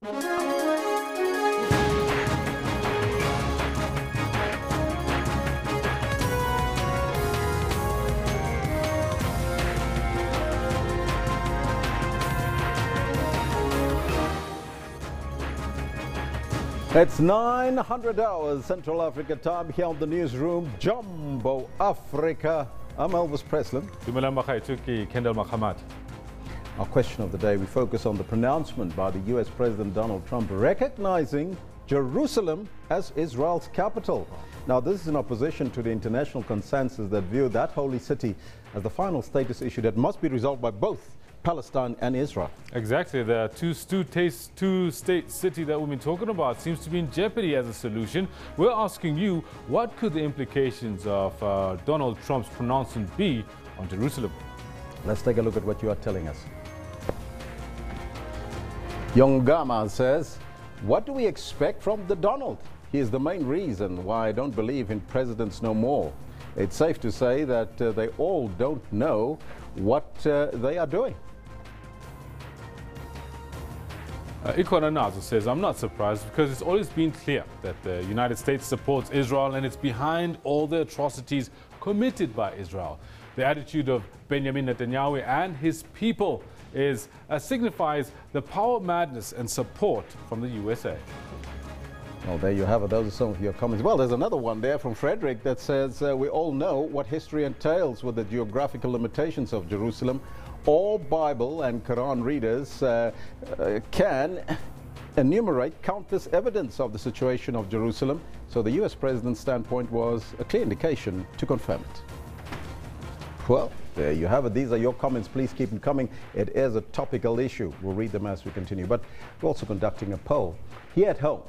It's 900 hours Central Africa time here on the newsroom. Jumbo Africa. I'm Elvis Preslin. Our question of the day, we focus on the pronouncement by the US President Donald Trump recognizing Jerusalem as Israel's capital. Now, this is in opposition to the international consensus that view that holy city as the final status issue that must be resolved by both Palestine and Israel. Exactly. The two-state city that we've been talking about seems to be in jeopardy as a solution. We're asking you, what could the implications of Donald Trump's pronouncement be on Jerusalem? Let's take a look at what you are telling us. Yongama says, what do we expect from the Donald? He is the main reason why I don't believe in presidents no more. It's safe to say that they all don't know what they are doing. Ikwana Nazo says, I'm not surprised because it's always been clear that the United States supports Israel and it's behind all the atrocities committed by Israel. The attitude of Benjamin Netanyahu and his people signifies the power madness and support from the USA. Well, there you have it. Those are some of your comments. Well, there's another one there from Frederick that says, we all know what history entails with the geographical limitations of Jerusalem. All Bible and Quran readers can enumerate countless evidence of the situation of Jerusalem. So the US president's standpoint was a clear indication to confirm it. Well, there you have it. These are your comments. Please keep them coming. It is a topical issue. We'll read them as we continue. But we're also conducting a poll here at home.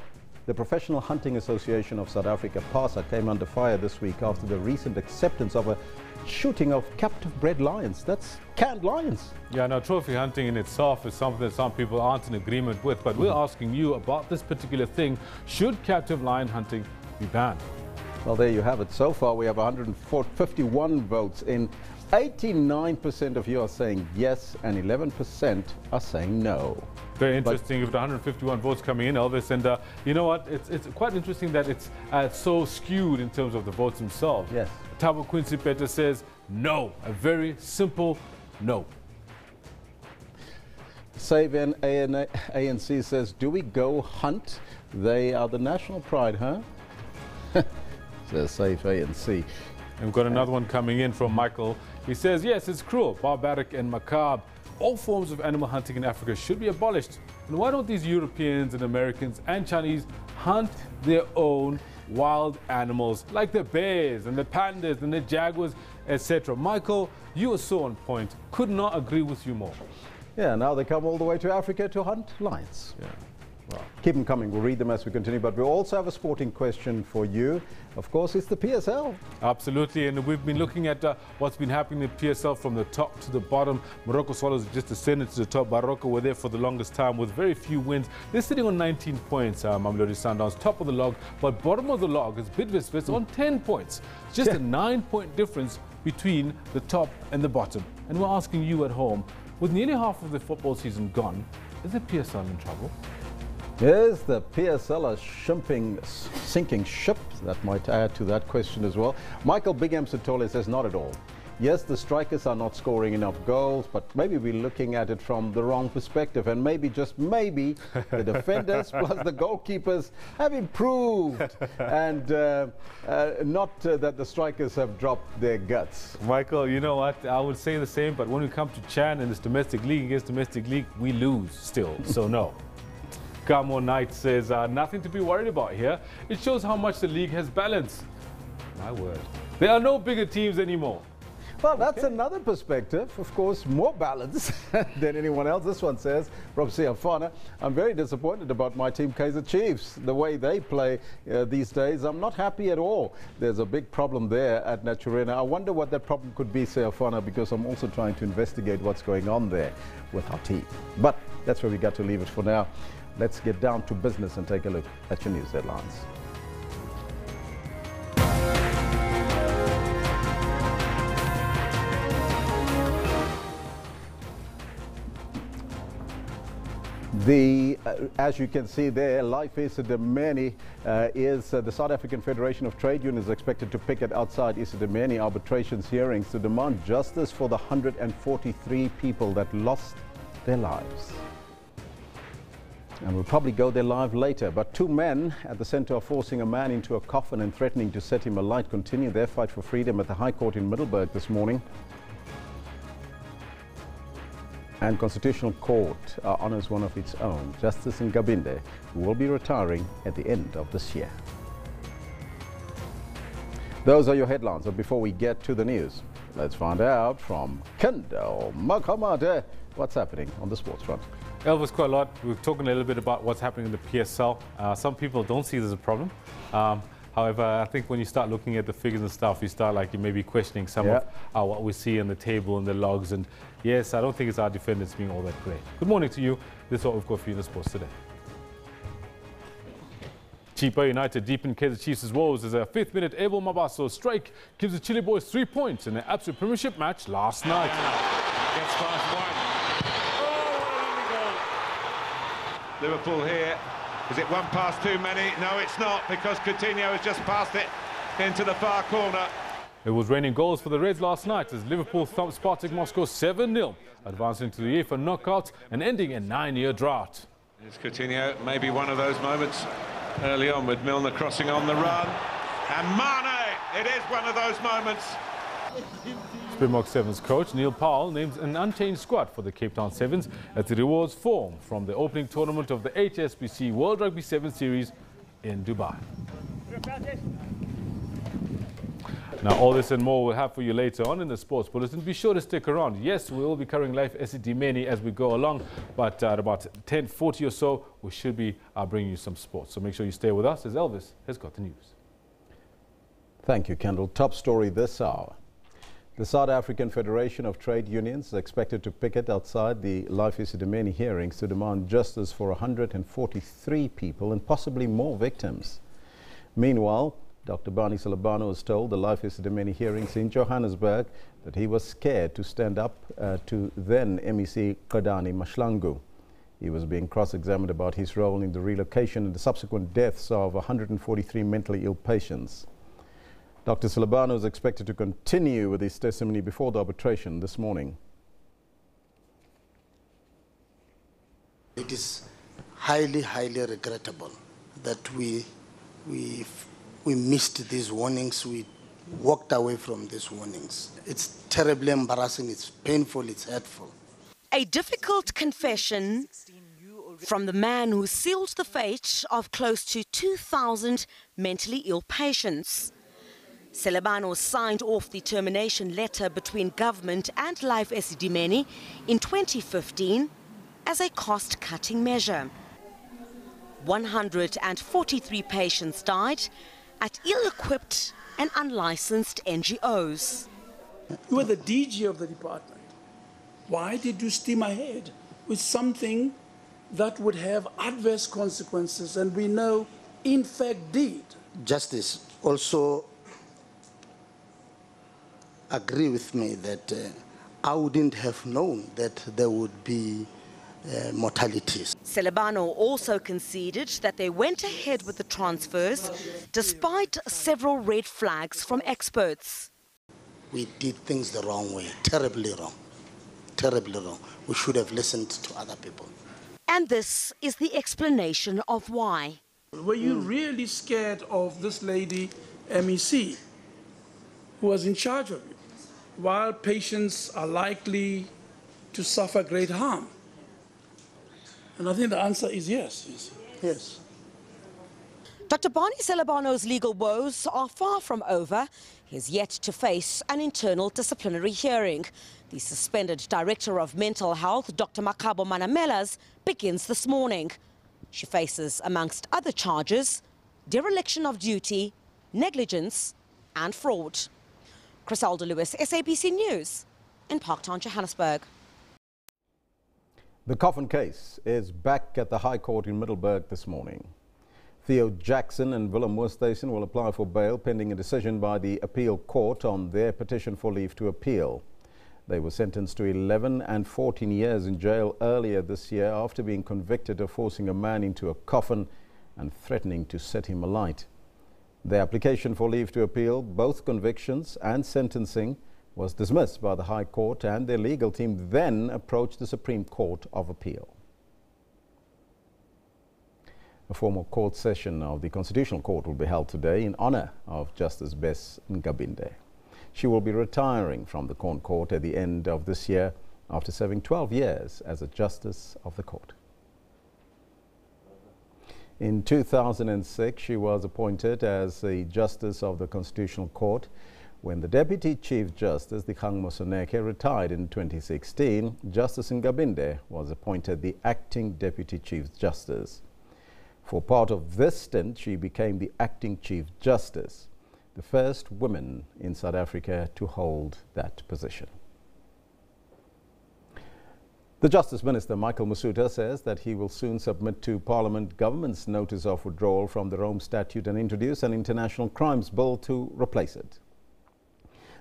The Professional Hunting Association of South Africa, PASA, came under fire this week after the recent acceptance of a shooting of captive-bred lions. That's canned lions. Yeah, now trophy hunting in itself is something that some people aren't in agreement with, but we're asking you about this particular thing. Should captive lion hunting be banned? Well, there you have it. So far, we have 151 votes in. 89% of you are saying yes, and 11% are saying no. Very interesting. With 151 votes coming in, Elvis, and you know what? It's quite interesting that it's so skewed in terms of the votes themselves. Yes. Tabo Quincy Peter says no, a very simple no. Save ANC says, do we go hunt? They are the national pride, huh? Says Save ANC. And we've got another one coming in from Michael. He says, yes, it's cruel, barbaric and macabre. All forms of animal hunting in Africa should be abolished. And why don't these Europeans and Americans and Chinese hunt their own wild animals like the bears and the pandas and the jaguars, etc.? Michael, you are so on point. Could not agree with you more. Yeah, now they come all the way to Africa to hunt lions. Yeah. Well, keep them coming. We'll read them as we continue. But we also have a sporting question for you. Of course, it's the PSL. Absolutely. And we've been looking at what's been happening in the PSL from the top to the bottom. Morocco Swallows just descended to the top. Morocco were there for the longest time with very few wins. They're sitting on 19 points. Mamelodi Sundowns, top of the log. But bottom of the log is Bidvest on 10 points. Just a 9-point difference between the top and the bottom. And we're asking you at home, with nearly half of the football season gone, is the PSL in trouble? Is the PSL a sinking ship? That might add to that question as well. Michael Big M Sitole says not at all. Yes, the strikers are not scoring enough goals, but maybe we're looking at it from the wrong perspective. And maybe, just maybe, the defenders plus the goalkeepers have improved. And not that the strikers have dropped their guts. Michael, you know what? I would say the same, but when we come to Chan in this domestic league against domestic league, we lose still. So no. Gamo Knight says, nothing to be worried about here. It shows how much the league has balance. My word. There are no bigger teams anymore. Well, that's another perspective. Of course, more balance than anyone else. This one says, Rob Siafana, I'm very disappointed about my team, Kaizer Chiefs. The way they play these days, I'm not happy at all. There's a big problem there at Naturena. I wonder what that problem could be, Siafana, because I'm also trying to investigate what's going on there with our team. But that's where we got to leave it for now. Let's get down to business and take a look at your news headlines. As you can see there, Life Isidimeni is the South African Federation of Trade Unions expected to picket outside Isidimeni arbitrations hearings to demand justice for the 143 people that lost their lives. And we'll probably go there live later. But two men at the center of forcing a man into a coffin and threatening to set him alight continue their fight for freedom at the High Court in Middelburg this morning. And Constitutional Court honors one of its own, Justice Ngabinde, who will be retiring at the end of this year. Those are your headlines. But before we get to the news, let's find out from Kendall Makamade what's happening on the sports front. Elvis, quite a lot. We're talking a little bit about what's happening in the PSL. Some people don't see this as a problem. However, I think when you start looking at the figures and stuff, you start you may be questioning some of what we see in the table and the logs. And yes, I don't think it's our defenders being all that great. Good morning to you. This is what we've got for you in the sports today. Chipa United deep in Kaizer Chiefs' woes as a 5th-minute Abel Mabaso strike gives the Chile boys 3 points in their absolute premiership match last night. Gets past one. Liverpool here. Is it one pass too many? No, it's not, because Coutinho has just passed it into the far corner. It was raining goals for the Reds last night as Liverpool thumped Spartak Moscow 7-0, advancing to the UEFA knockout and ending a 9-year drought. It's Coutinho, maybe one of those moments early on with Milner crossing on the run. And Mane, it is one of those moments. Springbok Sevens coach Neil Powell names an unchanged squad for the Cape Town Sevens as it rewards form from the opening tournament of the HSBC World Rugby 7 Series in Dubai. Now, all this and more we'll have for you later on in the Sports Bulletin. Be sure to stick around. Yes, we will be covering Life Isidimeni as we go along, but at about 10:40 or so, we should be bringing you some sports. So make sure you stay with us as Elvis has got the news. Thank you, Kendall. Top story this hour. The South African Federation of Trade Unions is expected to picket outside the Life Isidimeni hearings to demand justice for 143 people and possibly more victims. Meanwhile, Dr. Barney Salabano has told the Life Isidimeni hearings in Johannesburg that he was scared to stand up to then MEC Qadani Mahlangu. He was being cross-examined about his role in the relocation and the subsequent deaths of 143 mentally ill patients. Dr. Salabano is expected to continue with his testimony before the arbitration this morning. It is highly, highly regrettable that we missed these warnings. We walked away from these warnings. It's terribly embarrassing, it's painful, it's hurtful. A difficult confession from the man who sealed the fate of close to 2,000 mentally ill patients. Salabano signed off the termination letter between government and Life Isidimeni in 2015 as a cost-cutting measure. 143 patients died at ill-equipped and unlicensed NGOs. You were the DG of the department. Why did you steam ahead with something that would have adverse consequences, and we know in fact did? Justice also agree with me that I wouldn't have known that there would be mortalities. Salabano also conceded that they went ahead with the transfers despite several red flags from experts. We did things the wrong way, terribly wrong, terribly wrong. We should have listened to other people. And this is the explanation of why. Were you really scared of this lady, MEC, who was in charge of you, while patients are likely to suffer great harm? And I think the answer is yes. Yes. Dr. Barney Salabano's legal woes are far from over. He is yet to face an internal disciplinary hearing. The suspended Director of Mental Health, Dr. Makabo Manamelas, begins this morning. She faces, amongst other charges, dereliction of duty, negligence and fraud. Criselda Lewis, SABC News in Parktown, Johannesburg. The coffin case is back at the High Court in Middelburg this morning. Theo Jackson and Willem Moorstason will apply for bail pending a decision by the appeal court on their petition for leave to appeal. They were sentenced to 11 and 14 years in jail earlier this year after being convicted of forcing a man into a coffin and threatening to set him alight. Their application for leave to appeal both convictions and sentencing was dismissed by the High Court, and their legal team then approached the Supreme Court of Appeal. A formal court session of the Constitutional Court will be held today in honor of Justice Bess Ngabinde. She will be retiring from the Corn Court at the end of this year after serving 12 years as a Justice of the Court. In 2006, she was appointed as the Justice of the Constitutional Court. When the Deputy Chief Justice, Dikgang Moseneke, retired in 2016, Justice Ngabinde was appointed the Acting Deputy Chief Justice. For part of this stint, she became the Acting Chief Justice, the first woman in South Africa to hold that position. The Justice Minister, Michael Masuta, says that he will soon submit to Parliament government's notice of withdrawal from the Rome Statute and introduce an international crimes bill to replace it.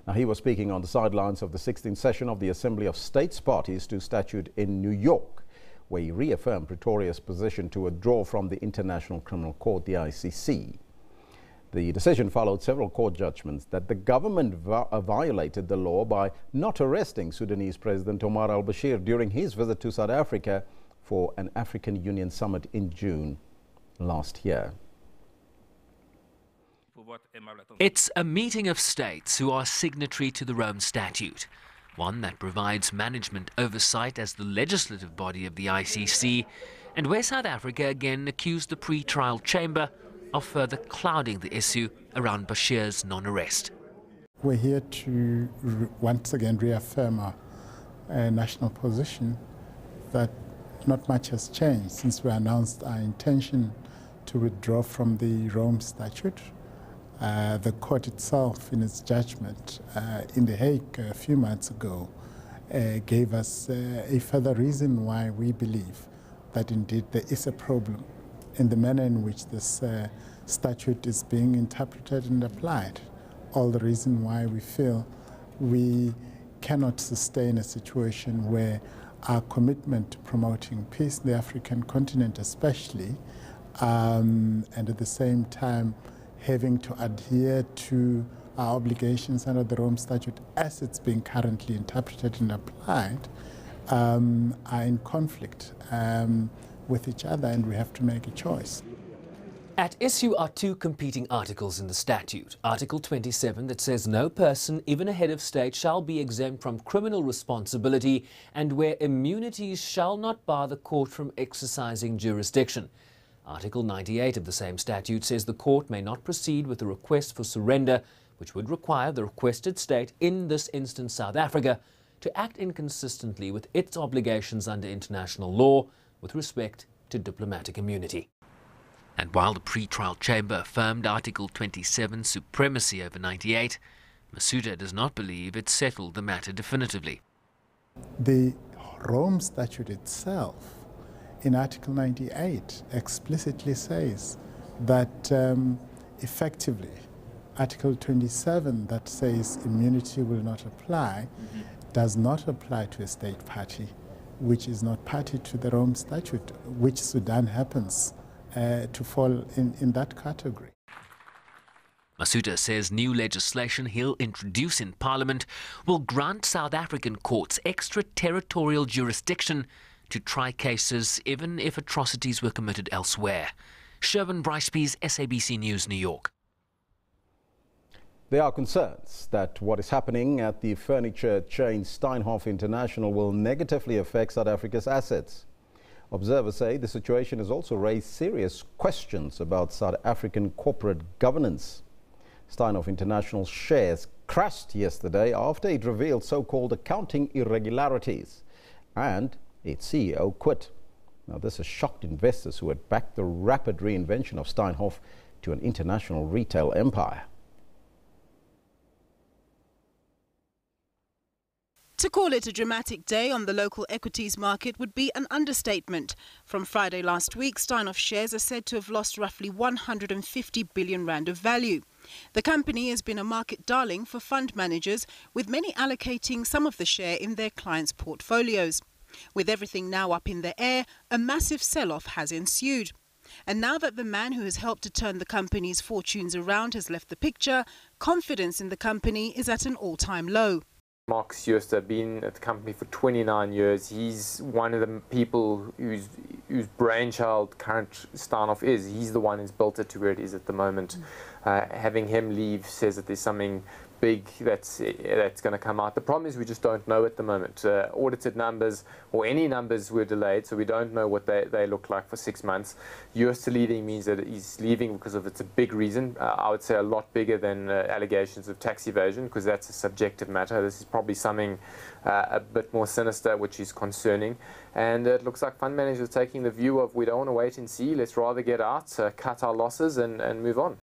Now, he was speaking on the sidelines of the 16th session of the Assembly of States Parties to Statute in New York, where he reaffirmed Pretoria's position to withdraw from the International Criminal Court, the ICC. The decision followed several court judgments that the government violated the law by not arresting Sudanese President Omar al-Bashir during his visit to South Africa for an African Union summit in June last year. It's a meeting of states who are signatory to the Rome Statute, one that provides management oversight as the legislative body of the ICC, and where South Africa again accused the pre-trial chamber of further clouding the issue around Bashir's non-arrest. We're here to once again reaffirm our national position that not much has changed since we announced our intention to withdraw from the Rome Statute. The court itself, in its judgment in The Hague a few months ago, gave us a further reason why we believe that indeed there is a problem in the manner in which this statute is being interpreted and applied. All the reason why we feel we cannot sustain a situation where our commitment to promoting peace in the African continent especially, and at the same time having to adhere to our obligations under the Rome Statute as it's being currently interpreted and applied, are in conflict with each other, and we have to make a choice. At issue are two competing articles in the statute. Article 27 that says no person, even a head of state, shall be exempt from criminal responsibility and where immunities shall not bar the court from exercising jurisdiction. Article 98 of the same statute says the court may not proceed with a request for surrender, which would require the requested state, in this instance South Africa, to act inconsistently with its obligations under international law with respect to diplomatic immunity. And while the pre-trial chamber affirmed Article 27's supremacy over 98, Masuta does not believe it settled the matter definitively. The Rome Statute itself, in Article 98, explicitly says that effectively Article 27 that says immunity will not apply does not apply to a state party which is not party to the Rome Statute, which Sudan happens to fall in that category. Masuta says new legislation he'll introduce in Parliament will grant South African courts extraterritorial jurisdiction to try cases even if atrocities were committed elsewhere. Sherwin Brycepease, SABC News, New York. There are concerns that what is happening at the furniture chain Steinhoff International will negatively affect South Africa's assets. Observers say the situation has also raised serious questions about South African corporate governance. Steinhoff International shares crashed yesterday after it revealed so-called accounting irregularities, and its CEO quit. Now, this has shocked investors who had backed the rapid reinvention of Steinhoff to an international retail empire. To call it a dramatic day on the local equities market would be an understatement. From Friday last week, Steinhoff shares are said to have lost roughly 150 billion rand of value. The company has been a market darling for fund managers, with many allocating some of the share in their clients' portfolios. With everything now up in the air, a massive sell-off has ensued. And now that the man who has helped to turn the company's fortunes around has left the picture, confidence in the company is at an all-time low. Mark Schuster, been at the company for 29 years. He's one of the people whose brainchild current Steinhoff is. He's the one who's built it to where it is at the moment. Having him leave says that there's something big that's going to come out. The problem is we just don't know at the moment. Audited numbers or any numbers were delayed, so we don't know what they look like for 6 months. Schuster leaving means that he's leaving because of it's a big reason. I would say a lot bigger than allegations of tax evasion, because that's a subjective matter. This is probably something a bit more sinister, which is concerning. And it looks like fund managers are taking the view of we don't want to wait and see. Let's rather get out, cut our losses and move on.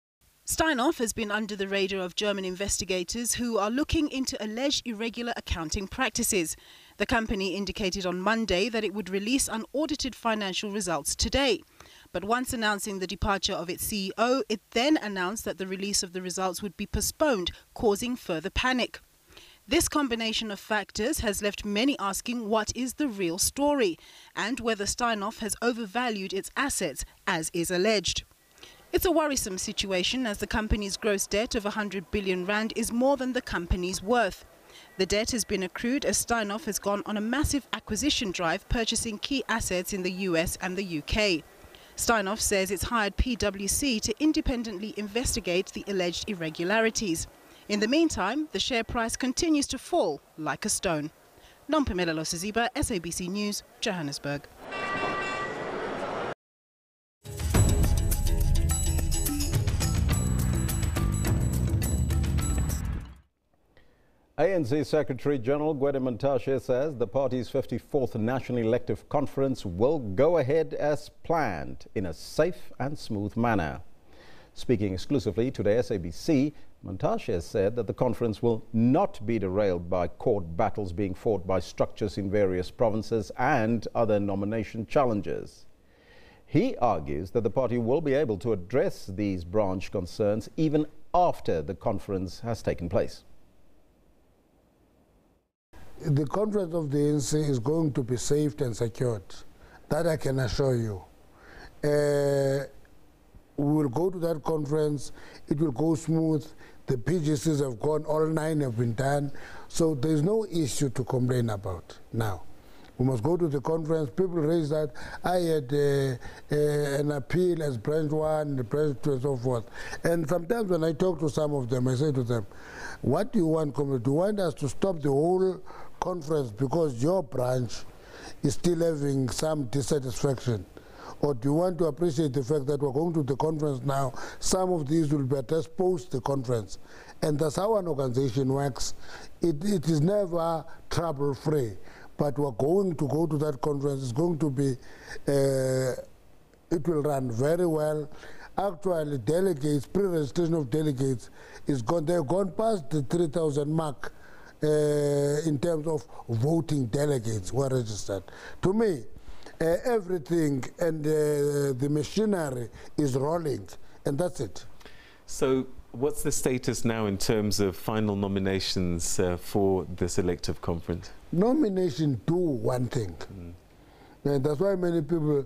Steinhoff has been under the radar of German investigators who are looking into alleged irregular accounting practices. The company indicated on Monday that it would release unaudited financial results today. But once announcing the departure of its CEO, it then announced that the release of the results would be postponed, causing further panic. This combination of factors has left many asking what is the real story and whether Steinhoff has overvalued its assets, as is alleged. It's a worrisome situation, as the company's gross debt of 100 billion rand is more than the company's worth. The debt has been accrued as Steinhoff has gone on a massive acquisition drive, purchasing key assets in the US and the UK. Steinhoff says it's hired PwC to independently investigate the alleged irregularities. In the meantime, the share price continues to fall like a stone. Nompumelelo Siziba, SABC News, Johannesburg. ANC Secretary General Gwede Mantashe says the party's 54th National Elective Conference will go ahead as planned in a safe and smooth manner. Speaking exclusively to the SABC, Mantashe said that the conference will not be derailed by court battles being fought by structures in various provinces and other nomination challenges. He argues that the party will be able to address these branch concerns even after the conference has taken place. The conference of the ANC is going to be safe and secured. That I can assure you. We will go to that conference. It will go smooth. The PGCs have gone, all 9 have been done. So there's no issue to complain about now. We must go to the conference. People raise that I had an appeal as branch 1, branch 2, and so forth. And sometimes when I talk to some of them, I say to them, what do you want? Do you want us to stop the whole conference because your branch is still having some dissatisfaction? Or do you want to appreciate the fact that we're going to the conference now, some of these will be addressed post the conference? And that's how an organization works. It is never trouble-free. But we're going to go to that conference. It's going to be, it will run very well. Actually, delegates, pre-registration of delegates is gone. They've gone past the 3,000 mark in terms of voting delegates who are registered. To me, everything and the machinery is rolling, and that's it. So what's the status now in terms of final nominations for this elective conference? Nomination do one thing. And that's why many people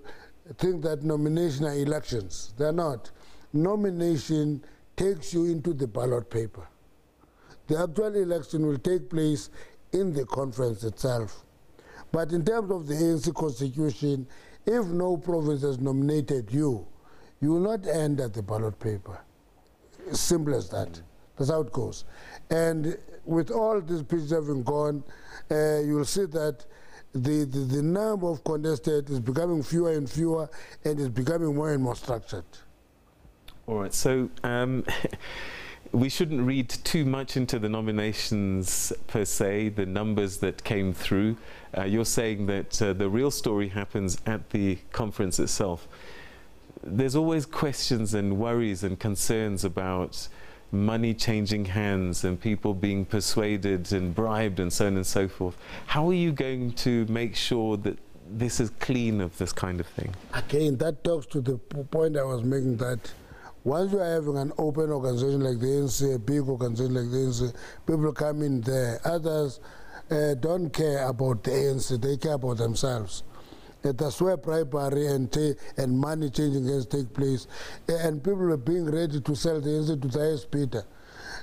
think that nomination are elections. They're not. Nomination takes you into the ballot paper. The actual election will take place in the conference itself. But in terms of the ANC constitution, if no province has nominated you, you will not end at the ballot paper. Simple as that. That's how it goes. And with all these pieces having gone, you will see that the number of contested is becoming fewer and fewer, and is becoming more and more structured. All right, so we shouldn't read too much into the nominations per se, the numbers that came through. You're saying that the real story happens at the conference itself. There's always questions and worries and concerns about money changing hands and people being persuaded and bribed and so on and so forth. How are you going to make sure that this is clean of this kind of thing? Again, that talks to the point I was making, that Once you are having an open organization like the ANC, a big organization like the ANC, people come in there. Others don't care about the ANC, they care about themselves. That's where bribery and money changing hands take place. And people are being ready to sell the ANC to the highest bidder.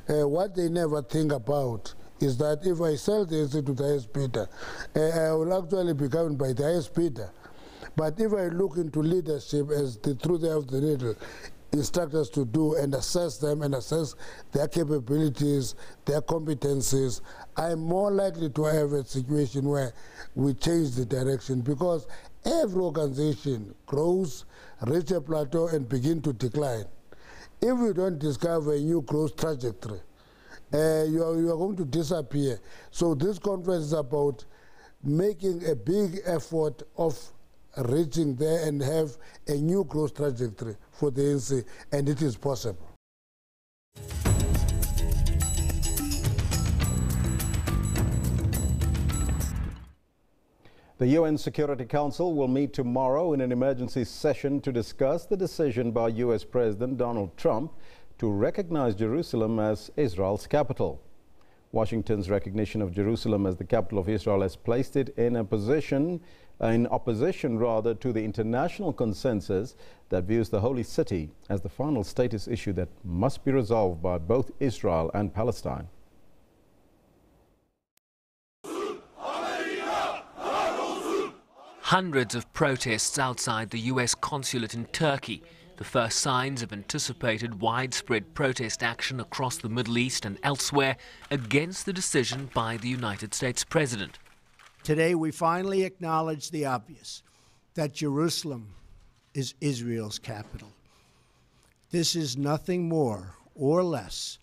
What they never think about is that if I sell the ANC to the highest bidder, I will actually be governed by the highest bidder. But if I look into leadership as the truth of the riddle, instruct us to do and assess them and assess their capabilities, their competencies, I'm more likely to have a situation where we change the direction, because every organization grows, reach a plateau and begin to decline. If we don't discover a new growth trajectory, you are going to disappear. So this conference is about making a big effort of reaching there and have a new growth trajectory for the ANC, and it is possible. The UN Security Council will meet tomorrow in an emergency session to discuss the decision by U.S. President Donald Trump to recognize Jerusalem as Israel's capital. Washington's recognition of Jerusalem as the capital of Israel has placed it in opposition to the international consensus that views the holy city as the final status issue that must be resolved by both Israel and Palestine. Hundreds of protests outside the U.S. consulate in Turkey, the first signs of anticipated widespread protest action across the Middle East and elsewhere against the decision by the United States president. Today we finally acknowledge the obvious, that Jerusalem is Israel's capital. This is nothing more or less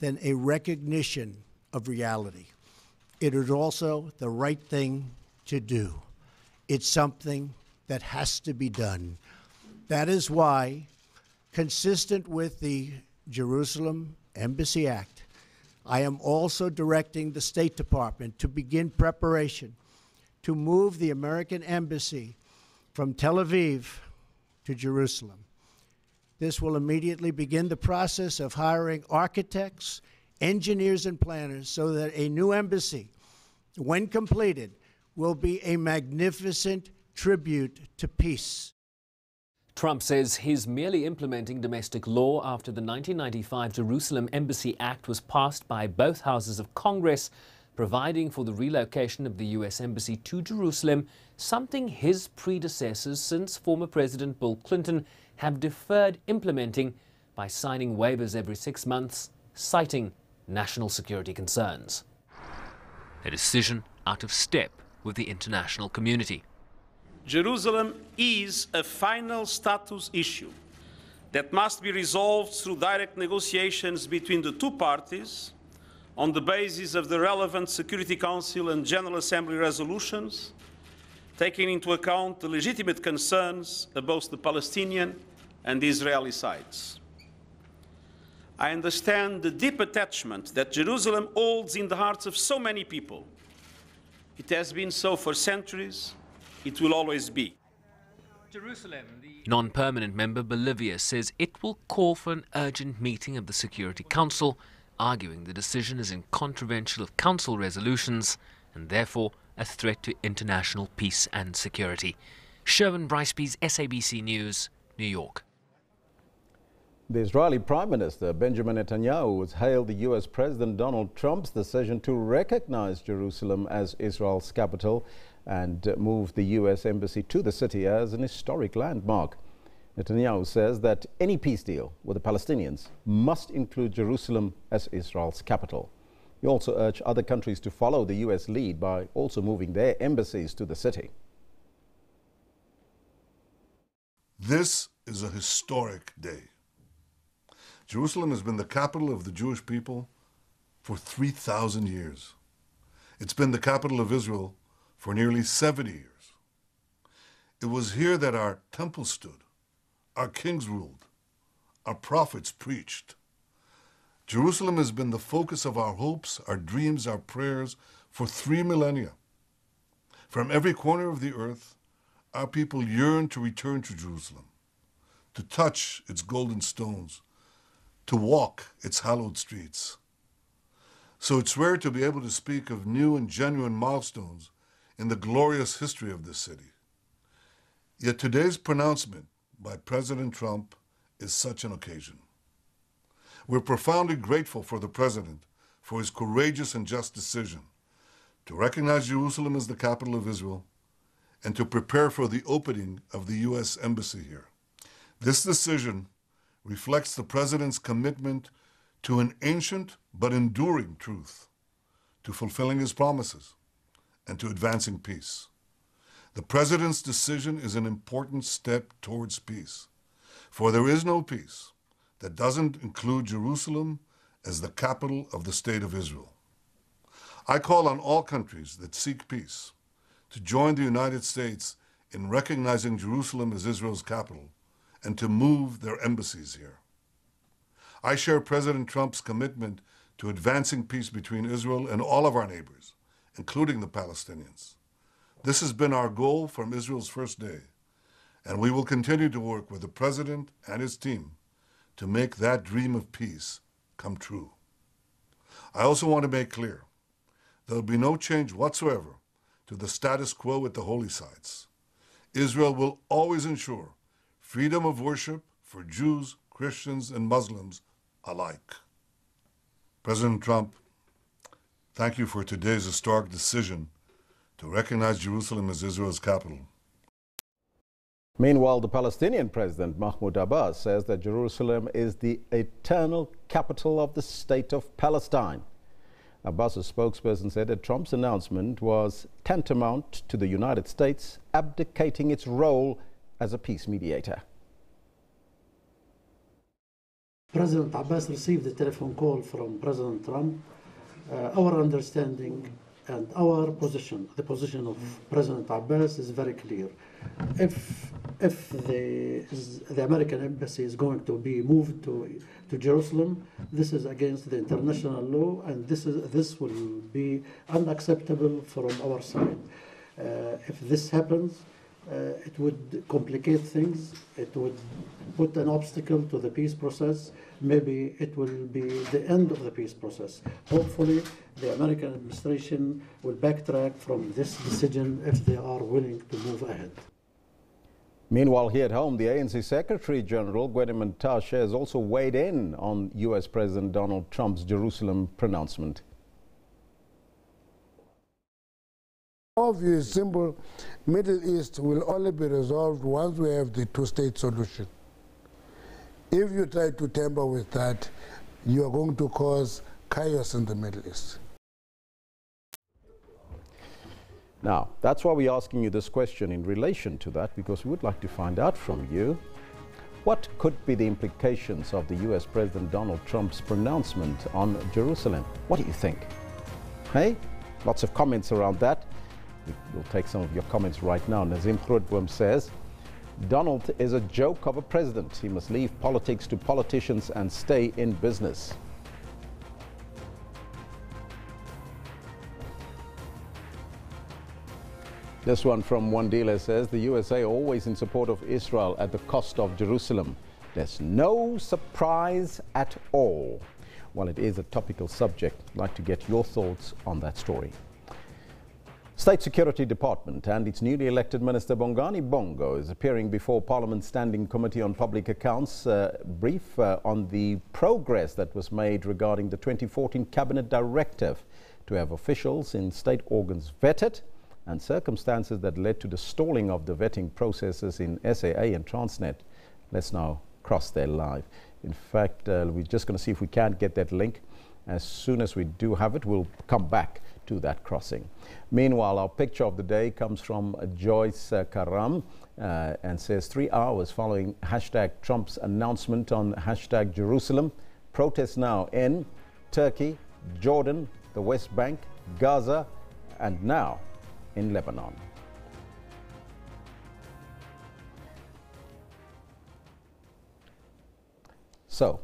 than a recognition of reality. It is also the right thing to do. It's something that has to be done. That is why, consistent with the Jerusalem Embassy Act, I am also directing the State Department to begin preparation to move the American Embassy from Tel Aviv to Jerusalem. This will immediately begin the process of hiring architects, engineers, and planners so that a new embassy, when completed, will be a magnificent tribute to peace. Trump says he's merely implementing domestic law after the 1995 Jerusalem Embassy Act was passed by both houses of Congress, providing for the relocation of the U.S. Embassy to Jerusalem, something his predecessors since former President Bill Clinton have deferred implementing by signing waivers every 6 months, citing national security concerns. A decision out of step with the international community. Jerusalem is a final status issue that must be resolved through direct negotiations between the two parties on the basis of the relevant Security Council and General Assembly resolutions, taking into account the legitimate concerns of both the Palestinian and the Israeli sides. I understand the deep attachment that Jerusalem holds in the hearts of so many people. It has been so for centuries. It will always be. Non-permanent member Bolivia says it will call for an urgent meeting of the Security Council, arguing the decision is in contravention of Council resolutions and therefore a threat to international peace and security. Sherwin Briceby's SABC News, New York. The Israeli Prime Minister Benjamin Netanyahu has hailed the U.S. President Donald Trump's decision to recognize Jerusalem as Israel's capital and move the U.S. Embassy to the city as an historic landmark. Netanyahu says that any peace deal with the Palestinians must include Jerusalem as Israel's capital. He also urged other countries to follow the U.S. lead by also moving their embassies to the city. This is a historic day. Jerusalem has been the capital of the Jewish people for 3,000 years. It's been the capital of Israel for nearly 70 years. It was here that our temple stood, our kings ruled, our prophets preached. Jerusalem has been the focus of our hopes, our dreams, our prayers for 3 millennia. From every corner of the earth, our people yearn to return to Jerusalem, to touch its golden stones, to walk its hallowed streets. So it's rare to be able to speak of new and genuine milestones in the glorious history of this city. Yet today's pronouncement by President Trump is such an occasion. We're profoundly grateful for the President for his courageous and just decision to recognize Jerusalem as the capital of Israel and to prepare for the opening of the U.S. Embassy here. This decision reflects the President's commitment to an ancient but enduring truth, to fulfilling his promises, and to advancing peace. The President's decision is an important step towards peace, for there is no peace that doesn't include Jerusalem as the capital of the State of Israel. I call on all countries that seek peace to join the United States in recognizing Jerusalem as Israel's capital and to move their embassies here. I share President Trump's commitment to advancing peace between Israel and all of our neighbors, including the Palestinians. This has been our goal from Israel's first day, and we will continue to work with the President and his team to make that dream of peace come true. I also want to make clear there will be no change whatsoever to the status quo at the holy sites. Israel will always ensure freedom of worship for Jews, Christians, and Muslims alike. President Trump, thank you for today's historic decision to recognize Jerusalem as Israel's capital. Meanwhile, the Palestinian President Mahmoud Abbas says that Jerusalem is the eternal capital of the state of Palestine. Abbas's spokesperson said that Trump's announcement was tantamount to the United States abdicating its role as a peace mediator. President Abbas received a telephone call from President Trump. Our understanding and our position, the position of President Abbas, is very clear. If the American embassy is going to be moved to Jerusalem, this is against the international law, and this will be unacceptable from our side. If this happens, it would complicate things. It would put an obstacle to the peace process. Maybe it will be the end of the peace process. Hopefully, the American administration will backtrack from this decision if they are willing to move ahead. Meanwhile, here at home, the ANC Secretary General, Gwede Mantashe, has also weighed in on U.S. President Donald Trump's Jerusalem pronouncement. Obvious, simple, Middle East will only be resolved once we have the two-state solution. If you try to tamper with that, you are going to cause chaos in the Middle East. Now, that's why we're asking you this question in relation to that, because we would like to find out from you what could be the implications of the U.S. President Donald Trump's pronouncement on Jerusalem. What do you think? Hey, lots of comments around that. We'll take some of your comments right now. Nazim Grootboom says, Donald is a joke of a president. He must leave politics to politicians and stay in business. This one from one dealer says, the USA always in support of Israel at the cost of Jerusalem. There's no surprise at all. While it is a topical subject, I'd like to get your thoughts on that story. State Security Department and its newly elected Minister Bongani Bongo is appearing before Parliament's Standing Committee on Public Accounts brief on the progress that was made regarding the 2014 Cabinet Directive to have officials in state organs vetted and circumstances that led to the stalling of the vetting processes in SAA and Transnet. Let's now cross there live. In fact, we're just going to see if we can get that link. As soon as we do have it, we'll come back to that crossing. Meanwhile, our picture of the day comes from Joyce Karam and says 3 hours following hashtag Trump's announcement on hashtag Jerusalem, protests now in Turkey, Jordan, the West Bank, Gaza, and now in Lebanon. So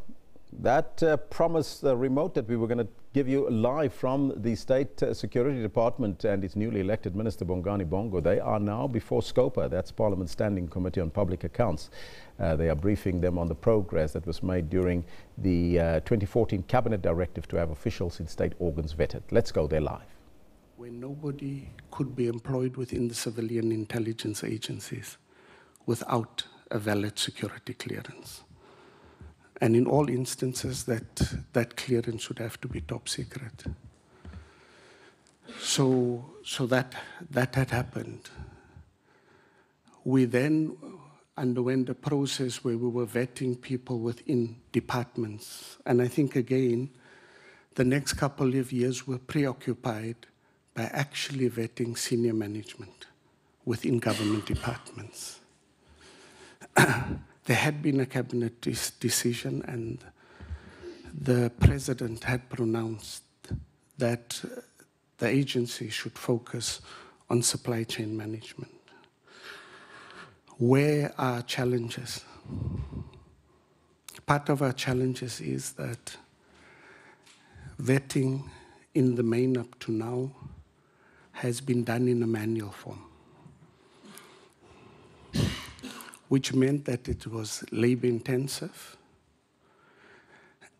that promised remote that we were going to give you live from the State Security Department and its newly elected Minister Bongani Bongo. They are now before SCOPA, that's Parliament's Standing Committee on Public Accounts. They are briefing them on the progress that was made during the 2014 Cabinet Directive to have officials in state organs vetted. Let's go there live. When nobody could be employed within the civilian intelligence agencies without a valid security clearance. And in all instances, that clearance should have to be top secret. So that had happened. We then underwent a process where we were vetting people within departments. And I think, again, the next couple of years were preoccupied by actually vetting senior management within government departments. There had been a cabinet decision, and the president had pronounced that the agency should focus on supply chain management. Where are challenges? Part of our challenges is that vetting in the main up to now has been done in a manual form, which meant that it was labor-intensive,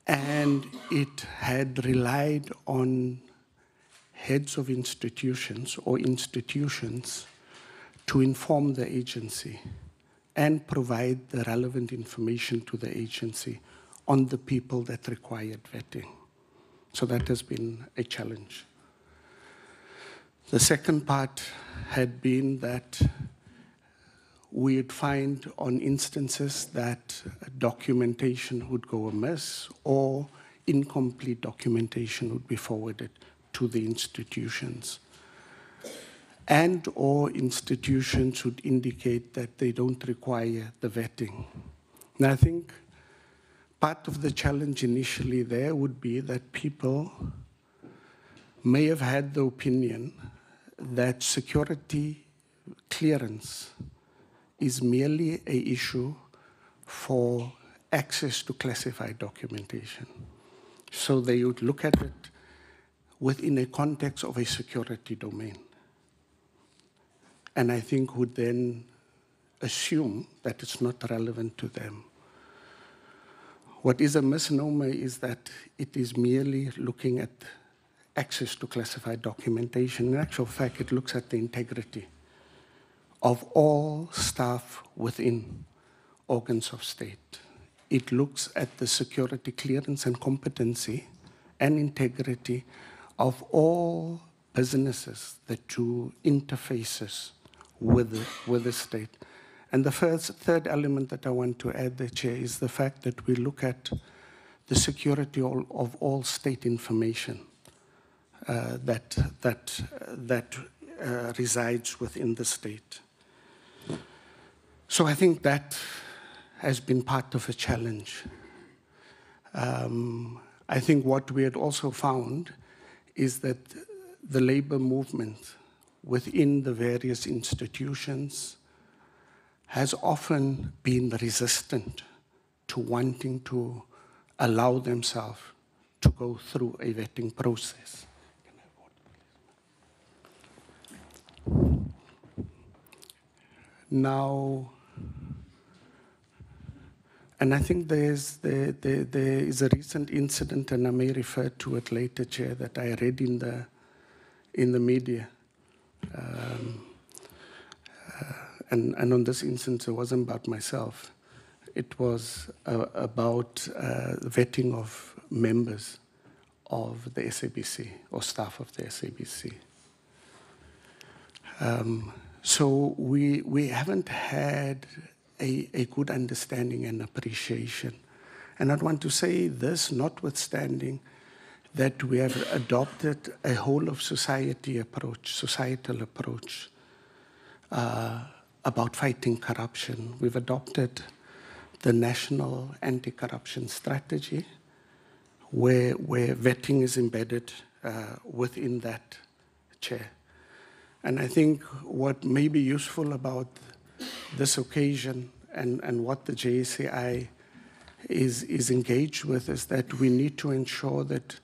and it had relied on heads of institutions or institutions to inform the agency and provide the relevant information to the agency on the people that required vetting. So that has been a challenge. The second part had been that we'd find on instances that documentation would go amiss or incomplete documentation would be forwarded to the institutions, and or institutions would indicate that they don't require the vetting. And I think part of the challenge initially there would be that people may have had the opinion that security clearance is merely an issue for access to classified documentation. So they would look at it within a context of a security domain. And I think would then assume that it's not relevant to them. What is a misnomer is that it is merely looking at access to classified documentation. In actual fact, it looks at the integrity of all staff within organs of state. It looks at the security clearance and competency and integrity of all businesses that do interfaces with the state. And the third element that I want to add there, Chair, is the fact that we look at the security of all state information that resides within the state. So I think that has been part of a challenge. I think what we had also found is that the labor movement within the various institutions has often been resistant to wanting to allow themselves to go through a vetting process. Now, and I think there is a recent incident, and I may refer to it later, Chair, that I read in the media. And on this instance, it wasn't about myself. It was about vetting of members of the SABC or staff of the SABC. So we haven't had a good understanding and appreciation. And I'd want to say this, notwithstanding that we have adopted a whole of society approach, societal approach about fighting corruption. We've adopted the National Anti-Corruption Strategy, where vetting is embedded within that, Chair. And I think what may be useful about this occasion and what the JSCI is engaged with is that we need to ensure that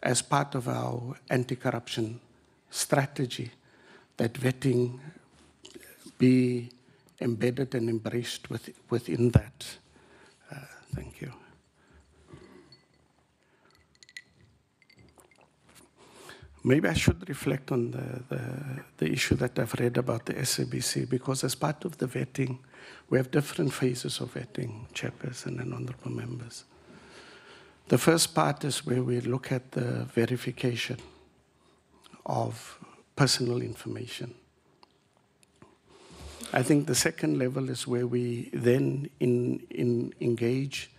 as part of our anti-corruption strategy, that vetting be embedded and embraced within that. Thank you. Maybe I should reflect on the issue that I've read about the SABC, because as part of the vetting, we have different phases of vetting, chairperson and honorable members. The first part is where we look at the verification of personal information. I think the second level is where we then engage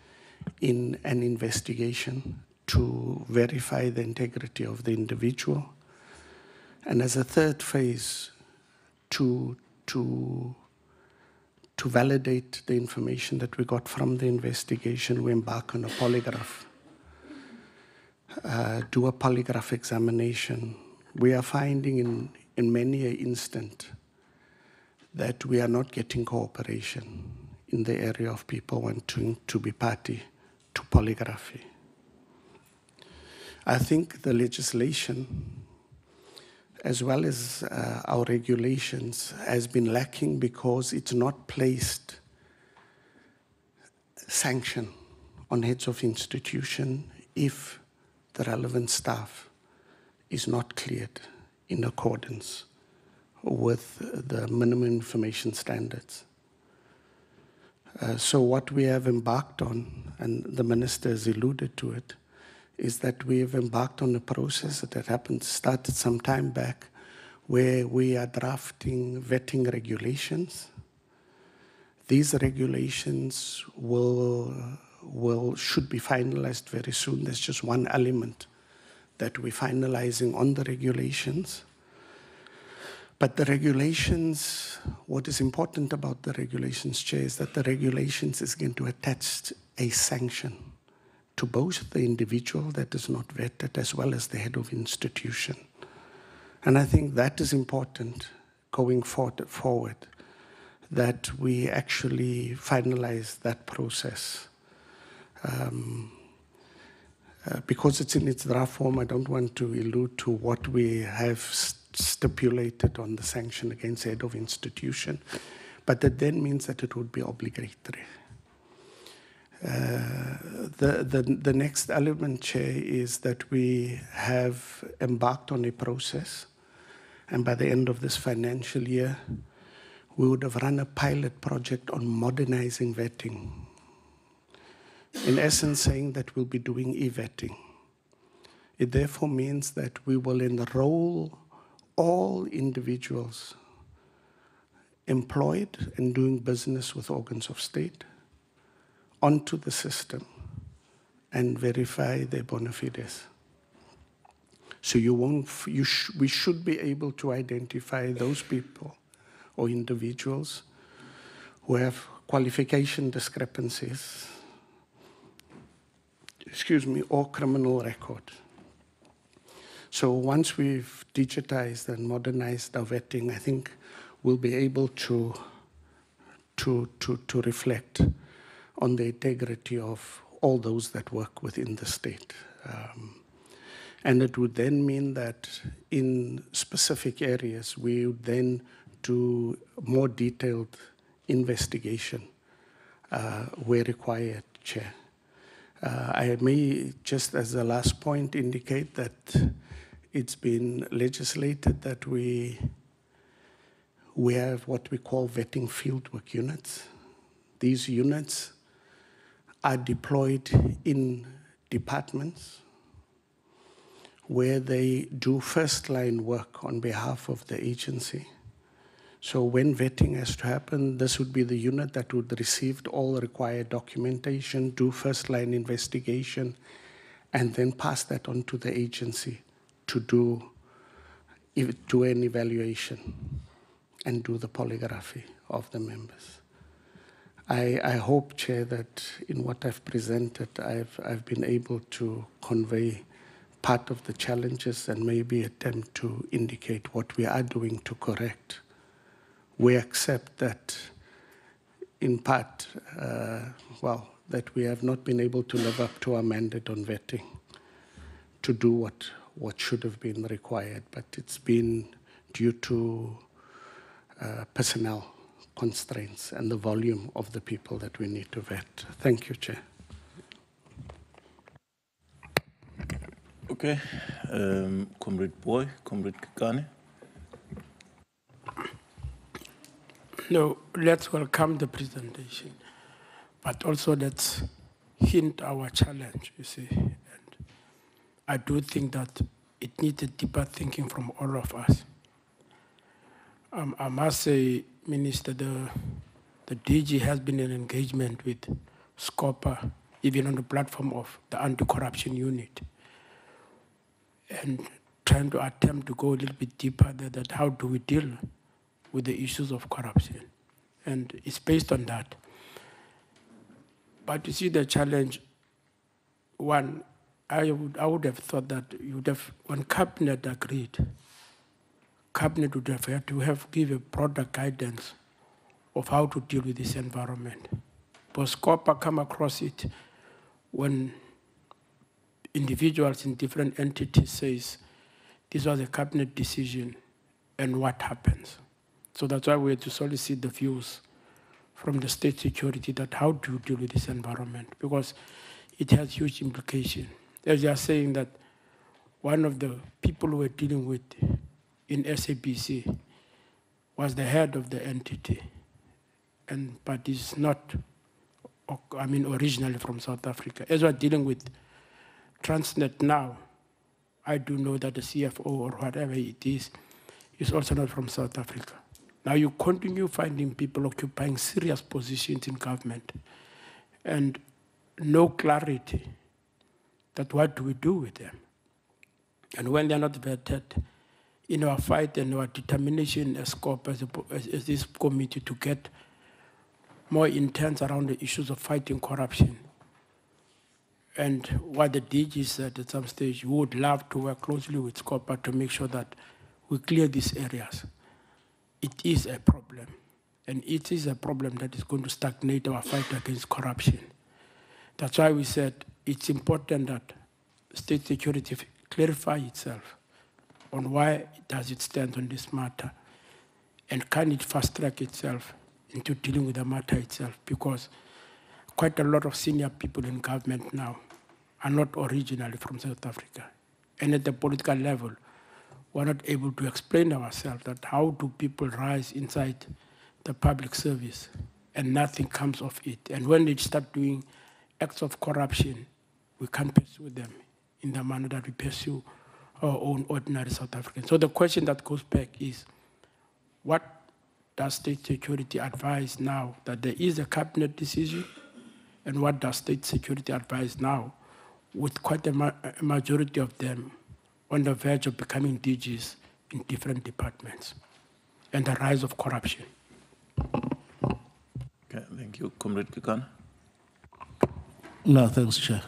in an investigation to verify the integrity of the individual. And as a third phase, to validate the information that we got from the investigation, we embark on a polygraph, do a polygraph examination. We are finding in many an instant that we are not getting cooperation in the area of people wanting to be party to polygraphy. I think the legislation, as well as our regulations, has been lacking because it's not placed sanction on heads of institution if the relevant staff is not cleared in accordance with the minimum information standards. So what we have embarked on, and the minister has alluded to it, is that we have embarked on a process that started some time back, where we are drafting vetting regulations. These regulations should be finalized very soon. There's just one element that we're finalizing on the regulations. But the regulations, what is important about the regulations, Chair, is that the regulations is going to attach a sanction to both the individual that is not vetted as well as the head of institution. And I think that is important going forward, that we actually finalize that process. Because it's in its draft form, I don't want to allude to what we have stipulated on the sanction against head of institution, but that then means that it would be obligatory. The next element, Chair, is that we have embarked on a process, and by the end of this financial year, we would have run a pilot project on modernizing vetting. In essence, saying that we'll be doing e-vetting. It therefore means that we will enroll all individuals employed and doing business with organs of state onto the system and verify their bona fides. So we should be able to identify those people or individuals who have qualification discrepancies, or criminal record. So once we've digitized and modernized our vetting, I think we'll be able to reflect on the integrity of all those that work within the state. And it would then mean that in specific areas, we would then do more detailed investigation where required, Chair. I may, just as a last point, indicate that it's been legislated that we have what we call vetting fieldwork units. These units are deployed in departments where they do first-line work on behalf of the agency. So when vetting has to happen, this would be the unit that would receive all required documentation, do first-line investigation, and then pass that on to the agency to do an evaluation and do the polygraphy of the members. I hope, Chair, that in what I've presented, I've been able to convey part of the challenges and maybe attempt to indicate what we are doing to correct. We accept that, in part, that we have not been able to live up to our mandate on vetting. to do what should have been required, but it's been due to personnel constraints and the volume of the people that we need to vet. Thank you, Chair. Okay, Comrade Boy, Comrade Kikane. No, let's welcome the presentation, but also let's hint our challenge, you see. And I do think that it needs a deeper thinking from all of us. I must say, Minister, the DG has been in engagement with SCOPA, even on the platform of the anti-corruption unit, and trying to attempt to go a little bit deeper there, that how do we deal with the issues of corruption. And it's based on that. But you see the challenge, one, I would have thought that you would have, when Cabinet agreed, Cabinet would have had to give a broader guidance of how to deal with this environment. But SCOPA come across it when individuals in different entities says, this was a Cabinet decision, and what happens? So that's why we have to solicit the views from the state security that how do you deal with this environment? Because it has huge implications. As you are saying that one of the people we're dealing with in SABC was the head of the entity, but is not, originally from South Africa. As we're dealing with Transnet now, I do know that the CFO or whatever it is also not from South Africa. Now you continue finding people occupying serious positions in government and no clarity that what do we do with them? And when they're not vetted, in our fight and our determination as SCOP, as this committee to get more intense around the issues of fighting corruption. And what the DG said at some stage, we would love to work closely with SCOPA to make sure that we clear these areas. It is a problem, and it is a problem that is going to stagnate our fight against corruption. That's why we said it's important that state security clarify itself on why does it stand on this matter, and can it fast-track itself into dealing with the matter itself, because quite a lot of senior people in government now are not originally from South Africa. And at the political level, we're not able to explain ourselves that how do people rise inside the public service and nothing comes of it. And when they start doing acts of corruption, we can't pursue them in the manner that we pursue our own ordinary South Africans. So the question that goes back is, what does state security advise now that there is a cabinet decision? And what does state security advise now with quite a majority of them on the verge of becoming DGs in different departments, and the rise of corruption? Okay, thank you. Comrade Kikane. No, thanks, Chair.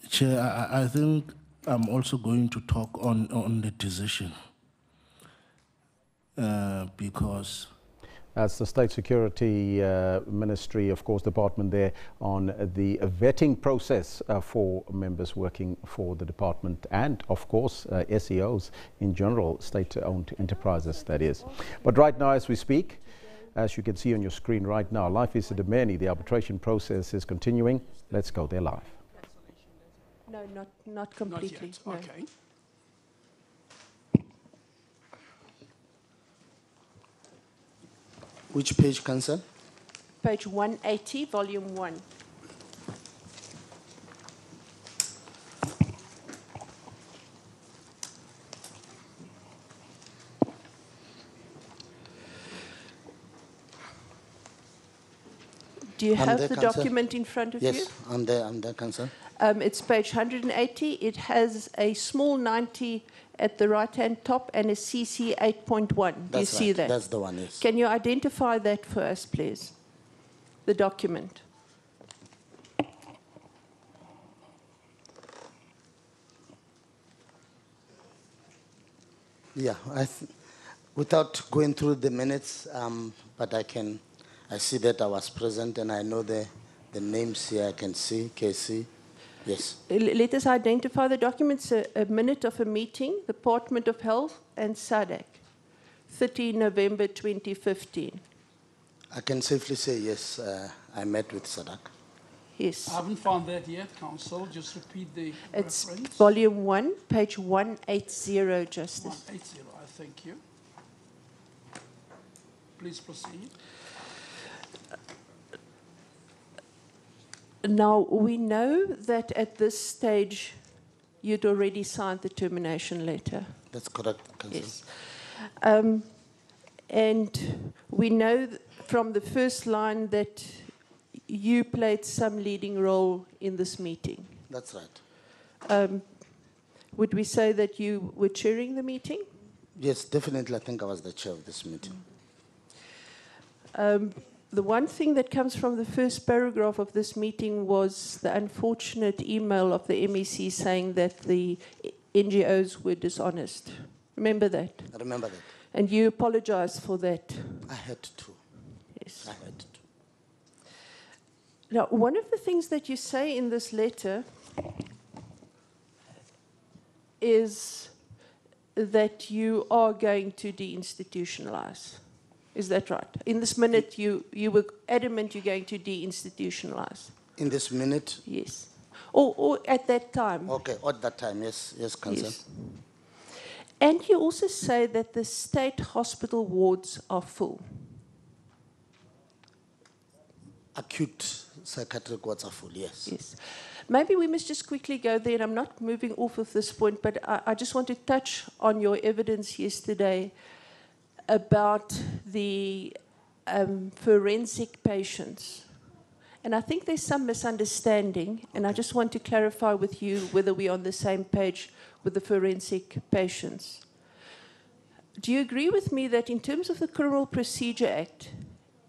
Chair, I think I'm also going to talk on the decision because That's the State Security Ministry, of course, department there on the vetting process for members working for the department and, of course, SEOs in general, state-owned enterprises, that is. But right now, as we speak, as you can see on your screen right now, life is a Demeni. The arbitration process is continuing. Let's go there live. No, not completely. Not yet. No. Okay. Which page, Council? Page 180, volume 1. Do you have the document in front of you? Yes, I'm there, Council. It's page 180. It has a small 90 at the right-hand top and a CC 8.1. Do you see that? That's the one, yes. Can you identify that for us, please? The document. Yeah, without going through the minutes, but I see that I was present and I know the names here. I can see KC, Yes. Let us identify the documents. A minute of a meeting, Department of Health and SADC, 30 November 2015. I can safely say yes, I met with SADC. Yes. I haven't found that yet, Council. Just repeat the It's reference. volume 1, page 180, Justice. 180, I thank you. Please proceed. Now, we know that at this stage, you'd already signed the termination letter. That's correct, Council. Yes. And we know from the first line that you played some leading role in this meeting. That's right. Would we say that you were chairing the meeting? Yes, definitely. I think I was the chair of this meeting. The one thing that comes from the first paragraph of this meeting was the unfortunate email of the MEC saying that the NGOs were dishonest. Remember that? I remember that. And you apologized for that. I had to. Yes. I had to. Now, one of the things that you say in this letter is that you are going to deinstitutionalize. Is that right? In this minute, you were adamant you're going to deinstitutionalize. In this minute? Yes. Or at that time. Okay, at that time, yes, Council. Yes. And you also say that the state hospital wards are full. Acute psychiatric wards are full, yes. Yes. Maybe we must just quickly go there, and I'm not moving off of this point, but I just want to touch on your evidence yesterday about the forensic patients. And I think there's some misunderstanding, and I just want to clarify with you whether we're on the same page with the forensic patients. Do you agree with me that in terms of the Criminal Procedure Act,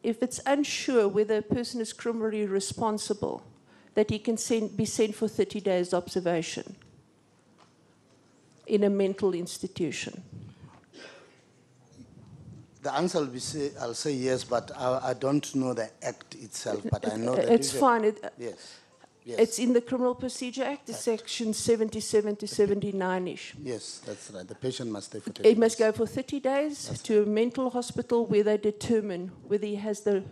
if it's unsure whether a person is criminally responsible, that he can be sent for 30 days observation in a mental institution? The answer will be, I'll say yes, but I don't know the act itself, but I know that it's fine. Yes. Yes. It's in the Criminal Procedure Act, the section 77 to 79-ish. Yes, that's right. The patient must stay for 30 days. He must go for 30 days to a mental hospital where they determine whether he has the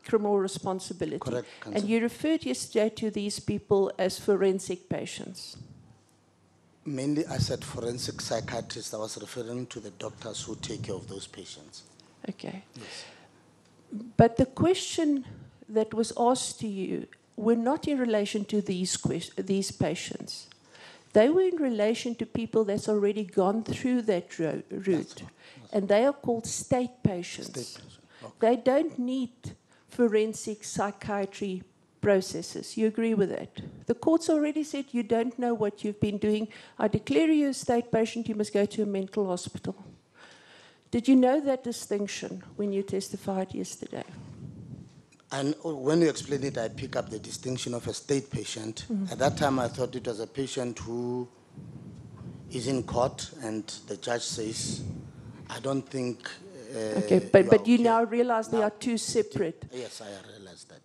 criminal responsibility. Correct, and you referred yesterday to these people as forensic patients. Mainly, I said forensic psychiatrists. I was referring to the doctors who take care of those patients. Okay. Yes. But the question that was asked to you were not in relation to these patients. They were in relation to people that's already gone through that route. That's right. And they are called state patients. Okay. They don't need forensic psychiatry processes. You agree with that? The court's already said you don't know what you've been doing. I declare you a state patient, you must go to a mental hospital. Did you know that distinction when you testified yesterday? And when you explain it, I pick up the distinction of a state patient. Mm-hmm. At that time, I thought it was a patient who is in court and the judge says, I don't think... okay, but you now realize they are two separate. Yes, I realized that.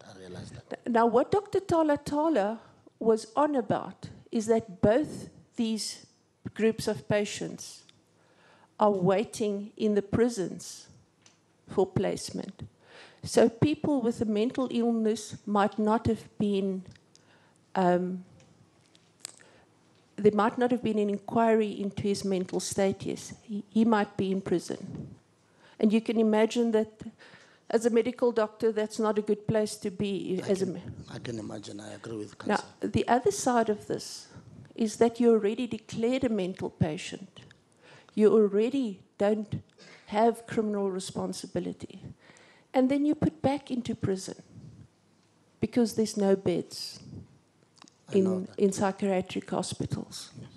Now, what Dr. Tala was on about is that both these groups of patients are waiting in the prisons for placement. So people with a mental illness might not have been, there might not have been an inquiry into his mental status. He might be in prison. And you can imagine that as a medical doctor, that's not a good place to be. I can imagine, I agree with Council. Now, the other side of this is that you already declared a mental patient. You already don't have criminal responsibility. And then you put back into prison because there's no beds in psychiatric hospitals. Yes.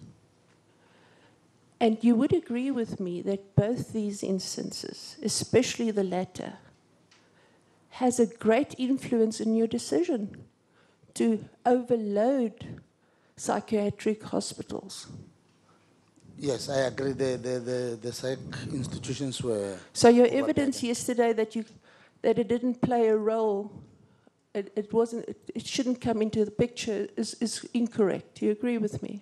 And you would agree with me that both these instances, especially the latter, has a great influence in your decision to overload psychiatric hospitals. Yes, I agree. The psych institutions were... So your evidence yesterday that it didn't play a role it wasn't, it shouldn't come into the picture is incorrect. Do you agree with me?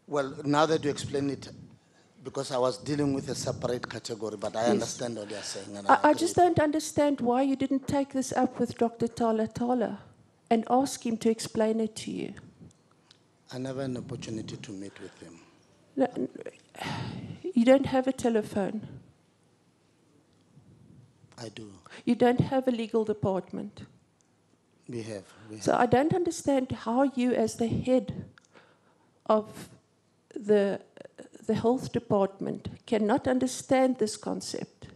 Well, now that you explain it, because I was dealing with a separate category, but I Yes. understand what you're saying. And I agree just with don't understand why you didn't take this up with Dr. Tala and ask him to explain it to you. I never had an opportunity to meet with him. No, you don't have a telephone. I do. You don't have a legal department. We have. So I don't understand how you, as the head of the health department, cannot understand this concept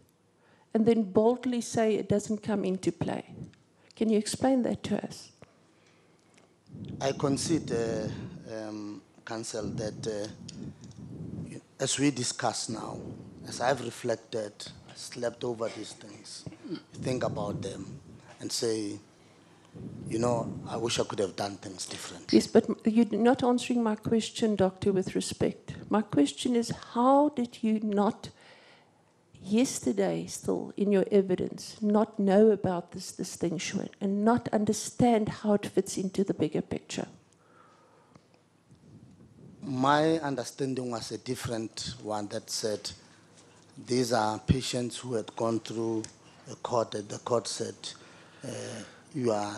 and then boldly say it doesn't come into play. Can you explain that to us? I concede, Council, that as we discuss now, as I've reflected, slept over these things, think about them, and say, you know, I wish I could have done things differently. Yes, but you're not answering my question, Doctor, with respect. My question is, how did you not, yesterday still in your evidence, not know about this distinction and not understand how it fits into the bigger picture? My understanding was a different one that said these are patients who had gone through a court, and the court said, you are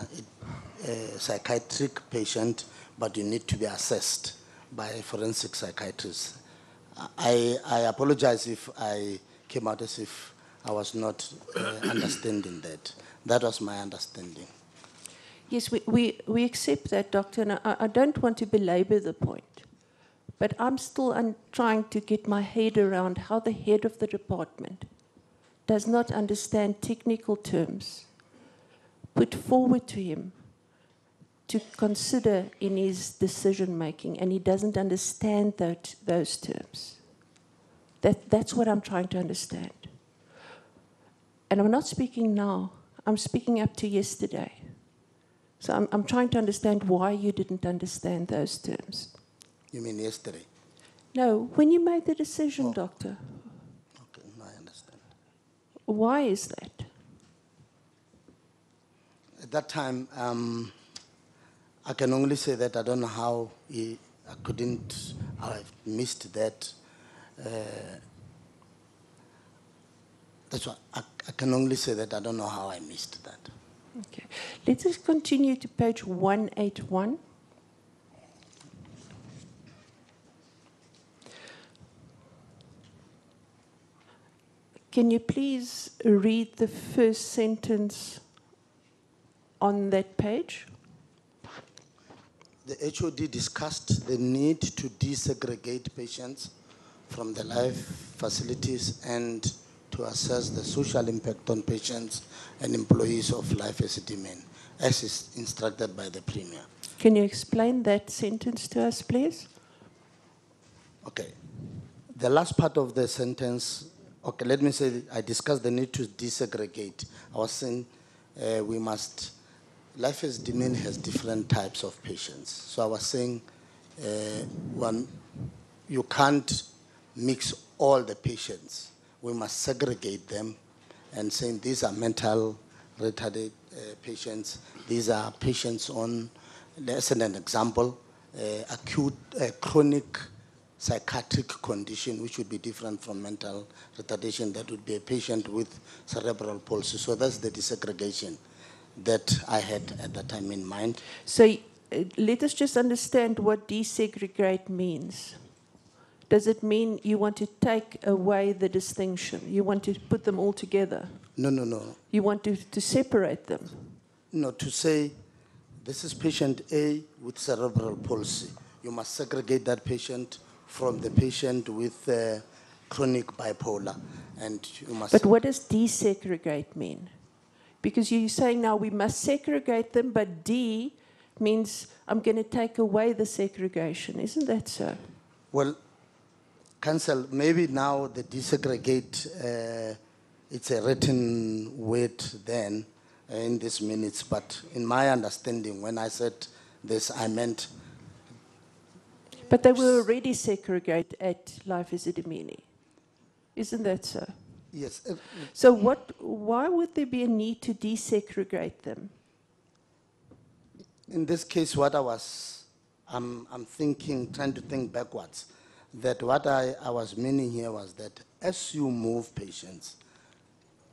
a psychiatric patient, but you need to be assessed by a forensic psychiatrist. I apologize if I came out as if I was not understanding that. That was my understanding. Yes, we accept that, Doctor, and I don't want to belabor the point. But I'm still trying to get my head around how the head of the department does not understand technical terms put forward to him to consider in his decision-making, and he doesn't understand those terms. That's what I'm trying to understand. And I'm not speaking now. I'm speaking up to yesterday. So I'm trying to understand why you didn't understand those terms. You mean yesterday? No, when you made the decision, Doctor. Okay, I understand. Why is that? At that time, I can only say that I don't know how I missed that. That's why I can only say that I don't know how I missed that. Okay. Let us continue to page 181. Can you please read the first sentence on that page? The HOD discussed the need to desegregate patients from the life facilities and to assess the social impact on patients and employees of Life SABC men, as is instructed by the Premier. Can you explain that sentence to us, please? Okay. The last part of the sentence, okay, let me say I discussed the need to desegregate. I was saying Life SABC men has different types of patients. So I was saying you can't mix all the patients. We must segregate them and saying these are mental retarded patients. These are patients on, let's say an example, acute, chronic psychiatric condition, which would be different from mental retardation. That would be a patient with cerebral palsy. So that's the desegregation that I had at that time in mind. So let us just understand what desegregate means. Does it mean you want to take away the distinction? You want to put them all together? No, no, no. You want to separate them? No, to say this is patient A with cerebral palsy. You must segregate that patient from the patient with chronic bipolar. And you must. But what does desegregate mean? Because you're saying now we must segregate them, but D means I'm going to take away the segregation. Isn't that so? Well, Council, maybe now the desegregate, it's a written word then in these minutes, but in my understanding, when I said this, I meant... But they were already segregated at Life SABC. Isn't that so? Yes. So why would there be a need to desegregate them? In this case, what I'm thinking, trying to think backwards, that what I was meaning here was that as you move patients,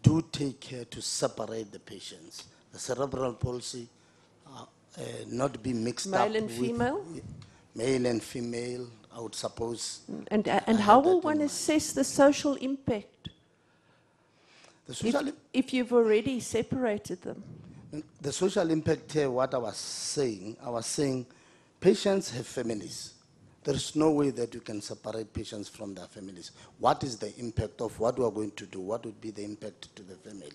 do take care to separate the patients. The cerebral palsy not be mixed up Male and female? Male and female, I would suppose. And how will one assess the social impact if you've already separated them? The social impact here, what I was saying patients have families. There is no way that you can separate patients from their families. What is the impact of what we are going to do? What would be the impact to the family?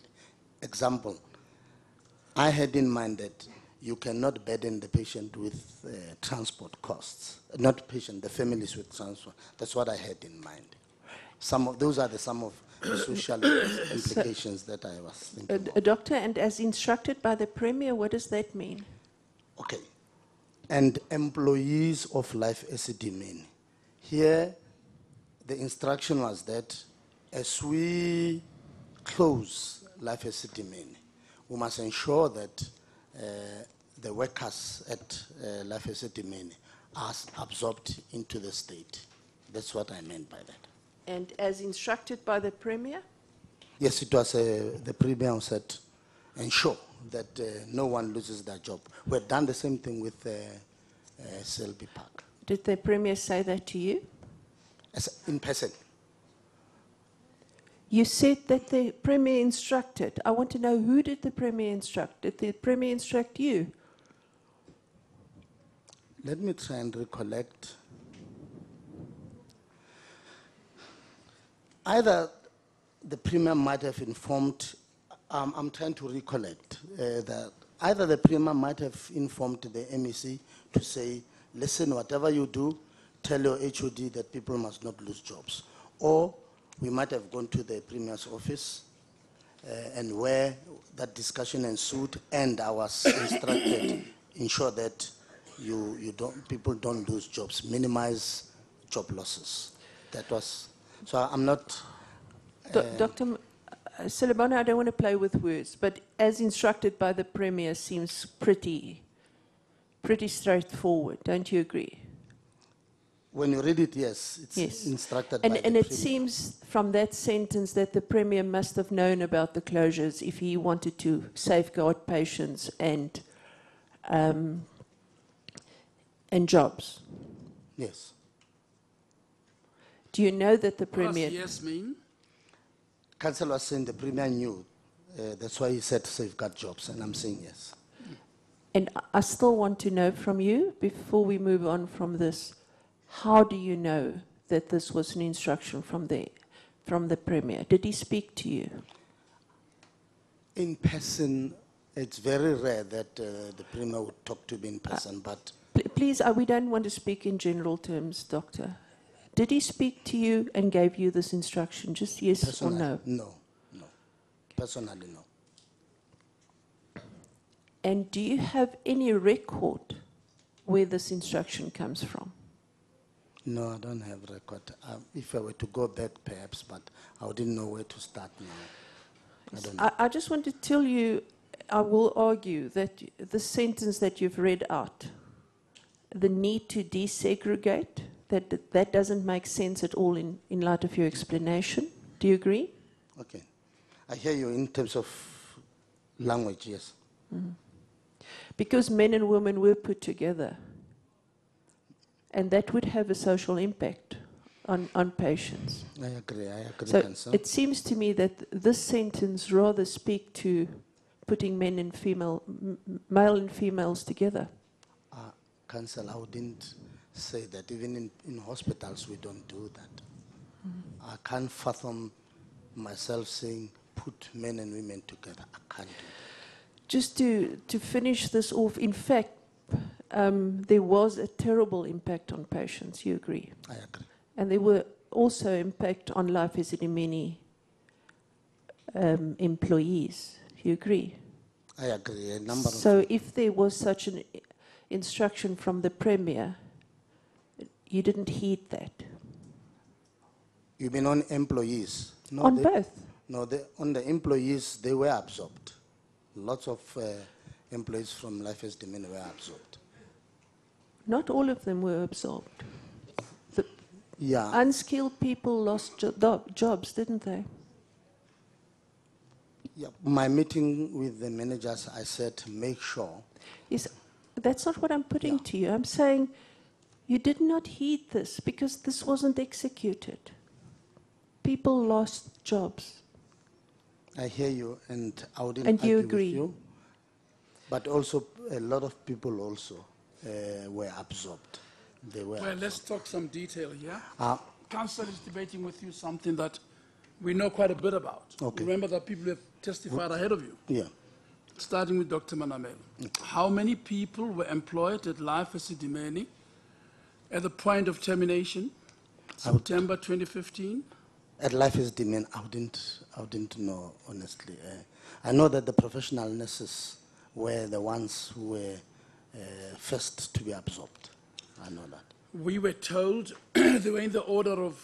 Example, I had in mind that you cannot burden the patient with transport costs. Not patient, the families with transport. That's what I had in mind. Those are some of the social implications that I was thinking about. Doctor, and as instructed by the Premier, what does that mean? Okay. And employees of Life SABC. Here, the instruction was that as we close Life SABC, we must ensure that the workers at Life SABC are absorbed into the state. That's what I meant by that. And as instructed by the Premier? Yes, it was the Premier said, ensure that no one loses their job. We've done the same thing with Selby Park. Did the Premier say that to you? In person. You said that the Premier instructed. I want to know, who did the Premier instruct? Did the Premier instruct you? Let me try and recollect. Either the Premier might have informed, I'm trying to recollect, that either the Premier might have informed the MEC to say, listen, whatever you do, tell your HOD that people must not lose jobs. Or we might have gone to the Premier's office and where that discussion ensued, and I was instructed, ensure that people don't lose jobs, minimize job losses. That was, so I'm not... Dr. Silabona, I don't want to play with words, but as instructed by the Premier seems pretty straightforward, don't you agree? When you read it, yes, it's instructed by the And it Premier. seems from that sentence that the Premier must have known about the closures if he wanted to safeguard patients and jobs. Yes. Do you know that the What Premier... does yes mean? Council was saying the Premier knew. That's why he said safeguard jobs, and I'm saying yes. And I still want to know from you, before we move on from this, how do you know that this was an instruction from the Premier? Did he speak to you? In person, it's very rare that the Premier would talk to me in person, but... Please, we don't want to speak in general terms, Doctor. Did he speak to you and gave you this instruction? Just yes or no? No. Personally, no. And do you have any record where this instruction comes from? No, I don't have record. If I were to go back, perhaps, but I wouldn't know where to start now. I don't know. I just want to tell you, I will argue that the sentence that you've read out, the need to desegregate, that doesn't make sense at all in light of your explanation. Do you agree? Okay. I hear you in terms of language, yes. Mm-hmm. Because men and women were put together. And that would have a social impact on patients. I agree, So Council. it seems to me that this sentence rather speak to putting men and male and females together. Council, I wouldn't say that. Even in hospitals, we don't do that. Mm-hmm. I can't fathom myself saying put men and women together. I can't do that. Just to finish this off, in fact, there was a terrible impact on patients, you agree? I agree. And there were also impact on Life SABC employees, you agree? I agree. So if there was such an instruction from the Premier, you didn't heed that? You mean on employees? No, on both? No, on the employees, they were absorbed. Lots of employees from Life as Demand were absorbed. Not all of them were absorbed. The Yeah. unskilled people lost jobs, didn't they? Yeah. My meeting with the managers, I said, make sure. Yes, that's not what I'm putting to you. I'm saying you did not heed this because this wasn't executed. People lost jobs. I hear you, and I wouldn't And you argue agree. with you. But also, a lot of people also were absorbed. They were. Well, let's talk some detail here. Council is debating with you something that we know quite a bit about. Okay. Remember that people have testified ahead of you. Yeah. Starting with Dr. Manamela. How many people were employed at Life as Dimeni at the point of termination, September 2015? At Life as Demand, I wouldn't know, honestly. I know that the professional nurses were the ones who were first to be absorbed. I know that. We were told they were in the order of,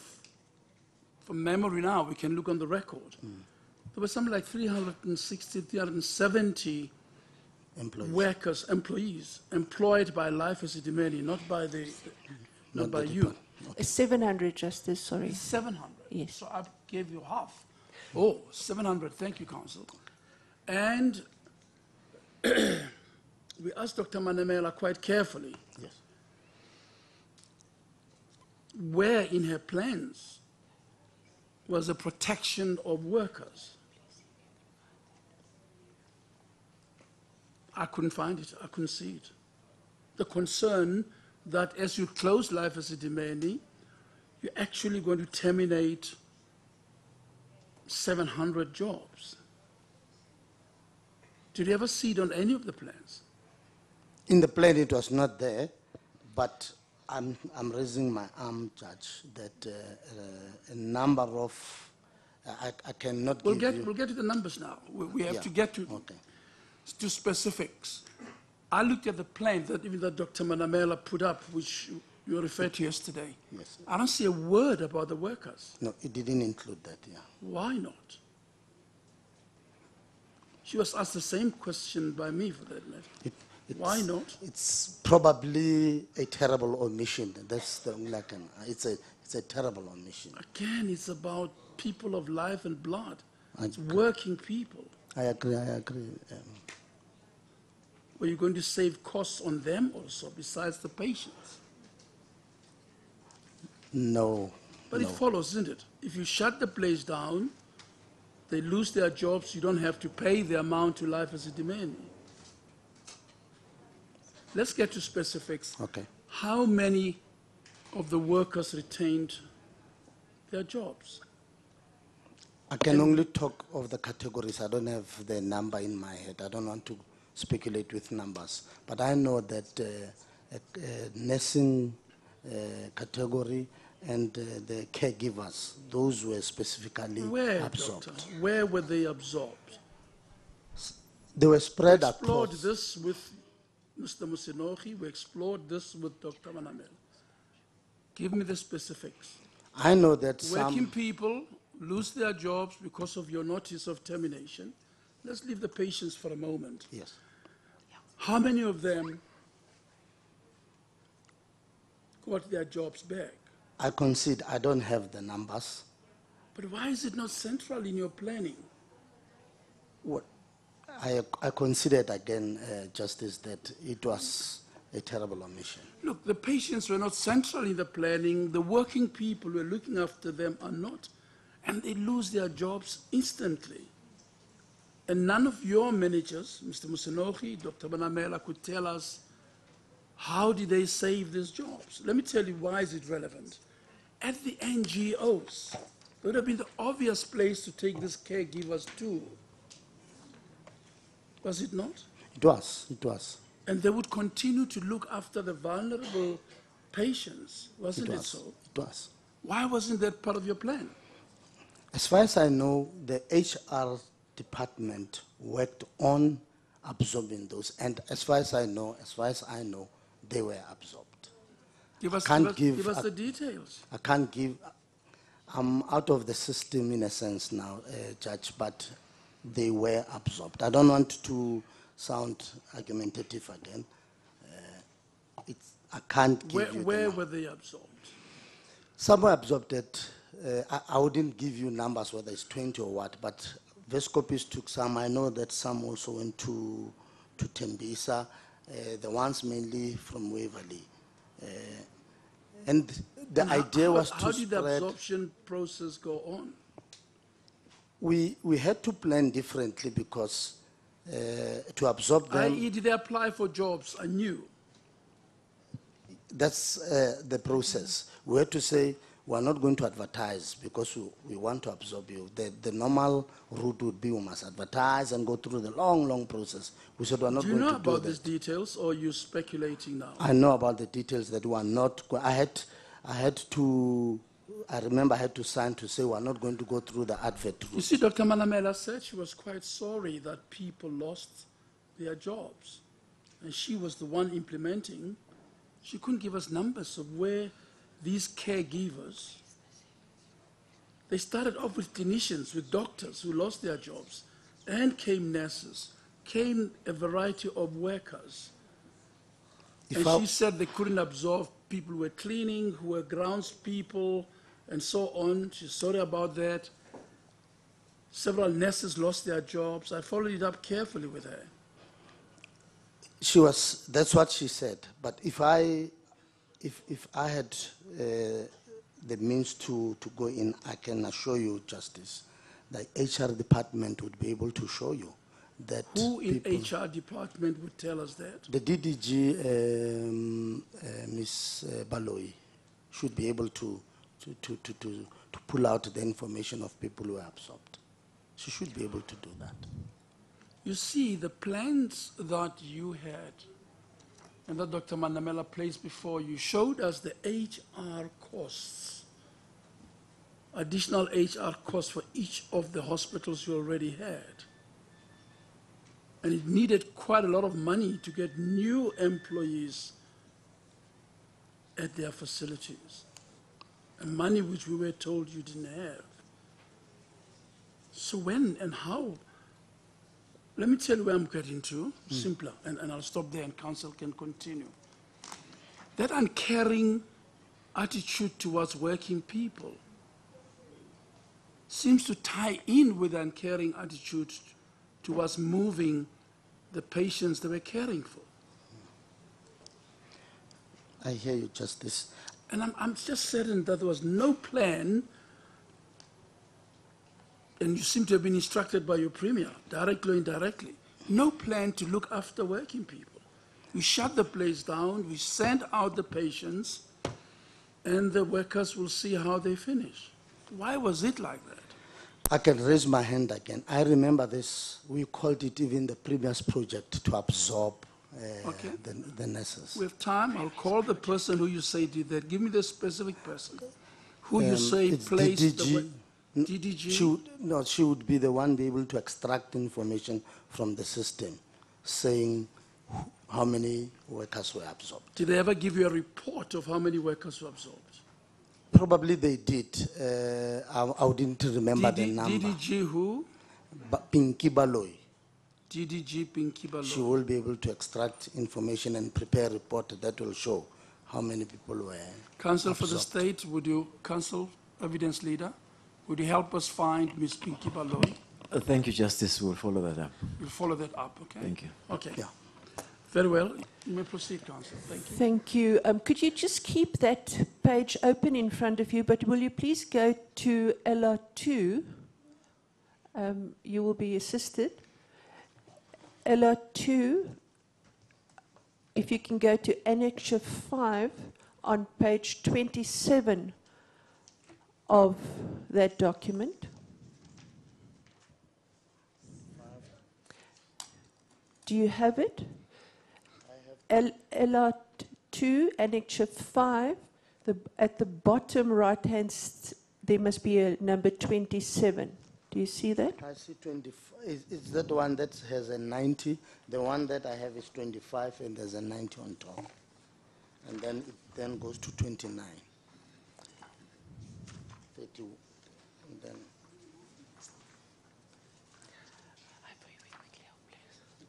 from memory now, we can look on the record. There were something like 360, 370 employees employed by Life as Dimeni, not by you. 700, Justice, sorry. 700? Yes. So I gave you half. Oh, 700, thank you, Council. And we asked Dr. Manamela quite carefully, yes, where in her plans was the protection of workers. I couldn't find it, I couldn't see it. The concern that as you close Life as Dimeni, you're actually going to terminate 700 jobs. Did you ever see it on any of the plans? In the plan, it was not there, but I'm raising my arm, Judge, that a number of, I cannot We'll give you. get to the numbers now. We have Yeah, to get to specifics. I looked at the plan that even that Dr. Manamela put up, which you referred to yesterday. Yes. I don't see a word about the workers. No, it didn't include that, yeah. Why not? She was asked the same question by me, for that matter. Why not? It's probably a terrible omission. That's the only I can. It's a terrible omission. Again, it's about people of life and blood. It's agree. working people. I agree. Were you going to save costs on them also, besides the patients? No. But no. it follows, isn't it? If you shut the place down, they lose their jobs, you don't have to pay the amount to Life as Dimeni. Let's get to specifics. Okay. How many of the workers retained their jobs? I can only talk of the categories. I don't have the number in my head. I don't want to speculate with numbers. But I know that nursing category and the caregivers, those were specifically absorbed. Doctor? Where were they absorbed? They were spread We explored across. this with Mr. Musinogi. We explored this with Dr. Manamela. Give me the specifics. I know that Working people lose their jobs because of your notice of termination. Let's leave the patients for a moment. Yes. How many of them got their jobs back? I concede I don't have the numbers. But why is it not central in your planning? What I considered again, Justice, that it was a terrible omission. Look, the patients were not central in the planning. The working people who are looking after them are not. And they lose their jobs instantly. And none of your managers, Mr. Musinogi, Dr. Manamela, could tell us how did they save these jobs. Let me tell you why is it relevant. At the NGOs, it would have been the obvious place to take these caregivers to. Was it not? It was. And they would continue to look after the vulnerable patients, wasn't it so? It was. Why wasn't that part of your plan? As far as I know, the HR department worked on absorbing those. And as far as I know, they were absorbed. Give us the details. I can't give. I'm out of the system in a sense now, Judge, but they were absorbed. I don't want to sound argumentative again. I can't give you Where were they absorbed? Some were absorbed at, I wouldn't give you numbers whether it's 20 or what, but Vescopis took some. I know that some also went to Tembisa, the ones mainly from Waverley. And the idea was to How did the spread. absorption process go on? We had to plan differently because to absorb them. I.e., did they apply for jobs anew? That's the process. We had to say, we're not going to advertise because we want to absorb you. The normal route would be we must advertise and go through the long process. We said we're not going to do that. Do you know about these details, or are you speculating now? I know about the details that we are not. I remember I had to sign to say we're not going to go through the advert route. You see, Dr. Manamela said she was quite sorry that people lost their jobs. And she was the one implementing. She couldn't give us numbers of where these caregivers, they started off with clinicians, with doctors who lost their jobs, and came nurses, came a variety of workers. And she said they couldn't absorb people who were cleaning, who were grounds people, and so on. She's sorry about that. Several nurses lost their jobs. I followed it up carefully with her. That's what she said. But if I had the means to go in, I can assure you, Justice, the HR department would be able to show you that. Who in HR department would tell us that? The DDG, Ms. Baloyi, should be able to pull out the information of people who are absorbed. She should be able to do that. You see, the plans that you had and that Dr. Manamela placed before you showed us the HR costs, additional HR costs for each of the hospitals you already had. And it needed quite a lot of money to get new employees at their facilities, and money which we were told you didn't have. So when and how? Let me tell you where I'm getting to, simpler, and I'll stop there and counsel can continue. That uncaring attitude towards working people seems to tie in with an uncaring attitude towards moving the patients they were caring for. I hear you, Justice. And I'm just certain that there was no plan, and you seem to have been instructed by your premier, directly or indirectly, no plan to look after working people. We shut the place down, we send out the patients, and the workers will see how they finish. Why was it like that? I can raise my hand again. I remember this. We called it even the previous project to absorb the nurses. We have time. I'll call the person who you say did that. Give me the specific person who you say placed the DDG? She would be the one be able to extract information from the system, saying how many workers were absorbed. Did they ever give you a report of how many workers were absorbed? Probably they did. I wouldn't remember the number. DDG who? Pinky Baloyi. DDG Pinky Baloyi. She will be able to extract information and prepare a report that will show how many people were Counsel absorbed. for the state, would you, counsel, evidence leader, would you help us find Ms. Pinky Baloyi? Thank you, Justice. We'll follow that up. We'll follow that up, okay? Thank you. Okay. Yeah. Very well. You may proceed, counsel. Thank you. Thank you. Could you just keep that page open in front of you, but will you please go to LR2? You will be assisted. LR2, if you can go to Annexure 5 on page 27 of that document. Do you have it? LR2, Annexure 5, at the bottom right-hand, there must be a number 27. Do you see that? I see 25. Is that one that has a 90? The one that I have is 25, and there's a 90 on top. And then it then goes to 29. 30, and then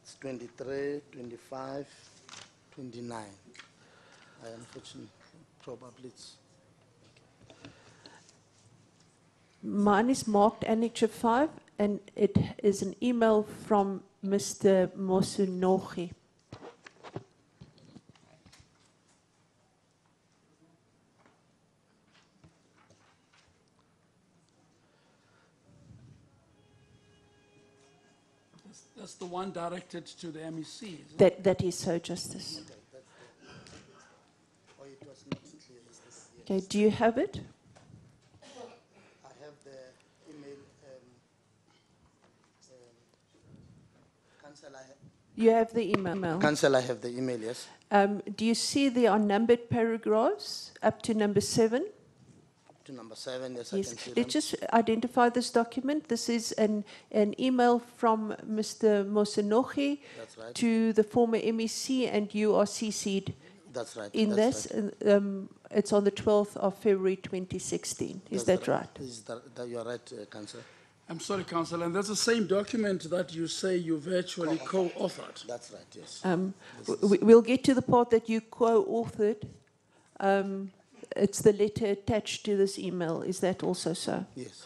it's 23, 25, 29. Unfortunately, probably it's... Mine is marked Annexure 5, and it is an email from Mr. Mosunogi. That's the one directed to the MEC, isn't it? That is so, Justice. Oh, it was not clear. Okay, do you have it? I have the email. Council, You have the email. Council, I have the email, yes. Do you see there are numbered paragraphs up to number 7? To number 7, yes, I can see them. Let's just identify this document. This is an email from Mr. Mosunogi right. to the former MEC, and you are CC'd That's right. in that's this. Right. It's on the 12th of February 2016. Is that right? You are right, Council. I'm sorry, Council, and that's the same document that you say you virtually co-authored. That's right, yes. We'll get to the part that you co-authored. It's the letter attached to this email. Is that also so? Yes.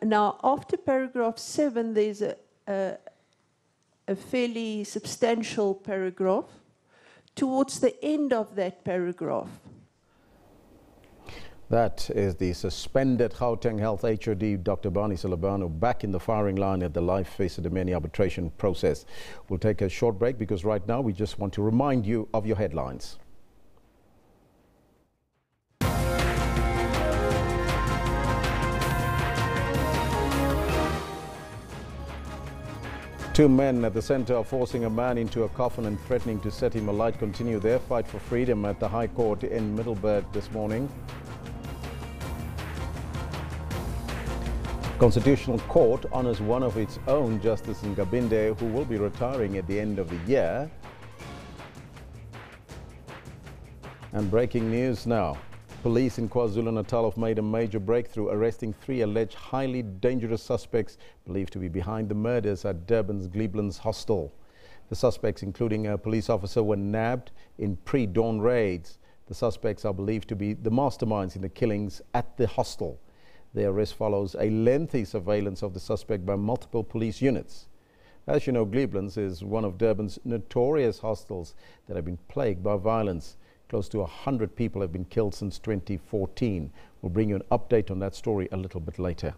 Now, after paragraph 7, there's a fairly substantial paragraph. Towards the end of that paragraph. That is the suspended Gauteng Health HOD, Dr. Barney Silabano, back in the firing line at the life Fesidemeni arbitration process. We'll take a short break because right now we just want to remind you of your headlines. Two men at the center of forcing a man into a coffin and threatening to set him alight continue their fight for freedom at the High Court in Middelburg this morning. Constitutional Court honors one of its own, Justice Ngabinde, who will be retiring at the end of the year. And breaking news now. Police in KwaZulu-Natal have made a major breakthrough, arresting 3 alleged highly dangerous suspects believed to be behind the murders at Durban's Glebelands hostel. The suspects, including a police officer, were nabbed in pre-dawn raids. The suspects are believed to be the masterminds in the killings at the hostel. The arrest follows a lengthy surveillance of the suspect by multiple police units. As you know, Glebelands is one of Durban's notorious hostels that have been plagued by violence. Close to 100 people have been killed since 2014. We'll bring you an update on that story a little bit later.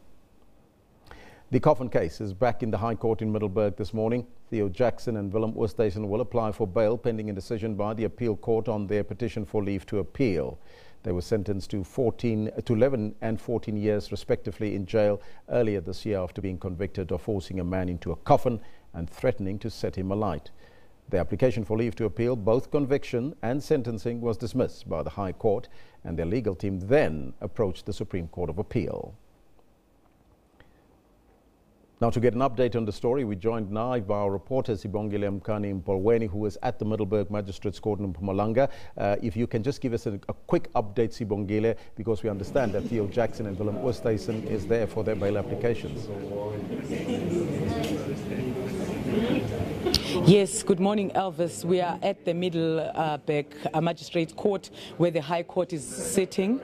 The coffin case is back in the High Court in Middelburg this morning. Theo Jackson and Willem Oosthuizen will apply for bail pending a decision by the appeal court on their petition for leave to appeal. They were sentenced to 11 and 14 years respectively in jail earlier this year after being convicted of forcing a man into a coffin and threatening to set him alight. The application for leave to appeal, both conviction and sentencing, was dismissed by the High Court, and their legal team then approached the Supreme Court of Appeal. Now, to get an update on the story, we joined now by our reporter Sibongile Mkani Mpolweni, who is at the Middelburg Magistrates Court in Mpumalanga. If you can just give us a quick update, Sibongile, because we understand that Theo Jackson and Willem Oosthuizen is there for their bail applications. Yes, good morning, Elvis. We are at the Middelburg Magistrates Court where the High Court is sitting.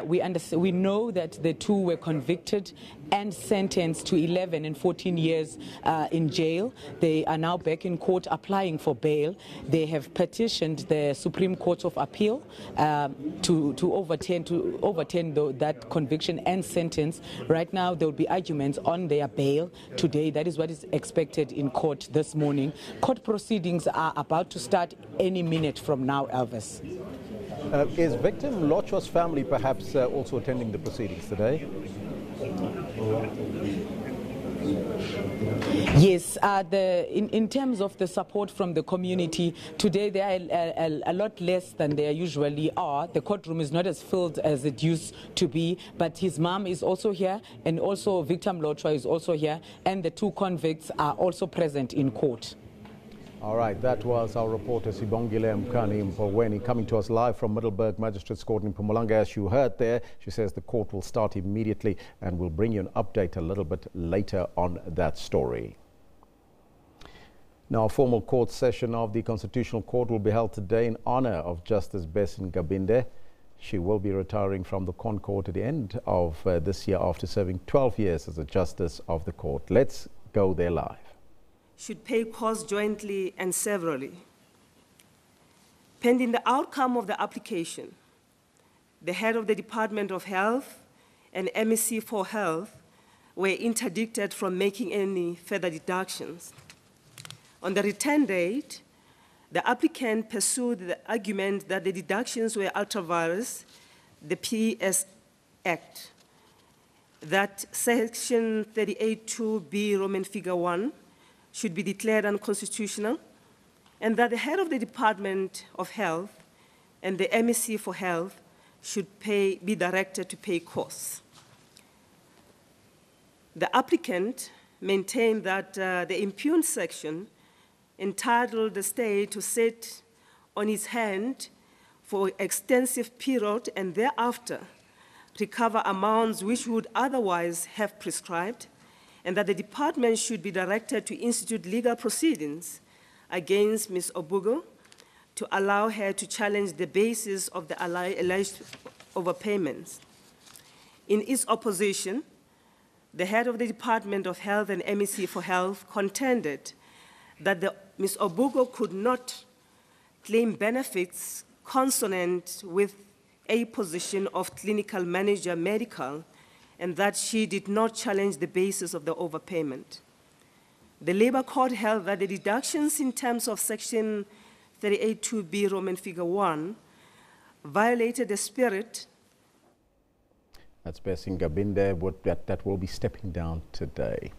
We know that the two were convicted and sentenced to 11 and 14 years in jail. They are now back in court applying for bail. They have petitioned the Supreme Court of Appeal to overturn that conviction and sentence. Right now, there will be arguments on their bail today. That is what is expected in court this morning. Court proceedings are about to start any minute from now, Elvis. Is victim Lochwa's family perhaps also attending the proceedings today? Yes, in terms of the support from the community, today they are a lot less than they usually are. The courtroom is not as filled as it used to be, but his mom is also here, and also victim Lochwa is also here, and the two convicts are also present in court. All right, that was our reporter Sibongile Mkani Mpoweni coming to us live from Middleburg Magistrates Court in Mpumalanga. As you heard there, she says the court will start immediately, and we'll bring you an update a little bit later on that story. Now, a formal court session of the Constitutional Court will be held today in honor of Justice Bessin Gabinde. She will be retiring from the Court at the end of this year after serving 12 years as a Justice of the Court. Let's go there live. Should pay costs jointly and severally. Pending the outcome of the application, the head of the Department of Health and MEC for Health were interdicted from making any further deductions. On the return date, the applicant pursued the argument that the deductions were ultra vires the PS Act, that Section 38(2)B Roman figure 1 should be declared unconstitutional, and that the head of the Department of Health and the MEC for Health should be directed to pay costs. The applicant maintained that the impugned section entitled the state to sit on its hand for an extensive period and thereafter recover amounts which would otherwise have prescribed, and that the department should be directed to institute legal proceedings against Ms. Obugo to allow her to challenge the basis of the alleged overpayments. In its opposition, the head of the Department of Health and MEC for Health contended that Ms. Obugo could not claim benefits consonant with a position of clinical manager medical, and that she did not challenge the basis of the overpayment. The Labor Court held that the deductions in terms of Section 38(2)B Roman figure 1 violated the spirit. That's Bessin Gabinde that will be stepping down today.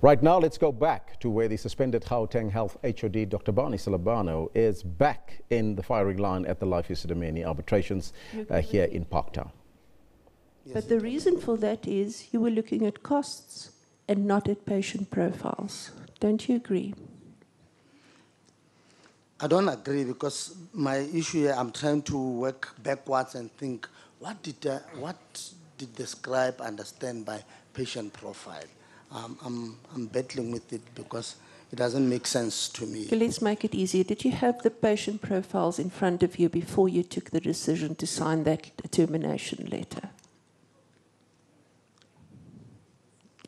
Right now, let's go back to where the suspended Gauteng Health HOD, Dr. Barney Silabano, is back in the firing line at the Life Usidimeni arbitrations here in Parktown. But the reason for that is you were looking at costs and not at patient profiles. Don't you agree? I don't agree, because my issue here, I'm trying to work backwards and think, what did the scribe understand by patient profile? I'm battling with it because it doesn't make sense to me. Okay, let's make it easier. Did you have the patient profiles in front of you before you took the decision to sign that termination letter?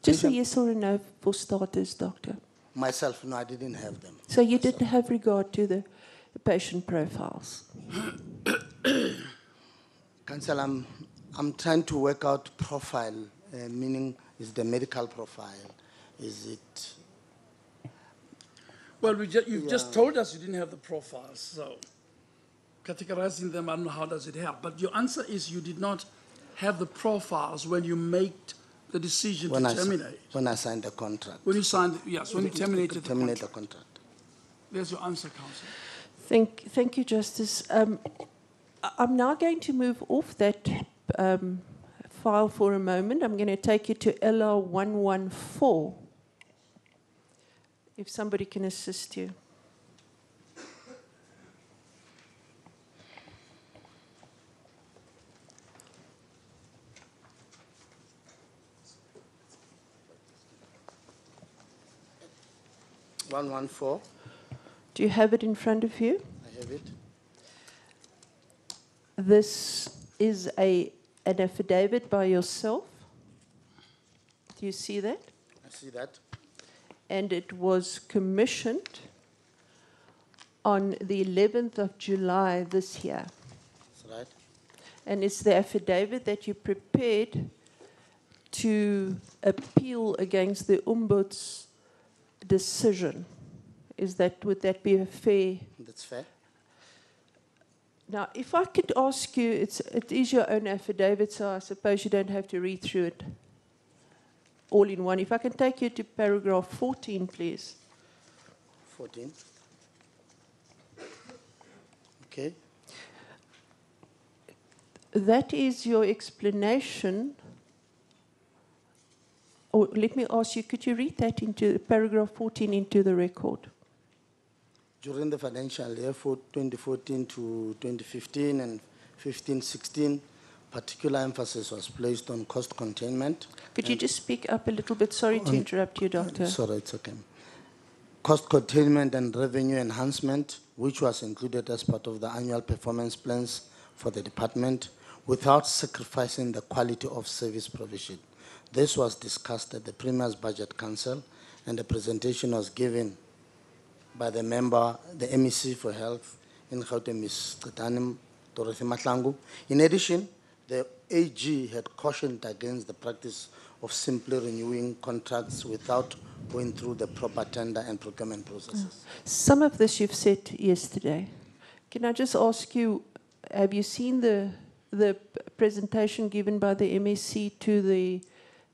Just a yes or a no for starters, doctor. Myself, no, I didn't have them. So you didn't have regard to the patient profiles? Counsel, I'm trying to work out profile, meaning is the medical profile, is it? Well, you've just told us you didn't have the profiles, so categorizing them, I don't know how does it help. But your answer is you did not have the profiles when you made the decision to terminate. When I signed the contract. When you signed, yes, when you terminated the contract. There's your answer, Counsel. Thank you, Justice. I'm now going to move off that file for a moment. I'm going to take you to LR 114. If somebody can assist you. Do you have it in front of you? I have it. This is an affidavit by yourself. Do you see that? I see that. And it was commissioned on the 11th of July this year. That's right. And it's the affidavit that you prepared to appeal against the Ombuds's decision. Would that be a fair? That's fair. Now, if I could ask you, it is your own affidavit, so I suppose you don't have to read through it all in one. If I can take you to paragraph 14, please. 14. Okay. That is your explanation. Or let me ask you, could you read that into paragraph 14 into the record? During the financial year for 2014 to 2015 and 15-16, particular emphasis was placed on cost containment. Could you just speak up a little bit? Sorry to interrupt you, Doctor. Sorry, it's okay. Cost containment and revenue enhancement, which was included as part of the annual performance plans for the department, without sacrificing the quality of service provision. This was discussed at the Premier's Budget Council, and the presentation was given by the member, the MEC for Health in Gauteng, Ms. Qitanim Dorothy Mahlangu. In addition, the AG had cautioned against the practice of simply renewing contracts without going through the proper tender and procurement processes. Some of this you've said yesterday. Can I just ask you, have you seen the presentation given by the MEC to the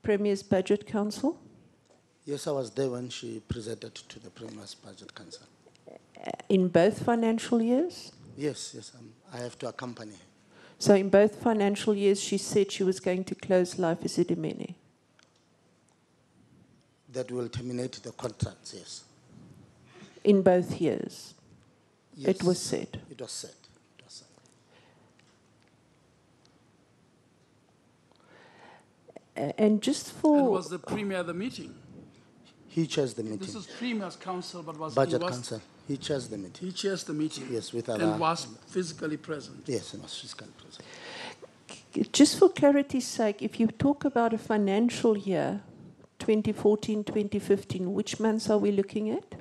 Premier's Budget Council? Yes, I was there when she presented to the Premier's Budget Council. In both financial years? Yes, I have to accompany her. So in both financial years, she said she was going to close Life Esidimeni? That will terminate the contracts, yes. In both years? Yes. It was said? It was said. And just for... And was the Premier at the meeting? He chairs the meeting. This is Premier's Council, but was Budget Council. He chairs the meeting. He chairs the meeting. Yes, with other... And was physically present. Yes, he was physically present. Just for clarity's sake, if you talk about a financial year, 2014, 2015, which months are we looking at?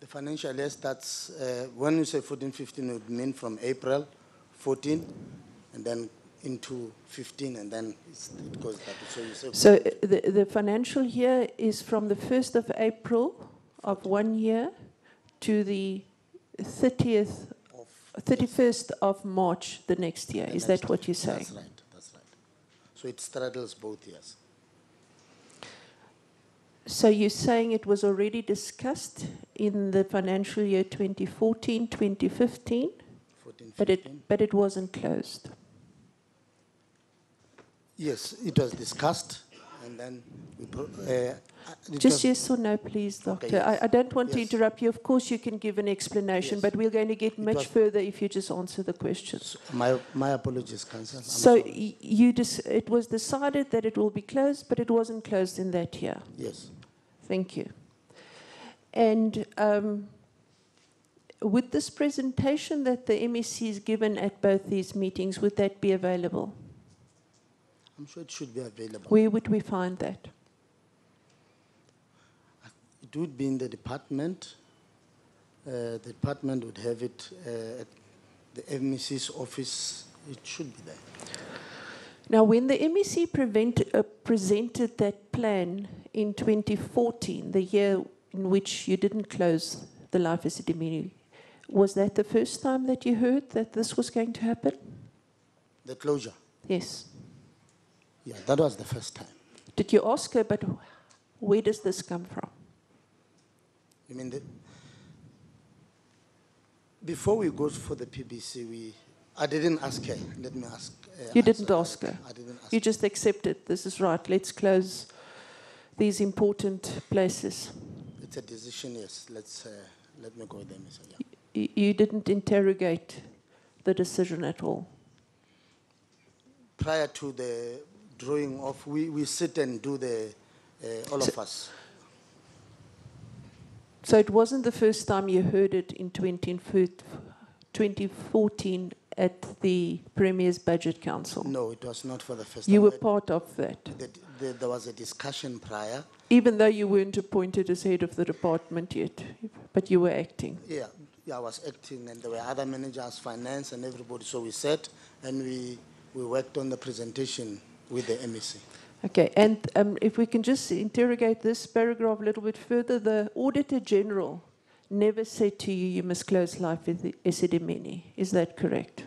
The financial year starts, when you say 14, 15, it would mean from April 14, and then into 15, and then it goes back. So, you say so the financial year is from the 1st of April of 1 year to the 31st of March the next year. Is that what you're saying? That's right, that's right. So it straddles both years. So you're saying it was already discussed in the financial year 2014, 2015, 14, but it wasn't closed? Yes, it was discussed, and then we just yes or no, please, Doctor. Okay, yes. I don't want to interrupt you. Of course, you can give an explanation, but we're going to get much further if you just answer the questions. My apologies, Council. So it was decided that it will be closed, but it wasn't closed in that year? Yes. Thank you. And would this presentation that the MEC is given at both these meetings, would that be available? I'm sure it should be available. Where would we find that? It would be in the department. The department would have it at the MEC's office. It should be there. Now, when the MEC presented that plan in 2014, the year in which you didn't close the Life Esidimeni, was that the first time that you heard that this was going to happen? The closure? Yes. Yeah, that was the first time. Did you ask her, but where does this come from? You mean before we go for the PBC, I didn't ask her. Let me ask. You didn't ask her? I didn't ask You just accepted, this is right, let's close these important places. It's a decision, yes. Let me go there, Mr. Yeah. You didn't interrogate the decision at all? Prior to the drawing off, we sit and do all of us. So it wasn't the first time you heard it in 2014 at the Premier's Budget Council? No, it was not for the first time. You were part of that? There was a discussion prior. Even though you weren't appointed as head of the department yet, but you were acting? Yeah, I was acting, and there were other managers, finance, and everybody. So we sat and we worked on the presentation with the MEC. Okay, and if we can just interrogate this paragraph a little bit further, the Auditor General never said to you must close Life Esidimeni. Is that correct?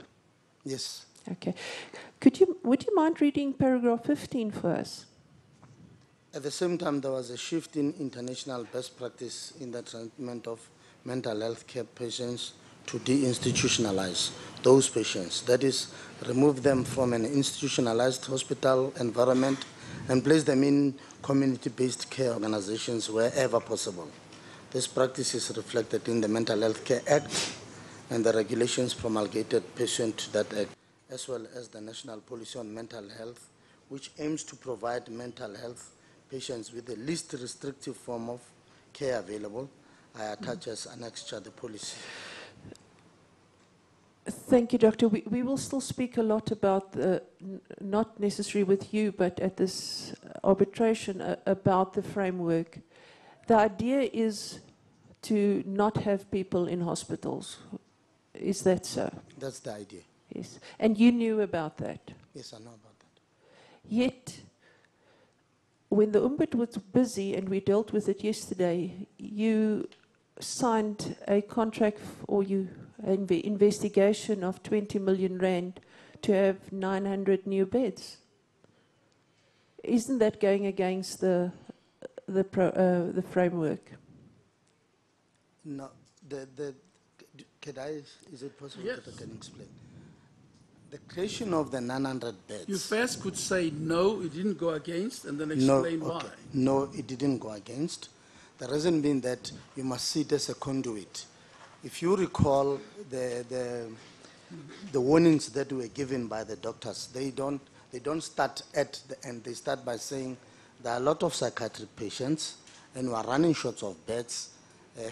Yes. Okay. Would you mind reading paragraph 15 for us? At the same time, there was a shift in international best practice in the treatment of mental health care patients to deinstitutionalize those patients. That is, remove them from an institutionalized hospital environment and place them in community-based care organizations wherever possible. This practice is reflected in the Mental Health Care Act and the regulations promulgated pursuant to that act, as well as the National Policy on Mental Health, which aims to provide mental health patients with the least restrictive form of care available. I attach as annexure the policy. Thank you, Doctor. We will still speak a lot about, not necessarily with you, but at this arbitration, about the framework. The idea is to not have people in hospitals. Is that so? That's the idea. Yes. And you knew about that? Yes, I know about that. Yet, when the Umbud was busy, and we dealt with it yesterday, you signed a contract, or an investigation of 20 million rand to have 900 new beds. Isn't that going against the framework? No, is it possible that I can explain? The creation of the 900 beds. You first could say no, it didn't go against, and then explain why. No, it didn't go against. The reason being that you must see it as a conduit. If you recall the warnings that were given by the doctors, they don't start at the end. They start by saying there are a lot of psychiatric patients, and we are running short of beds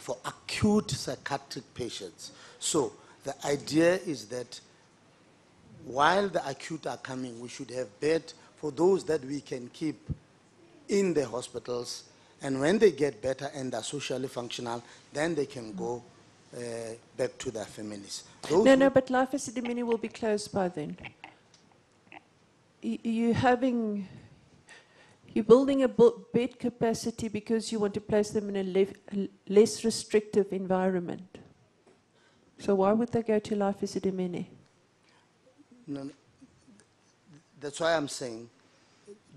for acute psychiatric patients. So the idea is that while the acute are coming, we should have bed for those that we can keep in the hospitals, and when they get better and are socially functional, then they can go back to their families. No, but Life Asidimini will be closed by then. You're building a bed capacity because you want to place them in a less restrictive environment. So why would they go to Life Asidimini? No, that's why I'm saying,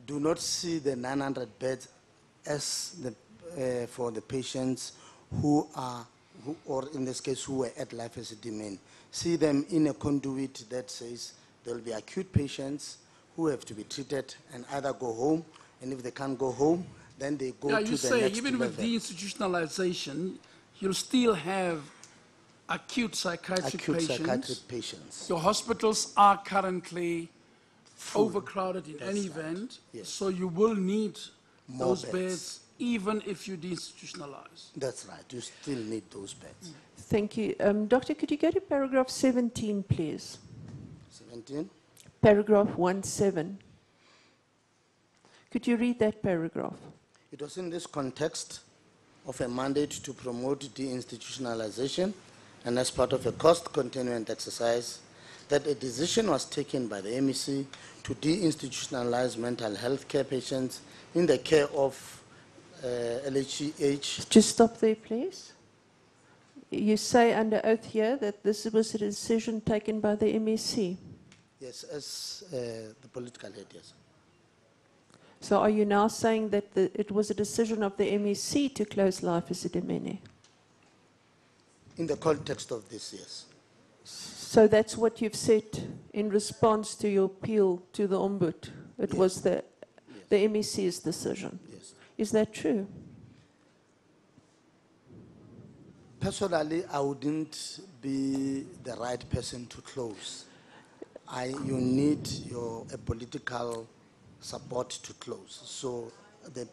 do not see the 900 beds as for the patients who are, or in this case, who were at Life Asidimini. See them in a conduit that says there will be acute patients who have to be treated and either go home, and if they can't go home, then they go to the next level. Even with deinstitutionalization, you'll still have acute psychiatric patients. Your hospitals are currently overcrowded in any event, so you will need those beds even if you deinstitutionalize. That's right, you still need those beds. Thank you. Doctor, could you go to paragraph 17, please? 17? Paragraph 17. Could you read that paragraph? It was in this context of a mandate to promote deinstitutionalization, and as part of a cost containment exercise, that a decision was taken by the MEC to deinstitutionalize mental health care patients in the care of LHCH. Just stop there, please. You say under oath here that this was a decision taken by the MEC. Yes, as the political head, yes. So are you now saying that it was a decision of the MEC to close Life Asidimini? In the context of this, yes. So that's what you've said in response to your appeal to the Umbud. It was the MEC's decision. Yes. Is that true? Personally, I wouldn't be the right person to close. You need a political support to close. So the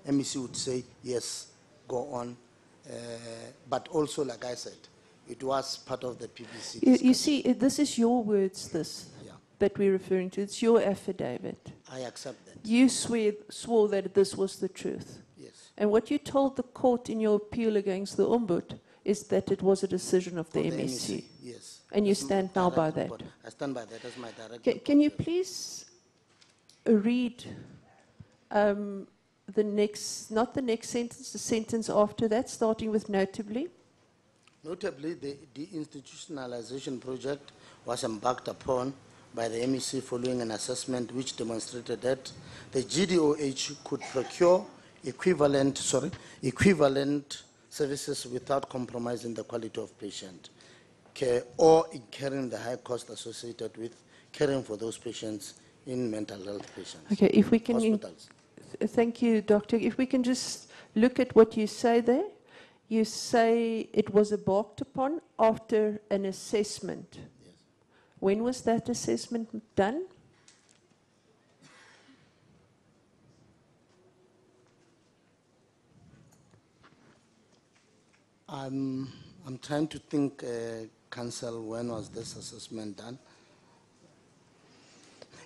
MEC would say, yes, go on. But also, like I said, it was part of the PBC. You see, this is your words, that we're referring to. It's your affidavit. I accept that. You swore that this was the truth. Yes. And what you told the court in your appeal against the Umbud is that it was a decision of the MEC. Yes. And you stand now by that. I stand by that as my direct. Can you please read the next, not the next sentence, the sentence after that, starting with notably? Notably, the deinstitutionalization project was embarked upon by the MEC following an assessment which demonstrated that the GDOH could procure equivalent services without compromising the quality of patient care or incurring the high cost associated with caring for those patients in mental health patients. Okay, if we can... Hospitals. Thank you, Doctor. If we can just look at what you say there, you say it was embarked upon after an assessment. Yes. When was that assessment done? I'm trying to think, Council, when was this assessment done?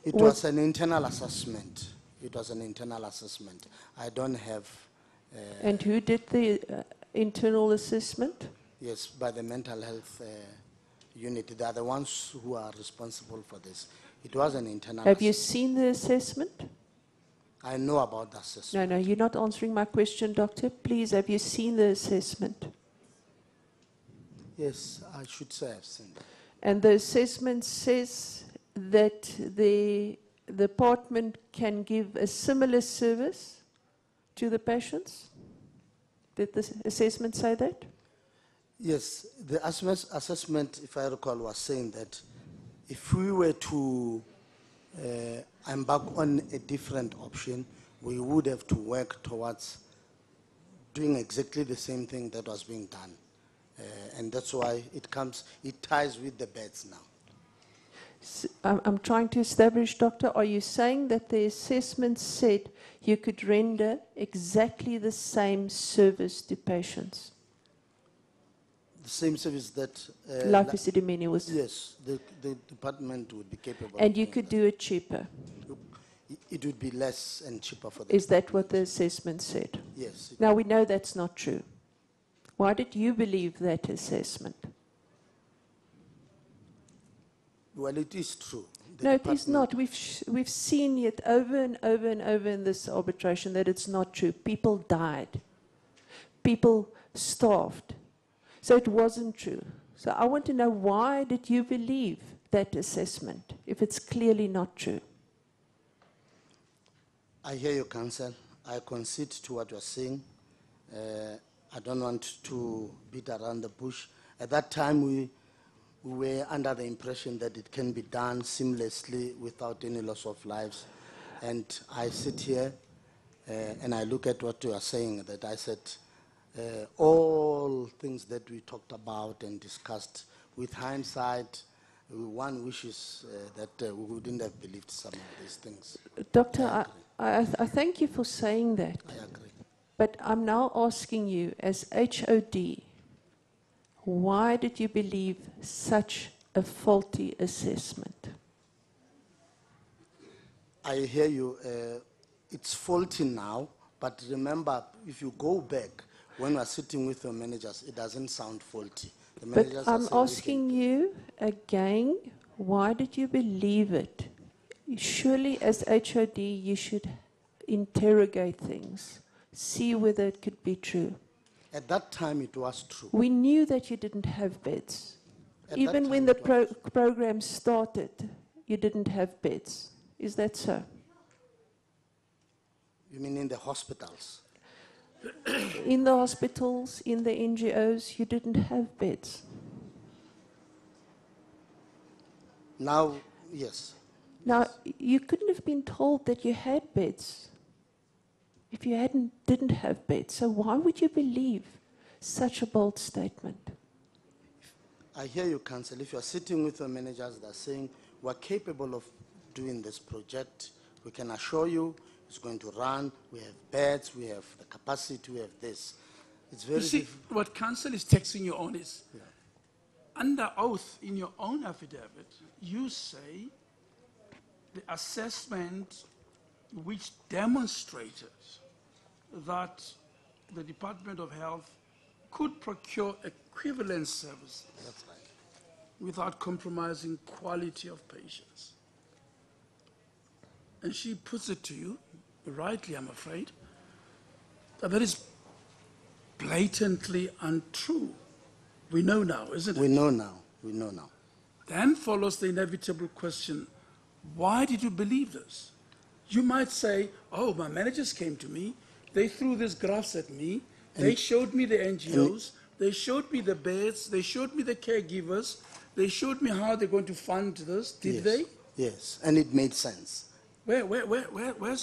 It was an internal assessment. It was an internal assessment. I don't have... and who did the internal assessment? Yes, by the mental health unit. They are the ones who are responsible for this. It was an internal Have you seen the assessment? I know about the assessment. No, you're not answering my question, Doctor. Please, have you seen the assessment? Yes, I should say I've seen that. And the assessment says that the department can give a similar service to the patients? Did the assessment say that? Yes, the assessment, if I recall, was saying that if we were to embark on a different option, we would have to work towards doing exactly the same thing that was being done. And that's why it ties with the beds now. So I'm trying to establish, Doctor, are you saying that the assessment said you could render exactly the same service to patients? The same service that... Life Esidimeni was... Yes, the department would be capable. And you could do it cheaper? It would be less and cheaper for them. Is that what the assessment said? Yes. Now we know that's not true. Why did you believe that assessment? Well, it is true. No, it is not. We've seen it over and over and over in this arbitration that it's not true. People died. People starved. So it wasn't true. So I want to know, why did you believe that assessment if it's clearly not true? I hear you, Council. I concede to what you're saying. I don't want to beat around the bush. At that time, we were under the impression that it can be done seamlessly without any loss of lives. And I sit here and I look at what you are saying, that I said all things that we talked about and discussed, with hindsight, one wishes that we wouldn't have believed some of these things. Doctor, I thank you for saying that. I agree. But I'm now asking you, as HOD, why did you believe such a faulty assessment? I hear you. It's faulty now, but remember, if you go back, when we're sitting with your managers, it doesn't sound faulty. The managers But I'm asking you again, why did you believe it? Surely, as HOD, you should interrogate things, see whether it could be true. At that time, it was true. We knew that you didn't have beds. Even when the program started, you didn't have beds. Is that so? You mean in the hospitals? In the hospitals, in the NGOs, you didn't have beds. Now, yes. Now, you couldn't have been told that you had beds if you didn't have beds. So why would you believe such a bold statement? I hear you, Council. If you're sitting with your managers that are saying, we're capable of doing this project, we can assure you it's going to run, we have beds, we have the capacity, we have this. It's very you see, what Council is taxing you on is, under oath in your own affidavit, you say the assessment which demonstrated that the Department of Health could procure equivalent services without compromising quality of patients. And she puts it to you, rightly I'm afraid, that is blatantly untrue. We know now, isn't it? We know now. We know now. Then follows the inevitable question, why did you believe this? You might say, oh, my managers came to me, they threw these graphs at me, they showed me the NGOs, they showed me the beds, they showed me the caregivers, they showed me how they're going to fund this. Did they? Yes, and it made sense. Where's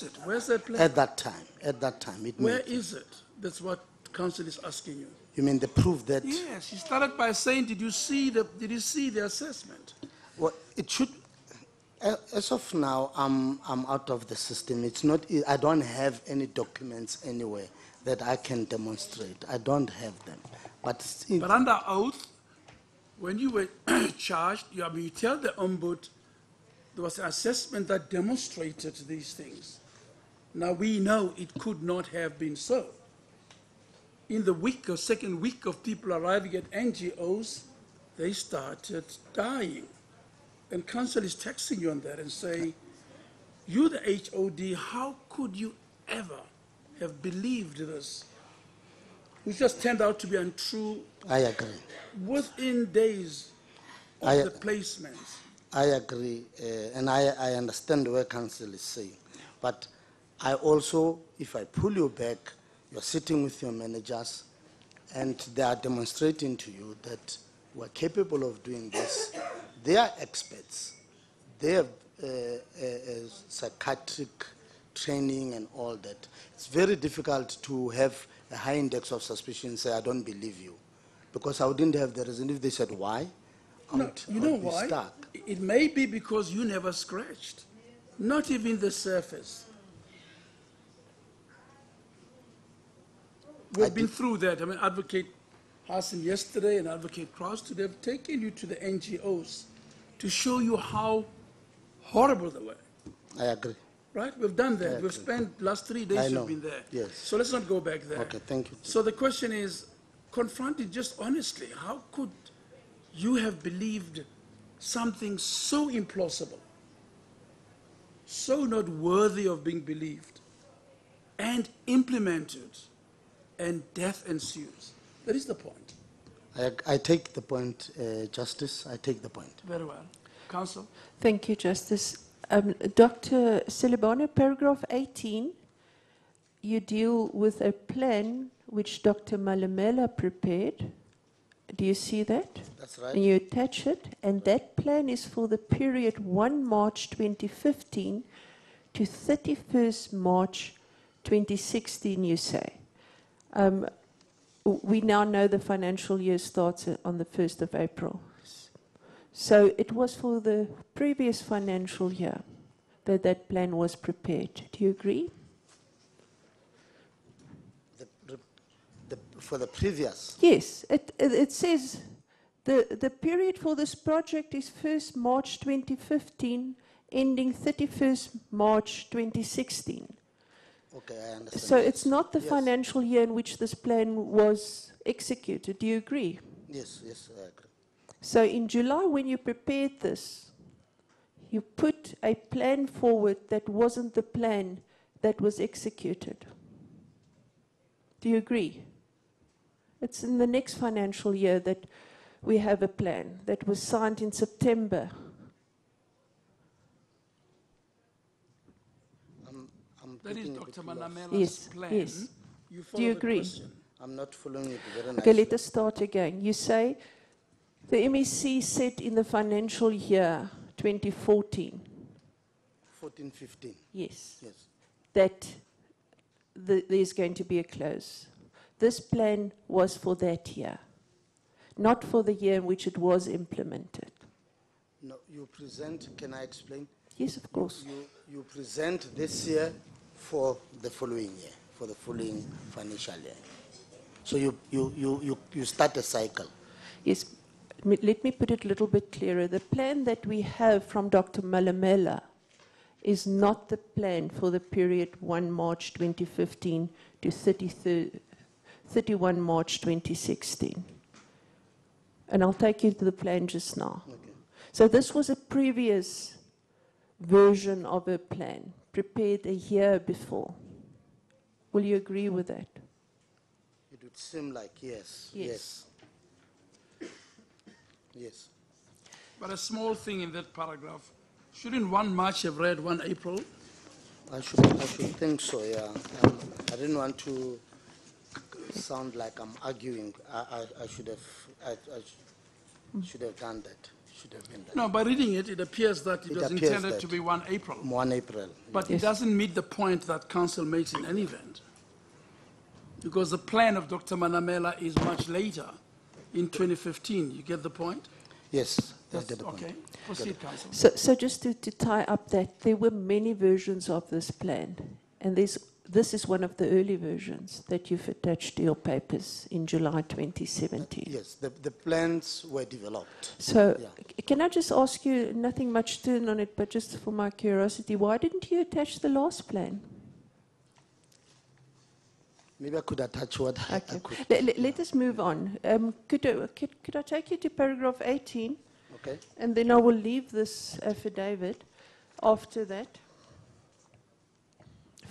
it? Where's that plan? At that time, it Where made is it? That's what counsel is asking you. You mean the proof that? Yes, he started by saying, did you see the assessment? Well, it should. As of now, I'm out of the system. It's not. I don't have any documents anywhere that I can demonstrate. I don't have them. But under oath, when you were charged, you tell the Ombud there was an assessment that demonstrated these things. Now we know it could not have been so. In the week or second week of people arriving at NGOs, they started dying. And counsel is texting you on that and saying, you the HOD, how could you ever have believed this? Which just turned out to be untrue. I agree. Within days of the placements. I agree, and I understand where counsel is saying. But I also, if I pull you back, you're sitting with your managers, and they are demonstrating to you that we're capable of doing this. They are experts. They have psychiatric training and all that. It's very difficult to have a high index of suspicion and say, I don't believe you. Because I wouldn't have the reason. If they said, why? No, you know why? Stuck. It may be because you never scratched. Not even the surface. We've been through that. I mean, Advocate Hassan yesterday and Advocate Krause today have taken you to the NGOs to show you how horrible they were. I agree. Right? We've done that. We've spent last 3 days you've been there. Yes. So let's not go back there. Okay, thank you. So the question is, confront it just honestly. How could you have believed something so implausible, so not worthy of being believed, and implemented, and death ensues? That is the point. I take the point, Justice. I take the point. Very well. Counsel? Thank you, Justice. Dr. Silibano, paragraph 18, you deal with a plan which Dr. Malamela prepared. Do you see that? That's right. And you attach it, and that plan is for the period 1 March 2015 to 31st March 2016, you say. We now know the financial year starts on the 1st of April. So it was for the previous financial year that that plan was prepared. Do you agree? For the previous? Yes. It says the period for this project is 1st March 2015, ending 31st March 2016. Okay, I understand. So it's not the financial year in which this plan was executed. Do you agree? Yes, yes, I agree. So in July, when you prepared this, you put a plan forward that wasn't the plan that was executed. Do you agree? It's in the next financial year that we have a plan that was signed in September. That is Dr. Manamela's plan. Yes. You Do you follow the agree? question. I'm not following it very nicely. Okay, let us start again. You say the MEC said in the financial year 2014. 14-15. Yes. Yes. That there's going to be a close. This plan was for that year, not for the year in which it was implemented. No, you present, can I explain? Yes, of course. You present this year for the following year, for the following financial year. So you start a cycle. Yes, let me put it a little bit clearer. The plan that we have from Dr. Malamela is not the plan for the period 1 March 2015 to 31 March 2016. And I'll take you to the plan just now. Okay. So this was a previous version of a plan, prepared a year before. Will you agree with that? It would seem like yes. Yes. Yes. Yes. But a small thing in that paragraph, shouldn't 1 March have read 1 April? I should think so, yeah. I didn't want to sound like I'm arguing. I should have done that. Should have been that. No, by reading it, it appears that it was intended to be 1 April. 1 April. But it doesn't meet the point that council makes in any event. because the plan of Dr. Manamela is much later, in 2015. You get the point? Yes, I get the point. Okay, proceed, Council. So just to tie up that, there were many versions of this plan, and this is one of the early versions that you've attached to your papers in July 2017. Yes, the plans were developed. So can I just ask you, nothing much turn on it, but just for my curiosity, why didn't you attach the last plan? Maybe I could attach what I could. Let us move on. Could I take you to paragraph 18? Okay. And then I will leave this affidavit after that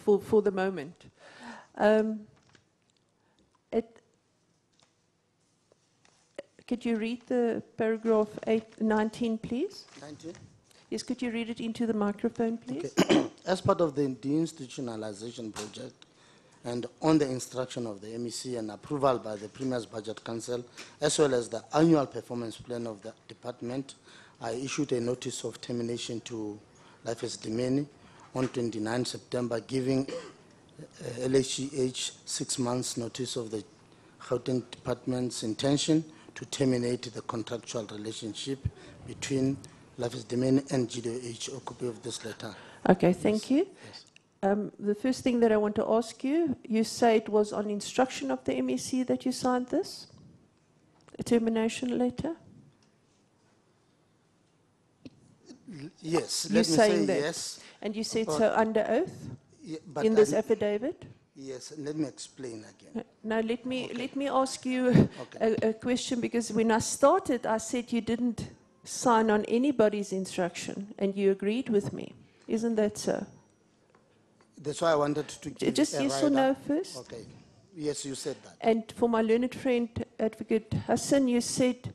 for the moment. Could you read the paragraph 19, please? 19? Yes, could you read it into the microphone, please? Okay. As part of the deinstitutionalization project, and on the instruction of the MEC and approval by the Premier's Budget Council, as well as the annual performance plan of the department, I issued a notice of termination to Life's Dimeni on 29 September, giving LHGH 6 months notice of the Gauteng department's intention to terminate the contractual relationship between Life's Dimeni and GDOH. A copy of this letter. Okay, thank you. Yes. The first thing that I want to ask you, you say it was on instruction of the MEC that you signed this? A termination letter? Yes, You're let me saying say that. yes. And you said so under oath in this affidavit? Yes, let me explain again. Now let me ask you a question, because when I started, I said you didn't sign on anybody's instruction, and you agreed with me. Isn't that so? That's why I wanted to give just yes or no first. Okay. Yes, you said that. And for my learned friend, Advocate Hassan, you said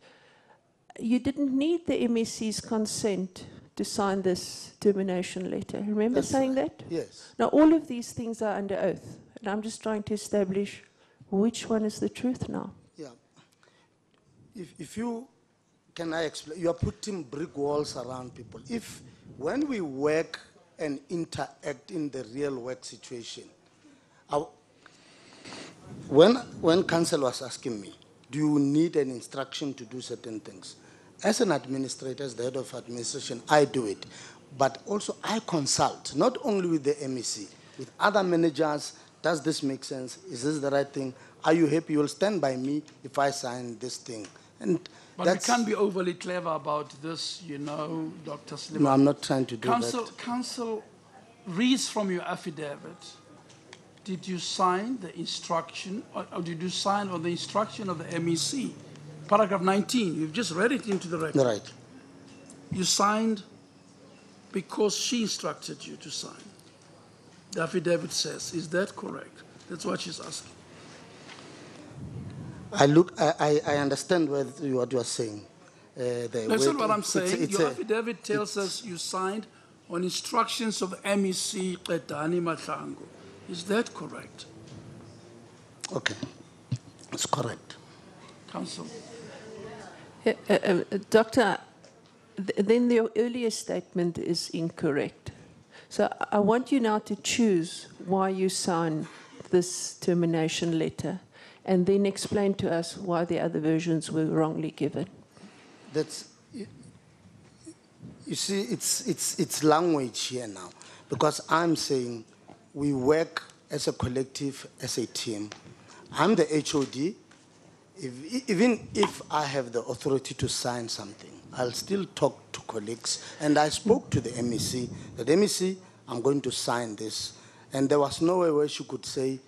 you didn't need the MEC's consent to sign this termination letter. Remember saying that? Yes. Now, all of these things are under oath, and I'm just trying to establish which one is the truth now. Yeah. If you, can I explain? You are putting brick walls around people. If, when we work and interact in the real work situation. When council was asking me, do you need an instruction to do certain things? As an administrator, as the head of administration, I do it. But also I consult, not only with the MEC, with other managers. Does this make sense? Is this the right thing? Are you happy? You'll stand by me if I sign this thing. But we can't be overly clever about this, you know, Dr. Sliman. No, I'm not trying to do that. Council reads from your affidavit. Did you sign the instruction, or did you sign on the instruction of the MEC? Paragraph 19, you've just read it into the record. Right. You signed because she instructed you to sign. The affidavit says, is that correct? That's what she's asking. I understand what you are saying. That's not what I'm saying. Your affidavit tells us you signed on instructions of MEC Qedani Mahlangu. Is that correct? Okay, it's correct. Council. Doctor, then the earlier statement is incorrect. So I want you now to choose why you signed this termination letter, and then explain to us why the other versions were wrongly given. That's, you see, it's language here now, because I'm saying we work as a collective, as a team. I'm the HOD. Even if I have the authority to sign something, I'll still talk to colleagues. And I spoke to the MEC, that MEC, I'm going to sign this. And there was no way where she could say,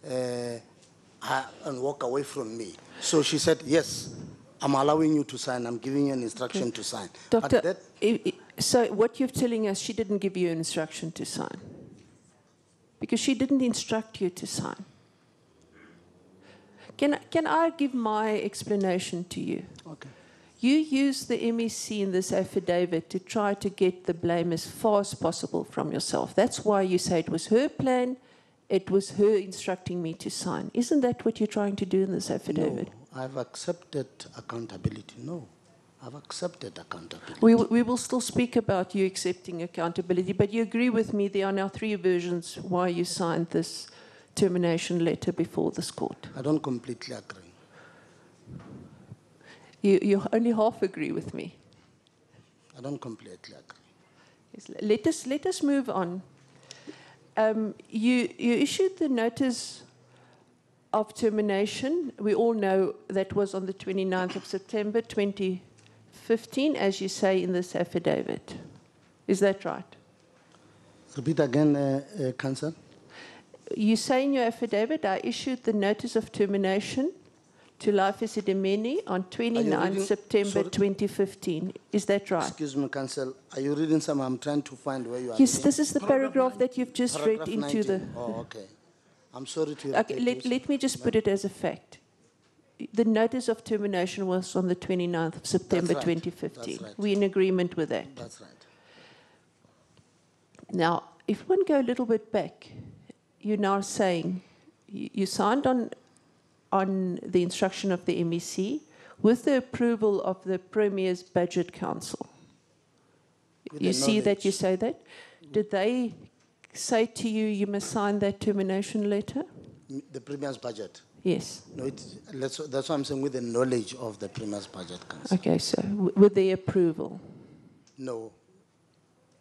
and walk away from me. So she said, yes, I'm allowing you to sign. I'm giving you an instruction to sign. Doctor, so what you're telling us, she didn't give you an instruction to sign? Because she didn't instruct you to sign. Can I give my explanation to you? Okay. You used the MEC in this affidavit to try to get the blame as far as possible from yourself. That's why you say it was her plan, it was her instructing me to sign. Isn't that what you're trying to do in this affidavit? No, I've accepted accountability. No, I've accepted accountability. We will still speak about you accepting accountability, but you agree with me there are now 3 versions why you signed this termination letter before this court? I don't completely agree. You only half agree with me. I don't completely agree. Yes, let us move on. You issued the notice of termination. We all know that was on the 29th of September 2015, as you say in this affidavit. Is that right? Repeat again, Counsel. You say in your affidavit, I issued the notice of termination to Life Esidimeni on 29 September 2015. Is that right? Excuse me, Counsel. Are you reading some? I'm trying to find where you are. Yes, reading. this is the paragraph that you've just read into 19. the... Oh, okay. I'm sorry to Okay, let me just put it as a fact. The notice of termination was on the 29th of September That's right. 2015. That's right. We're in agreement with that. That's right. Now, if one go a little bit back, you're now saying you signed on the instruction of the MEC with the approval of the Premier's Budget Council. You see that you say that? Did they say to you, you must sign that termination letter? The Premier's budget? Yes. No, that's what I'm saying, with the knowledge of the Premier's Budget Council. Okay, so with the approval? No,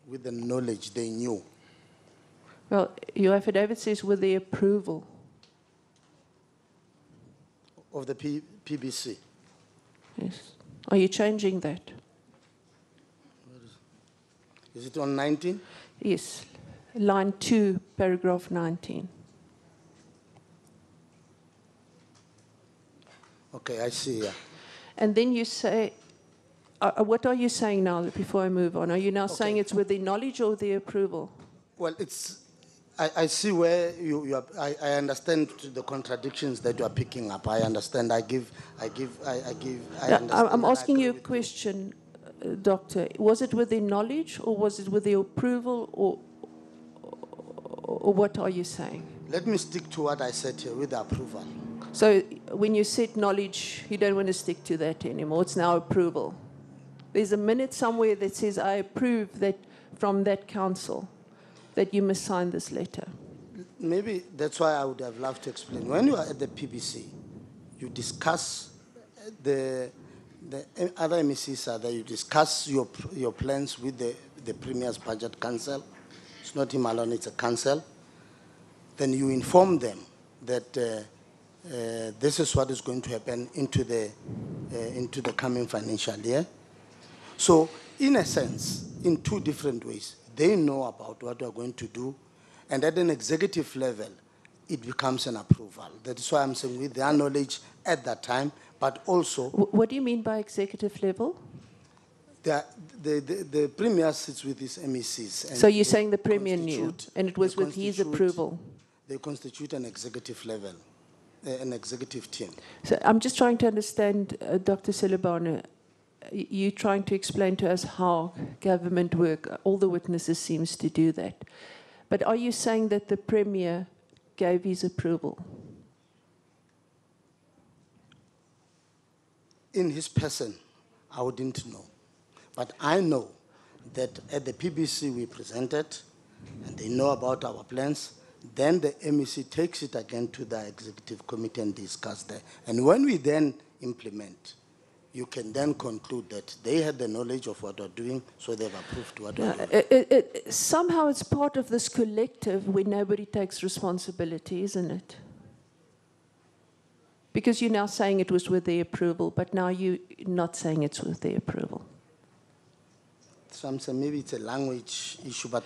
with the knowledge they knew. Well, your affidavit says with the approval. Of the PBC. Yes. Are you changing that? Is it on 19? Yes. Line 2, paragraph 19. Okay, I see, yeah. And then you say, what are you saying now before I move on? Are you now saying it's with the knowledge or the approval? Well, I see where you are, I understand the contradictions that you are picking up. I understand. I understand. I'm asking you a question, Doctor. Was it with the knowledge or was it with the approval or what are you saying? Let me stick to what I said here, with the approval. So when you said knowledge, you don't want to stick to that anymore. It's now approval. There's a minute somewhere that says, I approve that from that council that you must sign this letter. Maybe that's why I would have loved to explain. When you are at the PBC, you discuss the other MECs are there, you discuss your plans with the Premier's Budget Council. It's not him alone, it's a council. Then you inform them that this is what is going to happen into the coming financial year. So, in a sense, in two different ways, they know about what we are going to do, and at an executive level, it becomes an approval. That is why I'm saying with their knowledge at that time, but also... What do you mean by executive level? The Premier sits with his MECs. And so you're saying the Premier knew, and it was with his approval? They constitute an executive level, an executive team. So I'm just trying to understand, Dr. Selebane, you're trying to explain to us how government work. All the witnesses seems to do that. But are you saying that the Premier gave his approval? In his person, I wouldn't know. But I know that at the PBC we presented, and they know about our plans, then the MEC takes it again to the executive committee and discuss that. And when we then implement, you can then conclude that they had the knowledge of what we're doing, so they've approved what we're doing. Somehow it's part of this collective where nobody takes responsibility, isn't it? Because you're now saying it was with their approval, but now you're not saying it's with their approval. So I'm saying maybe it's a language issue, but...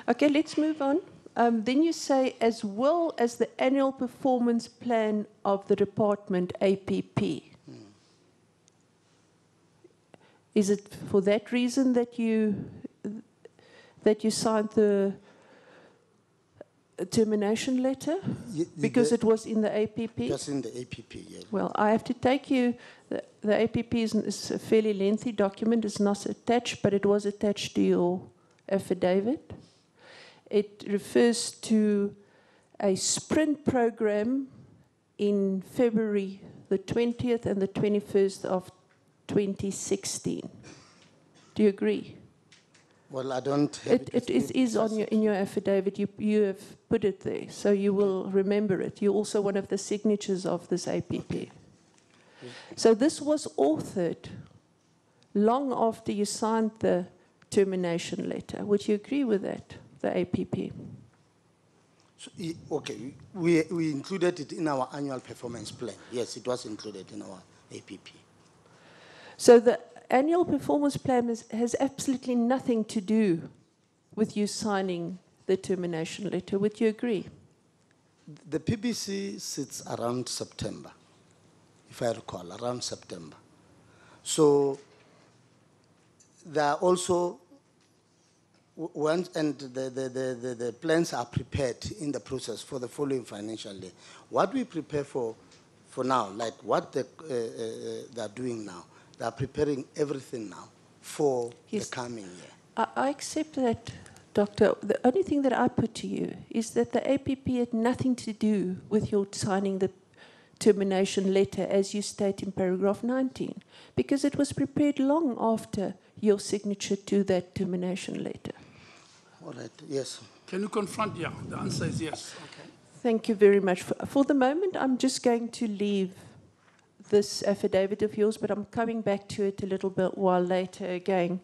Okay, let's move on. Then you say, as well as the annual performance plan of the department, APP. Is it for that reason that you signed the termination letter? Because it was in the APP? Just in the APP, yes. Well, I have to take you, the APP is a fairly lengthy document. It's not attached, but it was attached to your affidavit. It refers to a sprint program in February the 20th and the 21st of 2016. Do you agree? Well, I don't have It is on in your affidavit. You have put it there, so you will remember it. You're also one of the signatures of this APP. Okay. So this was authored long after you signed the termination letter. Would you agree with that, the APP? So, okay, we included it in our annual performance plan. Yes, it was included in our APP. So the annual performance plan has absolutely nothing to do with you signing the termination letter. Would you agree? The PBC sits around September, if I recall, around September. So there are also, and the plans are prepared in the process for the following financial year. What we prepare for now, like what they are doing now, they are preparing everything now for the coming year. I accept that, Doctor. The only thing that I put to you is that the APP had nothing to do with your signing the termination letter, as you state in paragraph 19, because it was prepared long after your signature to that termination letter. All right, yes. Can you confront? Yeah, the answer is yes. Okay. Thank you very much. For the moment, I'm just going to leave this affidavit of yours, but I'm coming back to it a little bit while later again.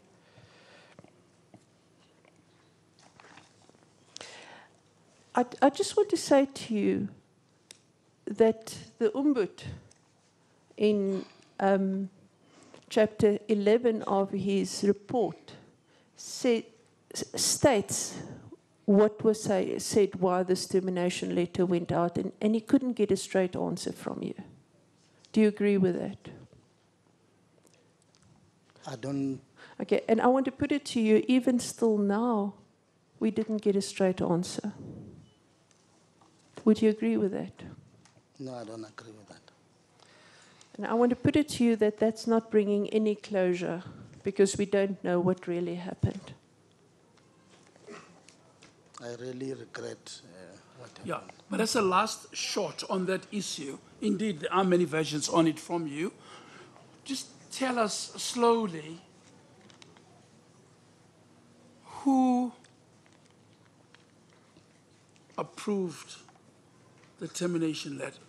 I just want to say to you that the Umbud in chapter 11 of his report states what was said why this termination letter went out, and he couldn't get a straight answer from you. Do you agree with that? I don't... Okay, and I want to put it to you, even still now, we didn't get a straight answer. Would you agree with that? No, I don't agree with that. And I want to put it to you that that's not bringing any closure, because we don't know what really happened. I really regret what happened. Yeah, but as a last shot on that issue, indeed there are many versions on it from you. Just tell us slowly who approved the termination letter.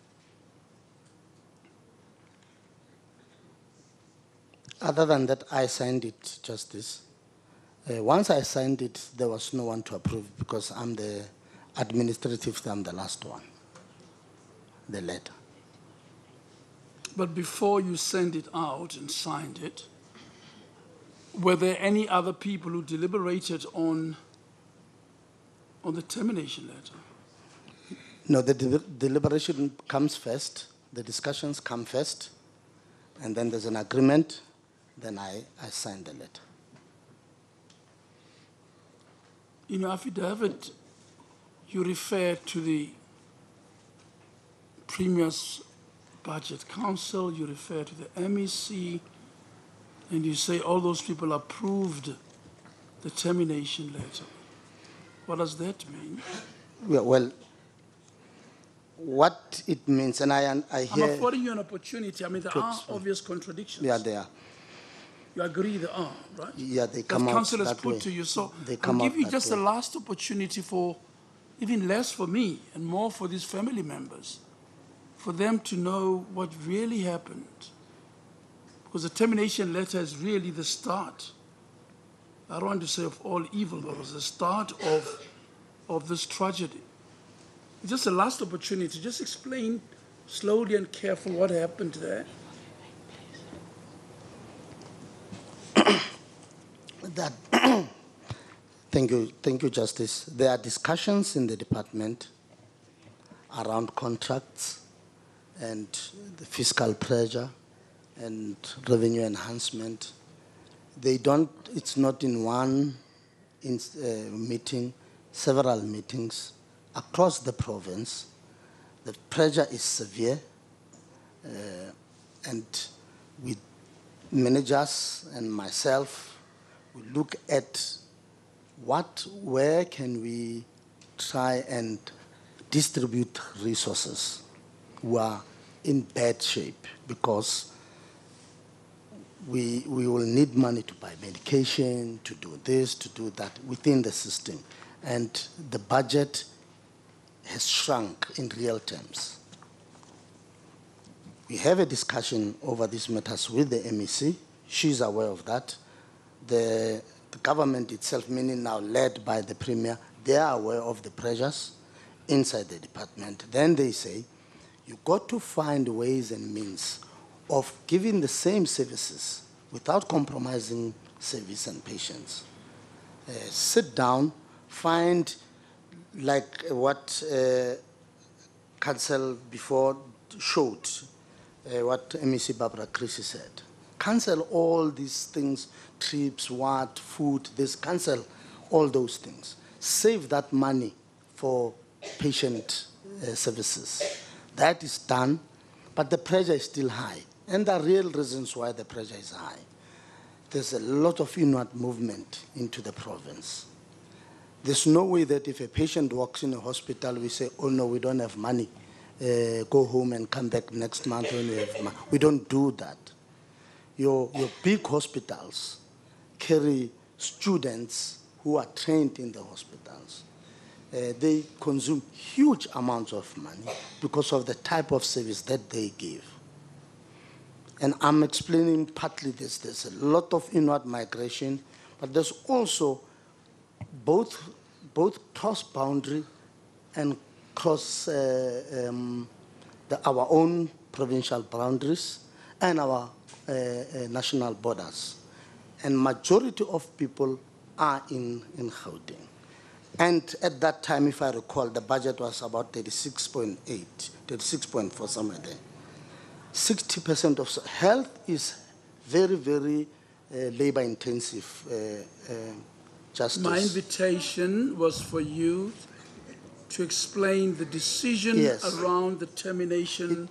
Other than that, I signed it, Justice. Once I signed it, there was no one to approve because I'm the administrative, I'm the last one, the letter. But before you sent it out and signed it, were there any other people who deliberated on the termination letter? No, the deliberation comes first, the discussions come first, and then there's an agreement, then I signed the letter. In your affidavit, you refer to the Premier's Budget Council, you refer to the MEC, and you say all those people approved the termination letter. What does that mean? Well, what it means, and I hear... I'm affording you an opportunity. I mean, there are obvious contradictions. Yeah, there are. You agree there are, right? Yeah, they come that out council has that put way. to you. So I'll give you just the last opportunity for, even less for me and more for these family members, for them to know what really happened. Because the termination letter is really the start. I don't want to say of all evil, but it was the start of this tragedy. It's just a last opportunity. Just explain slowly and carefully what happened there. Thank you, Justice. There are discussions in the department around contracts and the fiscal pressure and revenue enhancement. It's not in one meeting, several meetings across the province. The pressure is severe, and with managers and myself, we look at where can we try and distribute resources who are in bad shape, because we will need money to buy medication, to do this, to do that within the system. And the budget has shrunk in real terms. We have a discussion over these matters with the MEC. She's aware of that. The government itself, meaning now led by the Premier, they are aware of the pressures inside the department. Then they say, you've got to find ways and means of giving the same services without compromising service and patients. Sit down, find, like what Council before showed, what MEC Barbara Chrissy said. Cancel all these things, trips, what, food, this, cancel all those things. Save that money for patient services. That is done, but the pressure is still high. And there are real reasons why the pressure is high. There's a lot of inward movement into the province. There's no way that if a patient walks in a hospital, we say, oh no, we don't have money. Go home and come back next month when we have money. We don't do that. Your big hospitals carry students who are trained in the hospitals. They consume huge amounts of money because of the type of service that they give. And I'm explaining partly this. There's a lot of inward migration, but there's also both cross-boundary and cross our own provincial boundaries and our national borders. And majority of people are in Gauteng. And at that time, if I recall, the budget was about 36.8, 36.4, somewhere there. 60% of health is very, very labor-intensive. Justice. My invitation was for you to explain the decision around the termination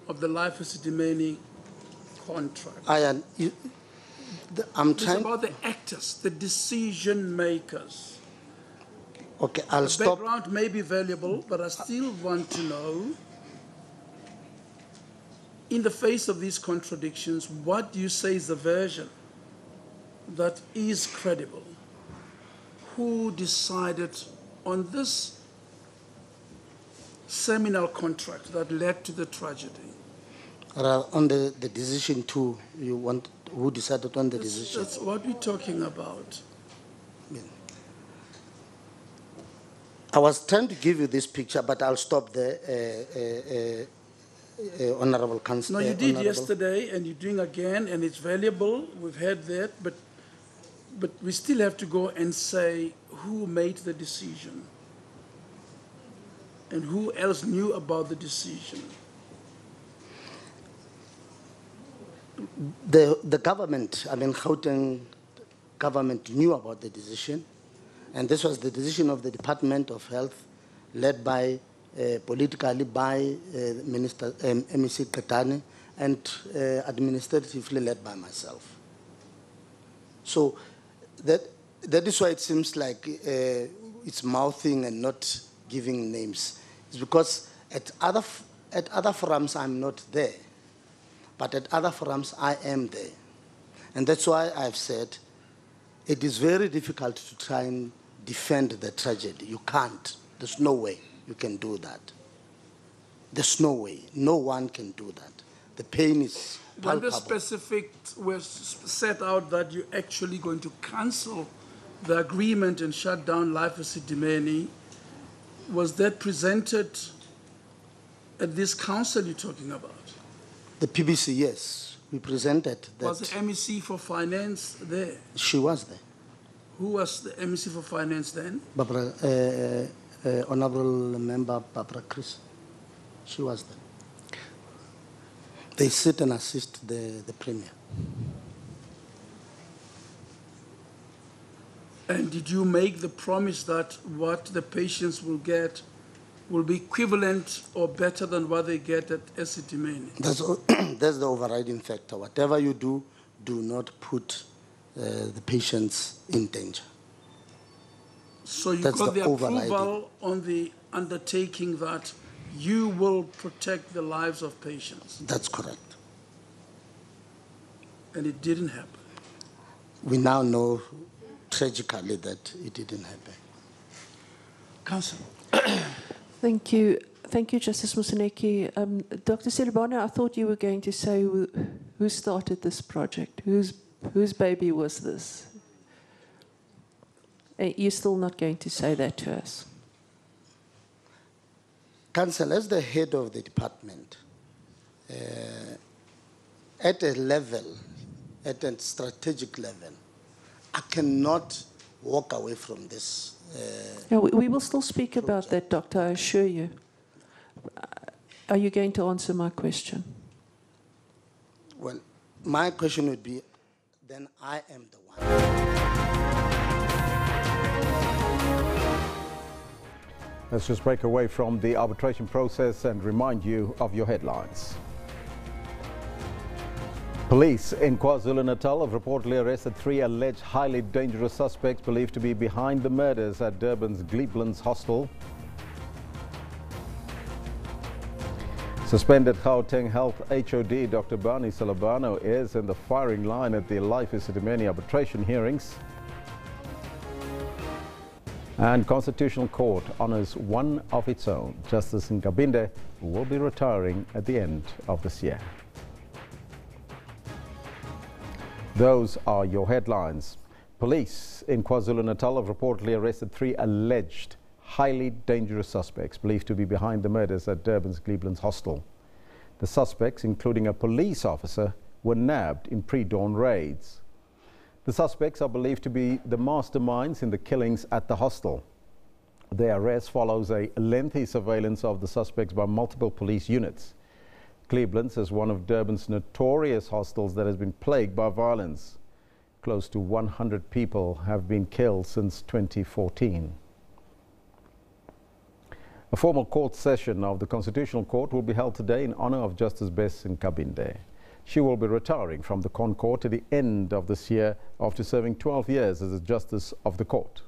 of the life asset-demanding contract. I'm it's about the actors, the decision makers. Okay, I'll stop. The background may be valuable, but I still want to know, in the face of these contradictions, what do you say is the version that is credible? Who decided on this seminal contract that led to the tragedy? On the decision too, you want, who decided on the decision? That's what we're talking about. I was trying to give you this picture, but I'll stop there, Honorable Council. No, you did yesterday, and you're doing again, and it's valuable. We've heard that, but we still have to go and say who made the decision and who else knew about the decision. The government, I mean, Gauteng government knew about the decision, and this was the decision of the Department of Health, led by, politically by Minister MEC Ketane, and administratively led by myself. So that is why it seems like it's mouthing and not giving names. It's because at other forums I'm not there, but at other forums I am there. And that's why I've said it is very difficult to try and defend the tragedy. You can't. There's no way you can do that. There's no way. No one can do that. The pain is palpable. When the specifics were set out that you're actually going to cancel the agreement and shut down Life Asset-Demeni, was that presented at this council you're talking about? The PBC, yes. We presented that. Was the MEC for Finance there? She was there. Who was the MEC for Finance then? Barbara, Honorable Member Barbara Chris. She was there. They sit and assist the Premier. And did you make the promise that what the patients will get will be equivalent or better than what they get at Asset-Demeni? That's the overriding factor. Whatever you do, do not put the patients in danger. So you That's got the overriding approval on the undertaking that you will protect the lives of patients? That's correct. And it didn't happen. We now know tragically that it didn't happen. Counsel. Thank you. Thank you, Justice Musaneki. Dr. Silibana, I thought you were going to say who started this project. Whose baby was this? You're still not going to say that to us? Counsel, as the head of the department, at a level, at a strategic level, I cannot walk away from this. Yeah, we will still speak about that, Doctor, I assure you. Are you going to answer my question? Well, my question would be, then I am the one. Let's just break away from the arbitration process and remind you of your headlines. Police in KwaZulu-Natal have reportedly arrested 3 alleged highly dangerous suspects believed to be behind the murders at Durban's Gleeblands hostel. Suspended Gauteng Health HOD Dr. Bani Salabano is in the firing line at the Life Isitimeni arbitration hearings. And Constitutional Court honours one of its own, Justice Nkabinde, who will be retiring at the end of this year. Those are your headlines. Police in KwaZulu-Natal have reportedly arrested 3 alleged highly dangerous suspects believed to be behind the murders at Durban's Gleeblands hostel. The suspects, including a police officer, were nabbed in pre-dawn raids. The suspects are believed to be the masterminds in the killings at the hostel. Their arrest follows a lengthy surveillance of the suspects by multiple police units. Gleeblands is one of Durban's notorious hostels that has been plagued by violence. Close to 100 people have been killed since 2014. A formal court session of the Constitutional Court will be held today in honour of Justice Bess Nkabinde. She will be retiring from the Court at the end of this year after serving 12 years as a Justice of the Court.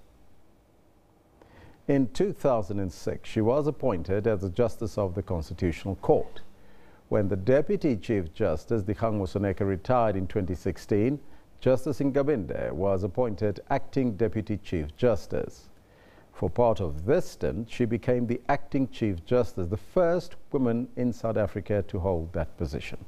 In 2006, she was appointed as a Justice of the Constitutional Court. When the Deputy Chief Justice, Dikgang Moseneke, retired in 2016, Justice Nkabinde was appointed Acting Deputy Chief Justice. For part of this stint, she became the Acting Chief Justice, the first woman in South Africa to hold that position.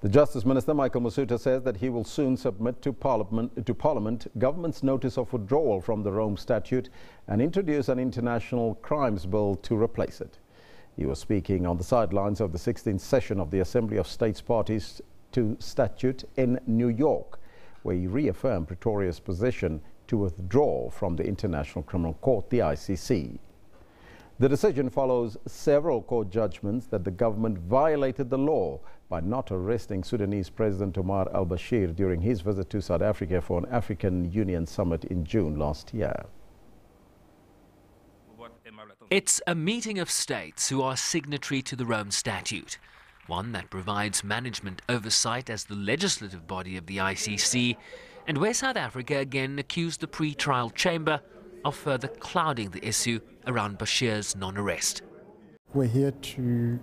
The Justice Minister, Michael Masuta, says that he will soon submit to Parliament government's notice of withdrawal from the Rome Statute and introduce an international crimes bill to replace it. He was speaking on the sidelines of the 16th session of the Assembly of States Parties to Statute in New York, where he reaffirmed Pretoria's position to withdraw from the International Criminal Court, the ICC. The decision follows several court judgments that the government violated the law by not arresting Sudanese President Omar al-Bashir during his visit to South Africa for an African Union summit in June last year. It's a meeting of states who are signatory to the Rome Statute, one that provides management oversight as the legislative body of the ICC, and where South Africa again accused the pre-trial chamber of further clouding the issue around Bashir's non-arrest. We're here to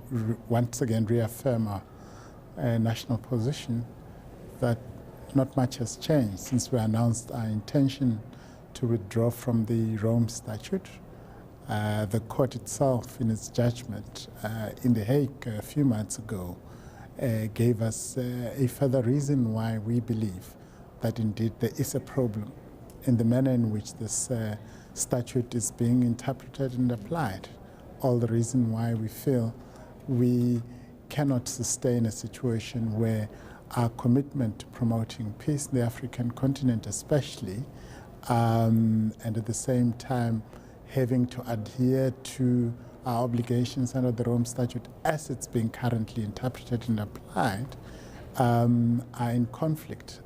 once again reaffirm our national position that not much has changed since we announced our intention to withdraw from the Rome Statute. The court itself, in its judgment in The Hague a few months ago, gave us a further reason why we believe that indeed there is a problem in the manner in which this statute is being interpreted and applied. All the reason why we feel we cannot sustain a situation where our commitment to promoting peace in the African continent especially, and at the same time having to adhere to our obligations under the Rome Statute as it's being currently interpreted and applied, are in conflict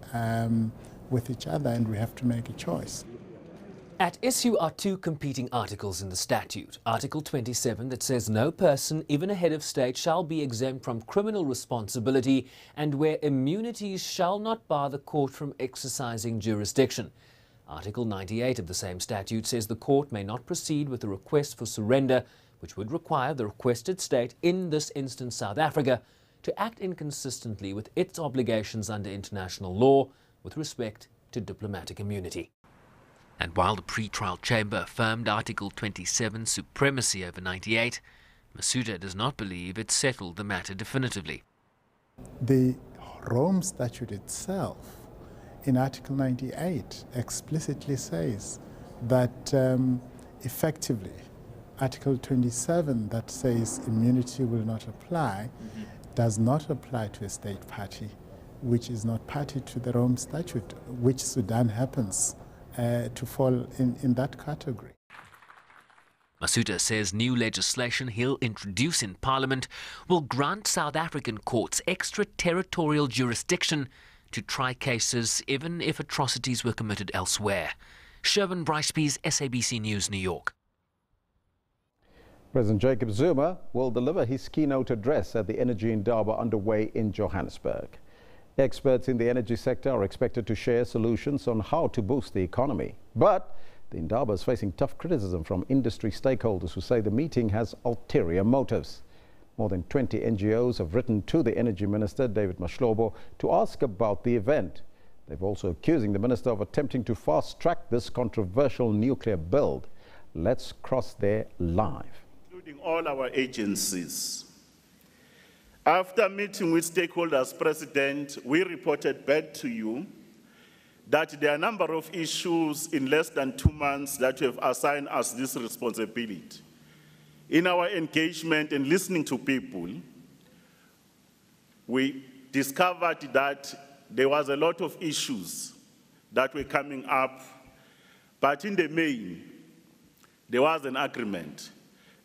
with each other, and we have to make a choice. At issue are 2 competing articles in the statute. Article 27 that says no person, even a head of state, shall be exempt from criminal responsibility and where immunities shall not bar the court from exercising jurisdiction. Article 98 of the same statute says the court may not proceed with a request for surrender, which would require the requested state, in this instance South Africa, to act inconsistently with its obligations under international law with respect to diplomatic immunity. And while the pre-trial chamber affirmed Article 27's supremacy over 98, Masuda does not believe it settled the matter definitively. The Rome Statute itself, in Article 98, explicitly says that effectively Article 27 that says immunity will not apply does not apply to a state party which is not party to the Rome Statute, which Sudan happens to fall in that category. Masuda says new legislation he'll introduce in Parliament will grant South African courts extraterritorial jurisdiction to try cases even if atrocities were committed elsewhere. Sherwin Brycepees, SABC News, New York. President Jacob Zuma will deliver his keynote address at the Energy Indaba underway in Johannesburg. Experts in the energy sector are expected to share solutions on how to boost the economy. But the Indaba is facing tough criticism from industry stakeholders who say the meeting has ulterior motives. More than 20 NGOs have written to the Energy Minister, David Mashlobo, to ask about the event. They've also accusing the minister of attempting to fast-track this controversial nuclear build. Let's cross there live. Including all our agencies. After meeting with stakeholders, President, we reported back to you that there are a number of issues in less than 2 months that you have assigned us this responsibility. In our engagement and listening to people, we discovered that there was a lot of issues that were coming up, but in the main, there was an agreement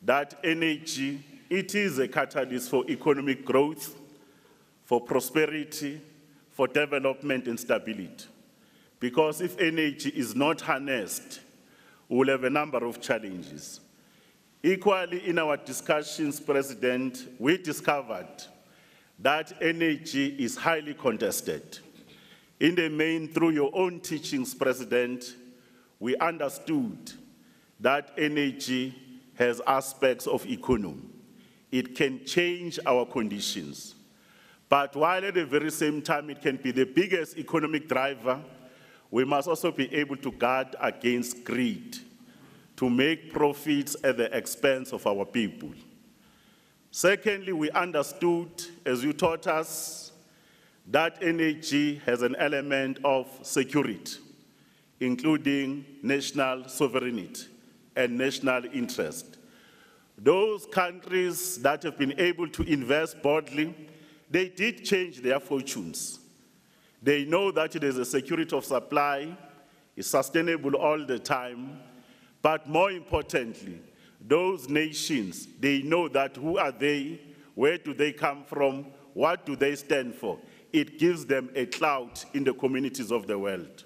that energy, it is a catalyst for economic growth, for prosperity, for development and stability. Because if energy is not harnessed, we will have a number of challenges. Equally, in our discussions, President, we discovered that energy is highly contested. In the main, through your own teachings, President, we understood that energy has aspects of economy. It can change our conditions. But while at the very same time it can be the biggest economic driver, we must also be able to guard against greed, to make profits at the expense of our people. Secondly, we understood, as you taught us, that energy has an element of security, including national sovereignty and national interest. Those countries that have been able to invest broadly, they did change their fortunes. They know that it is a security of supply, it's sustainable all the time, but more importantly, those nations, they know that who are they, where do they come from, what do they stand for. It gives them a clout in the communities of the world.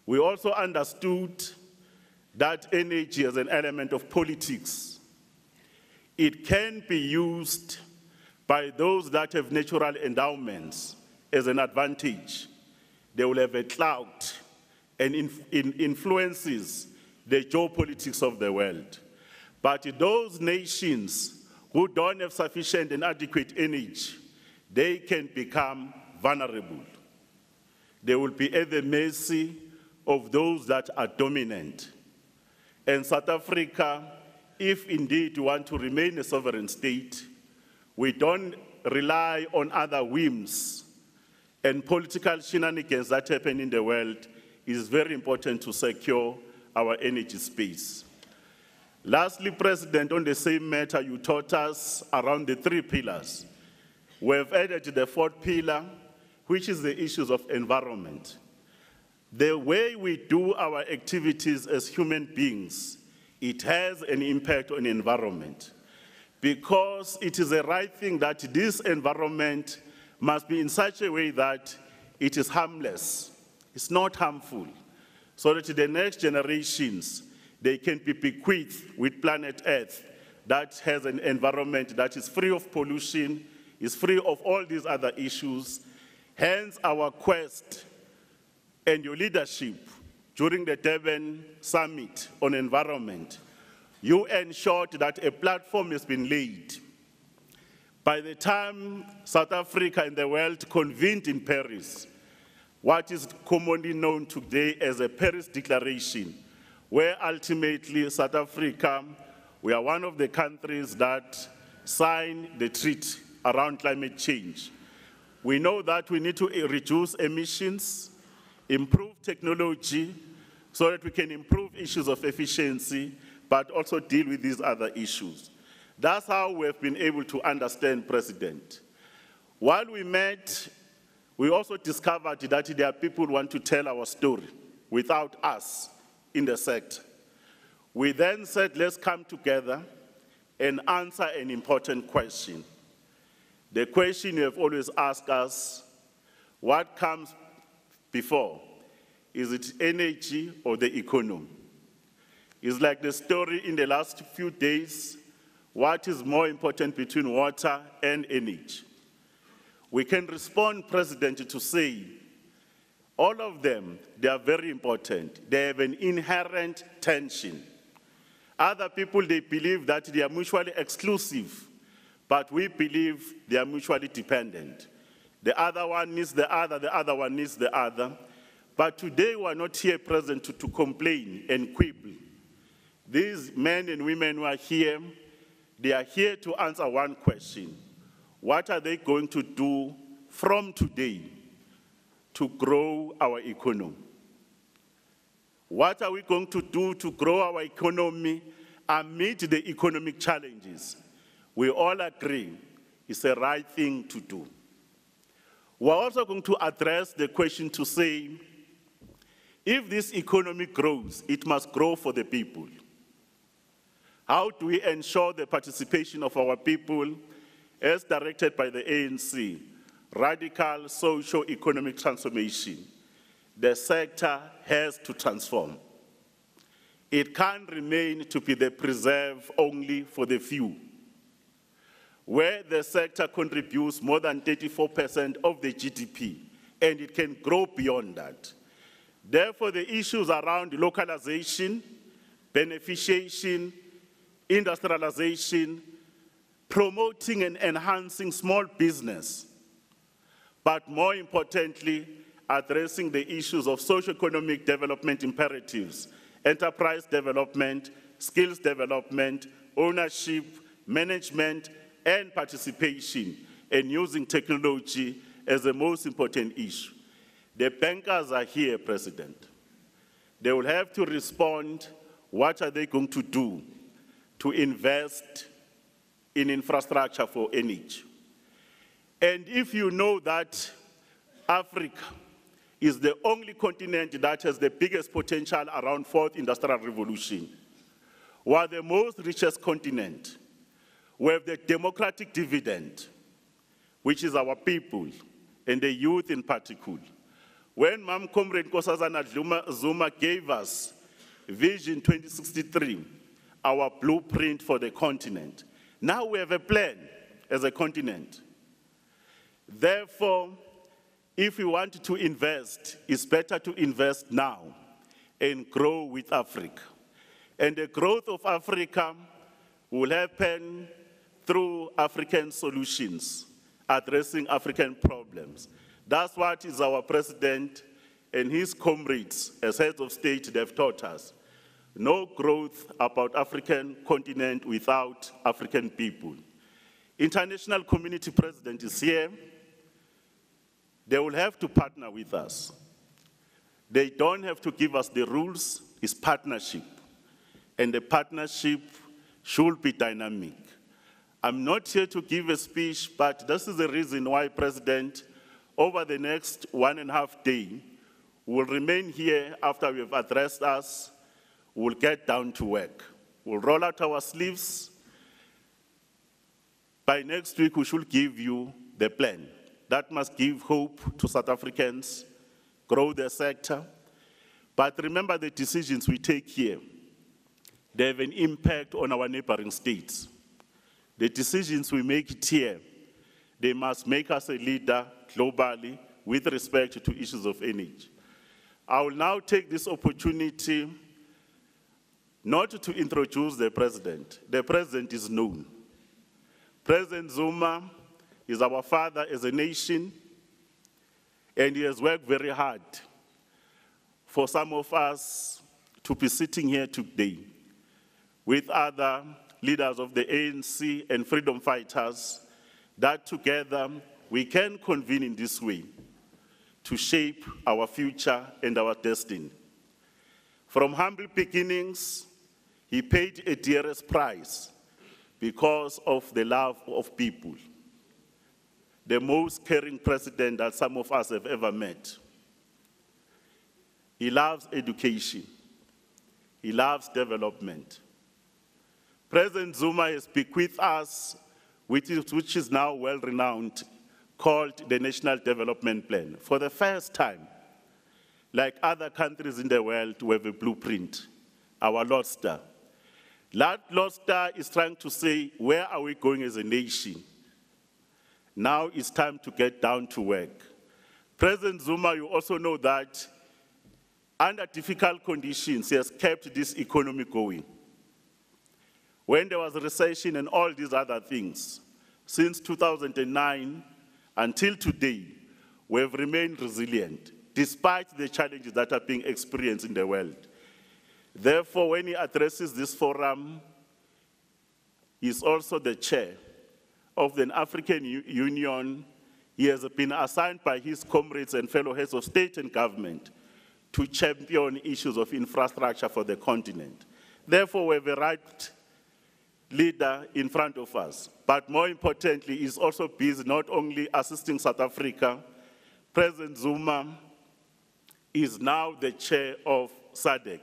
We also understood that energy is an element of politics. It can be used by those that have natural endowments as an advantage. They will have a clout and influences the geopolitics of the world. But those nations who don't have sufficient and adequate energy, they can become vulnerable. They will be at the mercy of those that are dominant. And South Africa, if indeed we want to remain a sovereign state, we don't rely on other whims and political shenanigans that happen in the world. It is very important to secure our energy space. Lastly, President, on the same matter, you taught us around the 3 pillars. We have added the 4th pillar, which is the issues of environment. The way we do our activities as human beings, it has an impact on the environment, because it is the right thing that this environment must be in such a way that it is harmless, it's not harmful, so that the next generations, they can be bequeathed with planet Earth that has an environment that is free of pollution, is free of all these other issues. Hence our quest and your leadership during the Durban Summit on environment. You ensured that a platform has been laid By the time South Africa and the world convened in Paris, what is commonly known today as a Paris Declaration, where ultimately South Africa, we are one of the countries that signed the treaty around climate change. We know that we need to reduce emissions, improve technology, so that we can improve issues of efficiency, but also deal with these other issues. That's how we have been able to understand President. While we met, we also discovered that there are people who want to tell our story without us in the sector. We then said, let's come together and answer an important question. The question you have always asked us, what comes before? Is it energy or the economy? It's like the story in the last few days, what is more important between water and energy? We can respond, President, to say, all of them, they are very important. They have an inherent tension. Other people, they believe that they are mutually exclusive, but we believe they are mutually dependent. The other one needs the other one needs the other. But today we are not here, President, to complain and quibble. These men and women who are here, they are here to answer one question. What are they going to do from today to grow our economy? What are we going to do to grow our economy amid the economic challenges? We all agree it's the right thing to do. We're also going to address the question to say, if this economy grows, it must grow for the people. How do we ensure the participation of our people as directed by the ANC? Radical socio-economic transformation. The sector has to transform. It can't remain to be the preserve only for the few. Where the sector contributes more than 34% of the GDP, and it can grow beyond that. Therefore, the issues around localization, beneficiation, industrialization, promoting and enhancing small business, but more importantly, addressing the issues of socio-economic development imperatives, enterprise development, skills development, ownership, management, and participation, and using technology as the most important issue. The bankers are here, President. They will have to respond, what are they going to do to invest in infrastructure for energy? And if you know that Africa is the only continent that has the biggest potential around fourth industrial revolution, we are the most richest continent. We have the democratic dividend, which is our people and the youth in particular. When Mam Comrade Nkosazana Zuma gave us Vision 2063, our blueprint for the continent, now we have a plan as a continent. Therefore, if we want to invest, it's better to invest now and grow with Africa. And the growth of Africa will happen through African solutions, addressing African problems. That's what is our president and his comrades as heads of state, they've taught us. No growth about African continent without African people. International community president is here. They will have to partner with us. They don't have to give us the rules, it's partnership. And the partnership should be dynamic. I'm not here to give a speech, but this is the reason why, President, over the next 1.5 days, we'll remain here after we've addressed us. We'll get down to work. We'll roll out our sleeves. By next week, we should give you the plan. That must give hope to South Africans, grow the sector. But remember the decisions we take here, they have an impact on our neighboring states. The decisions we make here, they must make us a leader globally with respect to issues of energy. I will now take this opportunity not to introduce the president. The president is known. President Zuma is our father as a nation, and he has worked very hard for some of us to be sitting here today with other leaders of the ANC and freedom fighters, that together we can convene in this way to shape our future and our destiny. From humble beginnings, he paid a dearest price because of the love of people. The most caring president that some of us have ever met. He loves education. He loves development. President Zuma has bequeathed us, which is now well-renowned, called the National Development Plan. For the first time, like other countries in the world, we have a blueprint, our North Star. That North Star is trying to say, where are we going as a nation? Now it's time to get down to work. President Zuma, you also know that under difficult conditions, he has kept this economy going. When there was a recession and all these other things, since 2009 until today, we have remained resilient, despite the challenges that are being experienced in the world. Therefore, when he addresses this forum, he is also the chair of the African Union. He has been assigned by his comrades and fellow heads of state and government to champion issues of infrastructure for the continent. Therefore, we have a right leader in front of us. But more importantly, he's also busy not only assisting South Africa. President Zuma is now the chair of SADC.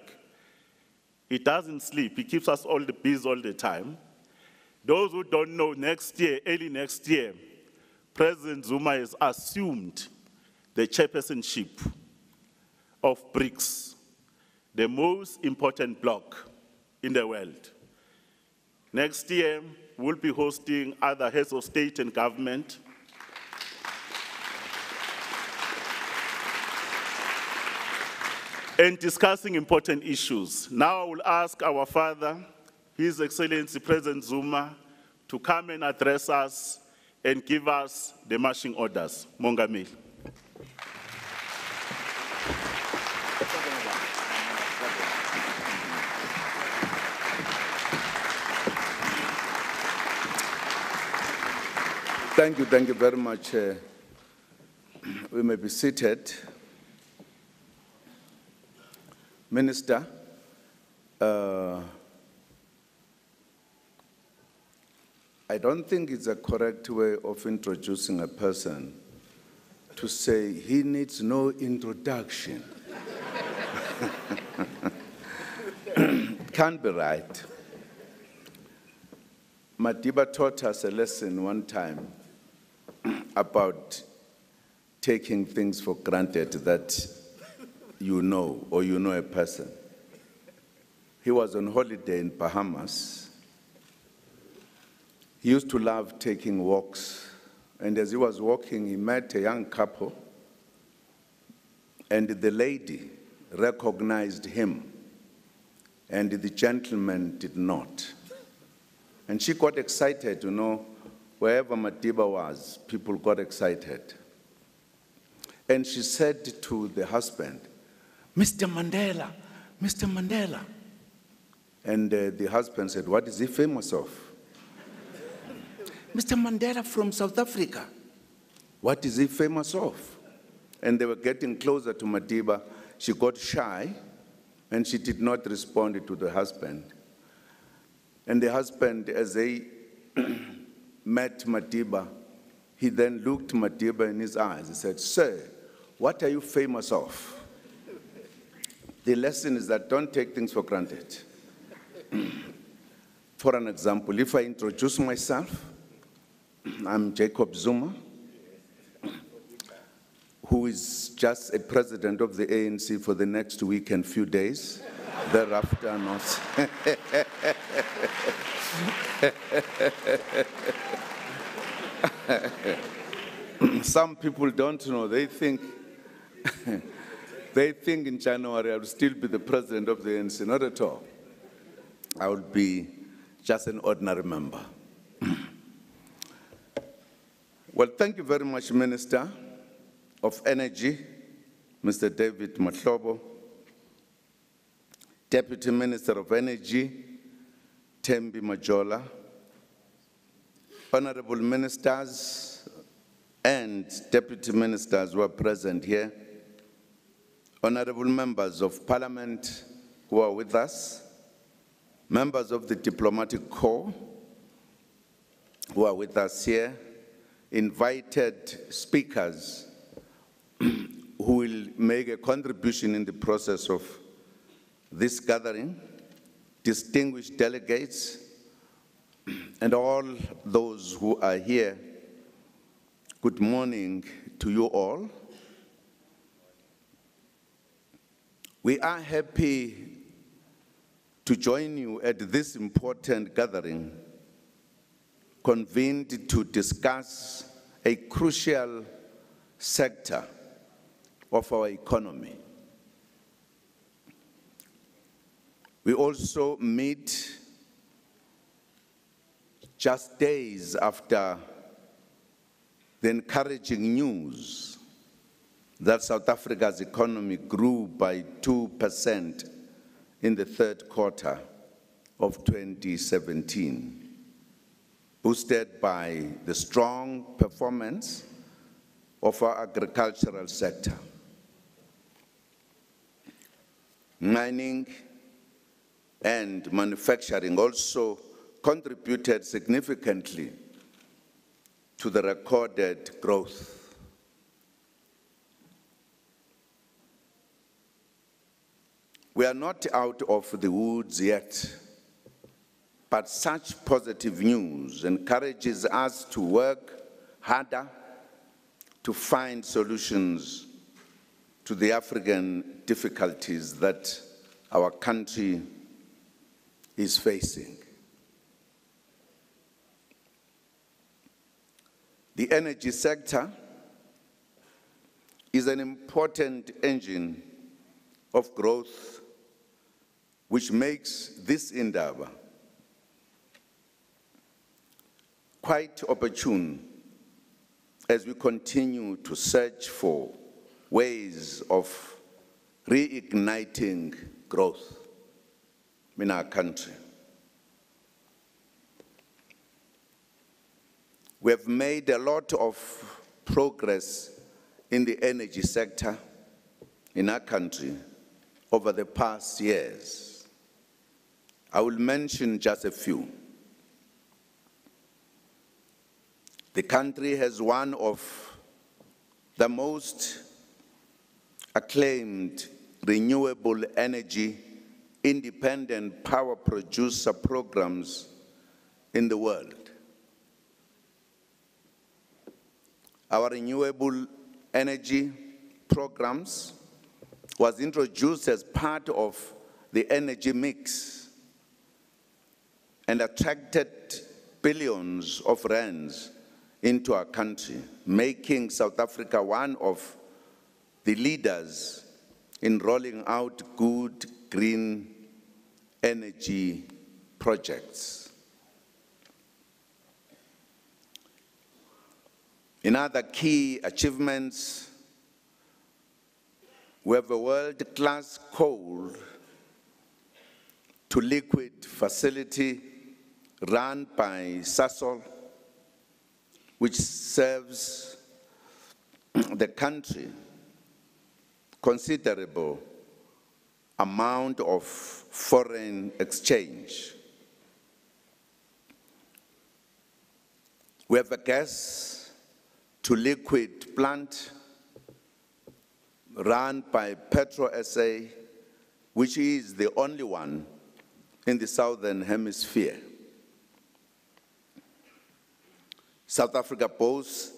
He doesn't sleep. He keeps us all busy all the time. Those who don't know, next year, early next year, President Zuma has assumed the chairpersonship of BRICS, the most important bloc in the world. Next year, we'll be hosting other heads of state and government. And discussing important issues. Now I will ask our father, His Excellency President Zuma, to come and address us and give us the marching orders. Mongameli. Thank you very much. We may be seated. Minister, I don't think it's a correct way of introducing a person to say he needs no introduction. Can't be right. Madiba taught us a lesson one time about taking things for granted that you know, or you know a person. He was on holiday in Bahamas. He used to love taking walks, and as he was walking, he met a young couple, and the lady recognized him, and the gentleman did not. And she got excited, you know, wherever Madiba was, people got excited. And she said to the husband, "Mr. Mandela, Mr. Mandela." And the husband said, "What is he famous of?" "Mr. Mandela from South Africa." "What is he famous of?" And they were getting closer to Madiba. She got shy, and she did not respond to the husband. And the husband, as they met Madiba, he then looked Madiba in his eyes. He said, "Sir, what are you famous of?" The lesson is that don't take things for granted. For an example, if I introduce myself, I'm Jacob Zuma, who is just a president of the ANC for the next week and few days. Thereafter, not. Some people don't know. They think in January I will still be the president of the ANC. Not at all. I will be just an ordinary member. Well, thank you very much, Minister of Energy, Mr. David Mahlobo, Deputy Minister of Energy, Thembi Majola, honorable ministers and deputy ministers who are present here, honorable members of parliament who are with us, members of the diplomatic corps who are with us here, invited speakers who will make a contribution in the process of this gathering, distinguished delegates, and all those who are here, good morning to you all. We are happy to join you at this important gathering, convened to discuss a crucial sector of our economy. We also meet just days after the encouraging news that South Africa's economy grew by 2% in the third quarter of 2017, boosted by the strong performance of our agricultural sector. Mining and manufacturing also contributed significantly to the recorded growth. We are not out of the woods yet, but such positive news encourages us to work harder to find solutions to the African difficulties that our country is facing. The energy sector is an important engine of growth which makes this endeavor quite opportune as we continue to search for ways of reigniting growth in our country. We have made a lot of progress in the energy sector in our country over the past years. I will mention just a few. The country has one of the most acclaimed renewable energy independent power producer programs in the world. Our renewable energy programs was introduced as part of the energy mix and attracted billions of rands into our country, making South Africa one of the leaders in rolling out good green energy projects. In other key achievements, we have a world-class coal to liquid facility run by Sasol, which serves the country considerable amount of foreign exchange. We have a gas to liquid plant run by Petro SA, which is the only one in the Southern Hemisphere. South Africa boasts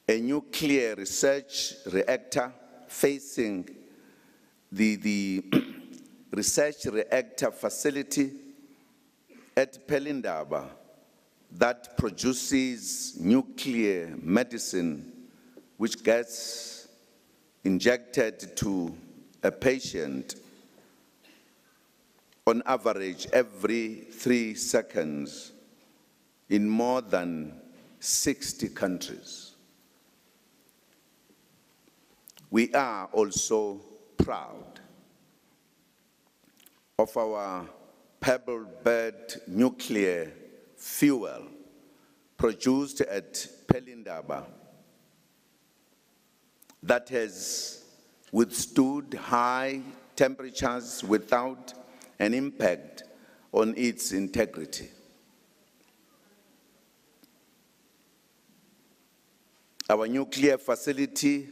a nuclear research reactor facing the research reactor facility at Pelindaba that produces nuclear medicine which gets injected to a patient on average every 3 seconds in more than 60 countries. We are also proud of our pebble bed nuclear fuel produced at Pelindaba that has withstood high temperatures without an impact on its integrity. Our nuclear facility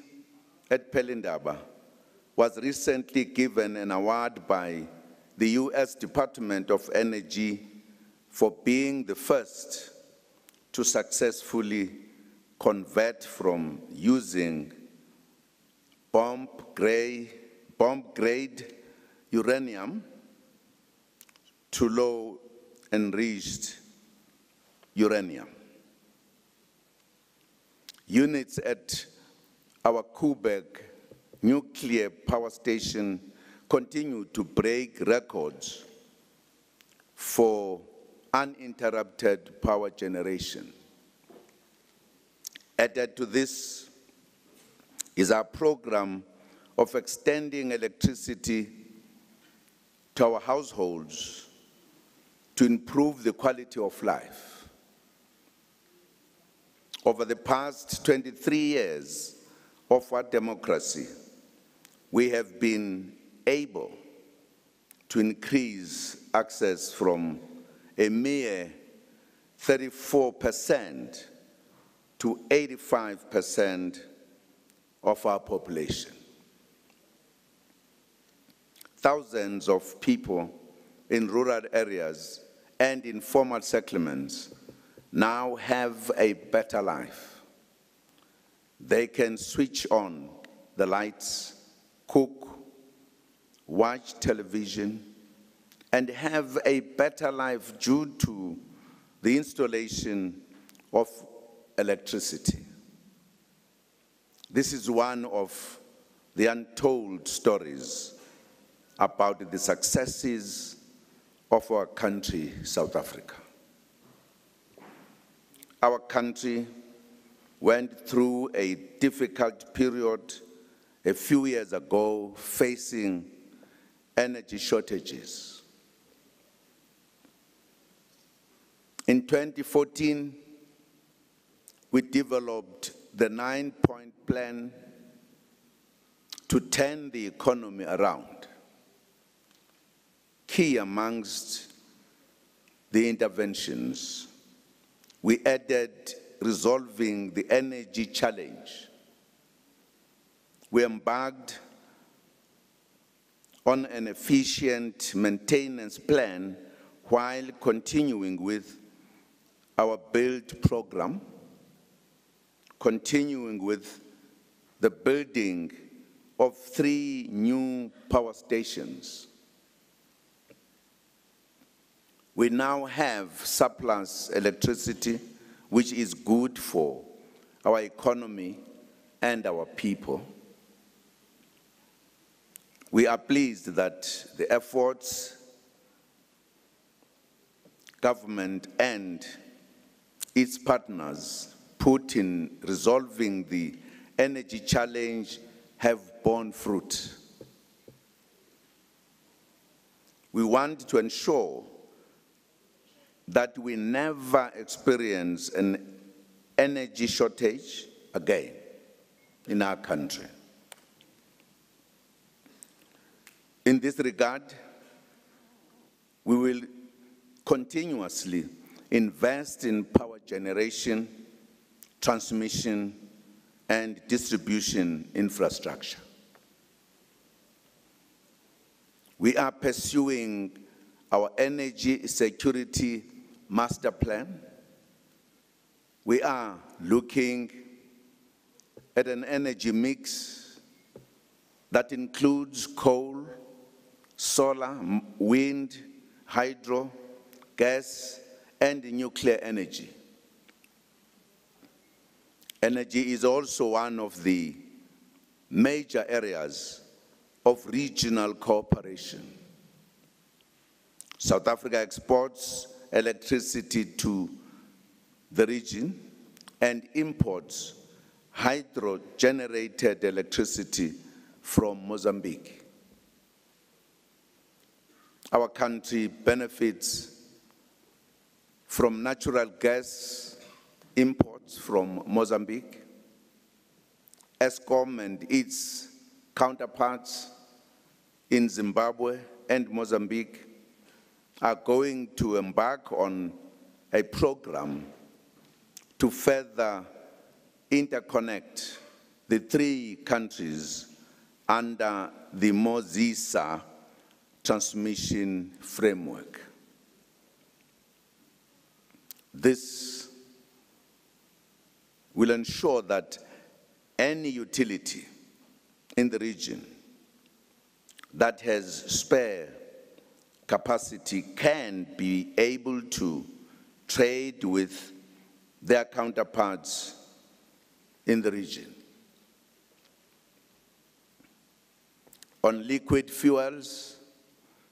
at Pelindaba was recently given an award by the US Department of Energy for being the first to successfully convert from using bomb-grade uranium to low-enriched uranium. Units at our Koeberg nuclear power station continue to break records for uninterrupted power generation. Added to this is our program of extending electricity to our households to improve the quality of life. Over the past 23 years of our democracy, we have been able to increase access from a mere 34% to 85% of our population. Thousands of people in rural areas and informal settlements now have a better life. They can switch on the lights, cook, watch television, and have a better life due to the installation of electricity. This is one of the untold stories about the successes of our country, South Africa. Our country went through a difficult period a few years ago, facing energy shortages. In 2014, we developed the 9-point plan to turn the economy around. Key amongst the interventions, we added resolving the energy challenge. We embarked on an efficient maintenance plan while continuing with our build program, continuing with the building of 3 new power stations. We now have surplus electricity, which is good for our economy and our people. We are pleased that the efforts government and its partners put in resolving the energy challenge have borne fruit. We want to ensure that we never experience an energy shortage again in our country. In this regard, we will continuously invest in power generation, transmission, and distribution infrastructure. We are pursuing our energy security master plan. We are looking at an energy mix that includes coal, solar, wind, hydro, gas, and nuclear energy. Energy is also one of the major areas of regional cooperation. South Africa exports electricity to the region and imports hydro-generated electricity from Mozambique. Our country benefits from natural gas imports from Mozambique. ESCOM and its counterparts in Zimbabwe and Mozambique are going to embark on a program to further interconnect the three countries under the Mozisa transmission framework. This will ensure that any utility in the region that has spare capacity can be able to trade with their counterparts in the region. On liquid fuels,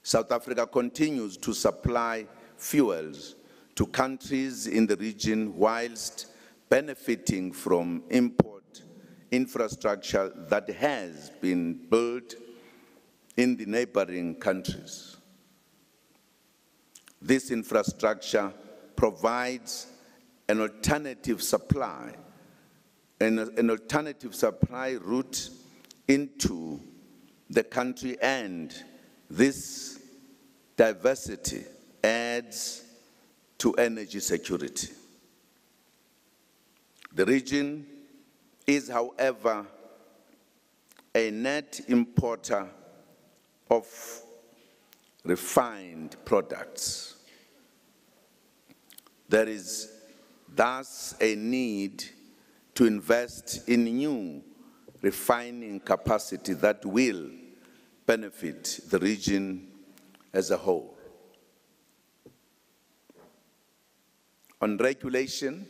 South Africa continues to supply fuels to countries in the region whilst benefiting from import infrastructure that has been built in the neighboring countries. This infrastructure provides an alternative supply, an alternative supply route into the country, and this diversity adds to energy security. The region is, however, a net importer of refined products. There is thus a need to invest in new refining capacity that will benefit the region as a whole. On regulation,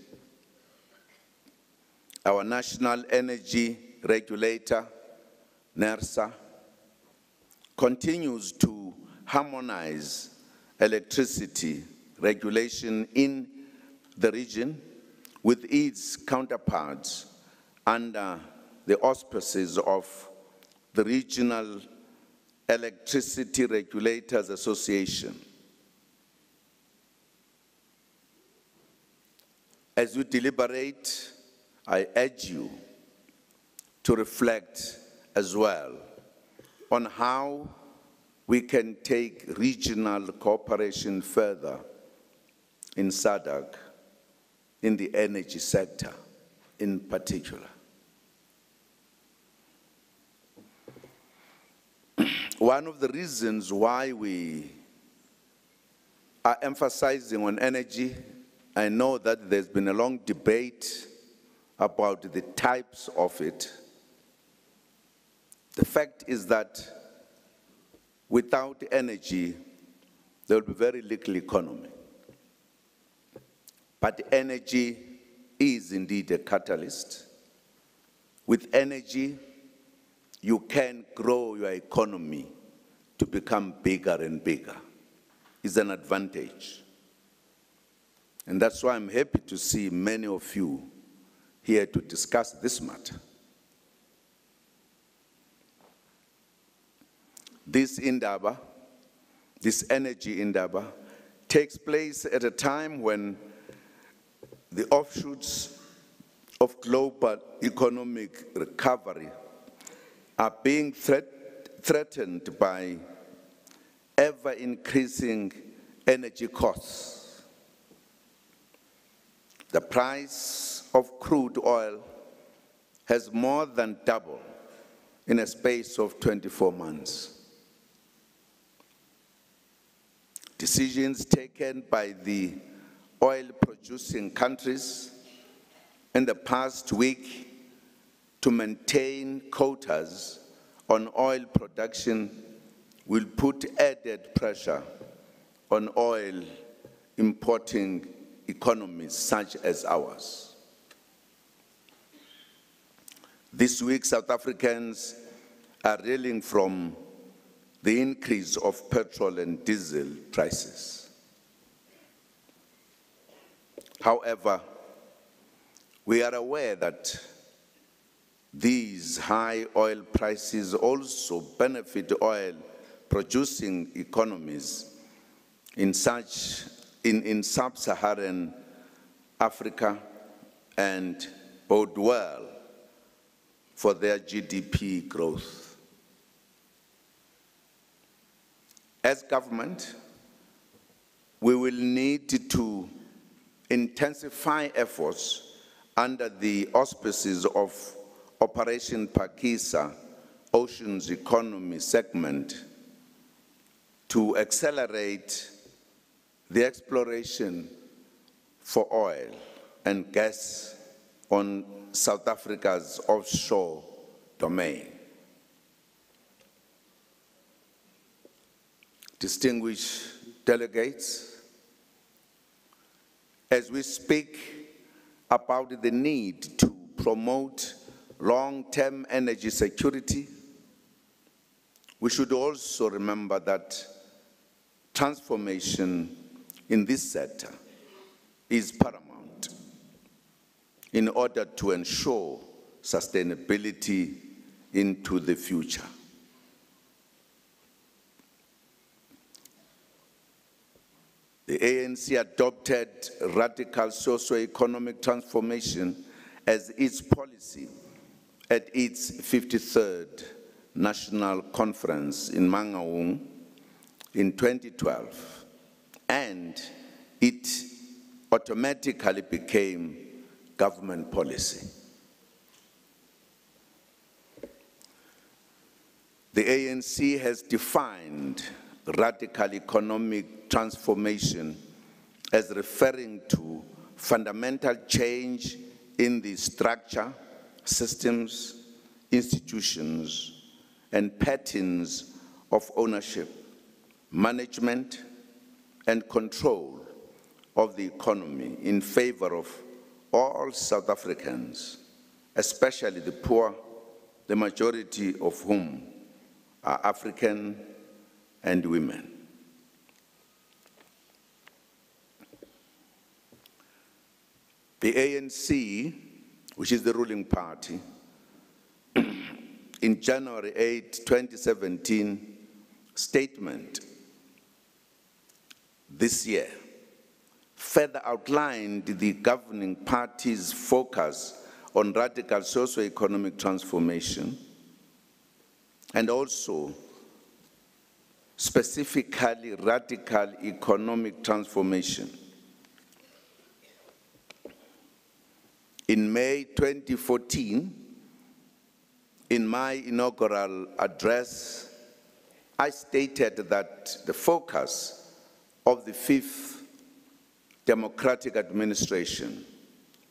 our national energy regulator, NERSA, continues to harmonize electricity regulation in the region with its counterparts under the auspices of the Regional Electricity Regulators Association. As we deliberate, I urge you to reflect as well on how we can take regional cooperation further in SADC, in the energy sector in particular. One of the reasons why we are emphasizing on energy, I know that there's been a long debate about the types of it. The fact is that without energy, there will be very little economy. But energy is indeed a catalyst. With energy, you can grow your economy to become bigger and bigger. It's an advantage. And that's why I'm happy to see many of you here to discuss this matter. This indaba, this energy indaba, takes place at a time when the offshoots of global economic recovery are being threatened by ever-increasing energy costs. The price of crude oil has more than doubled in a space of 24 months. Decisions taken by the oil-producing countries in the past week to maintain quotas on oil production will put added pressure on oil importing economies such as ours. This week, South Africans are reeling from the increase of petrol and diesel prices. However, We are aware that these high oil prices also benefit oil-producing economies in sub-Saharan Africa and bode well for their GDP growth. As government, we will need to intensify efforts under the auspices of Operation Pakisa, Oceans Economy segment, to accelerate the exploration for oil and gas on South Africa's offshore domain. Distinguished delegates, as we speak about the need to promote long-term energy security, we should also remember that transformation in this sector is paramount in order to ensure sustainability into the future. The ANC adopted radical socio-economic transformation as its policy at its 53rd National Conference in Mangaung in 2012, and it automatically became government policy. The ANC has defined radical economic transformation as referring to fundamental change in the structure, systems, institutions, and patterns of ownership, management, and control of the economy in favor of all South Africans, especially the poor, the majority of whom are African and women. The ANC, which is the ruling party, in January 8, 2017 statement this year, further outlined the governing party's focus on radical socio-economic transformation and also specifically radical economic transformation. In May 2014, in my inaugural address, I stated that the focus of the fifth democratic administration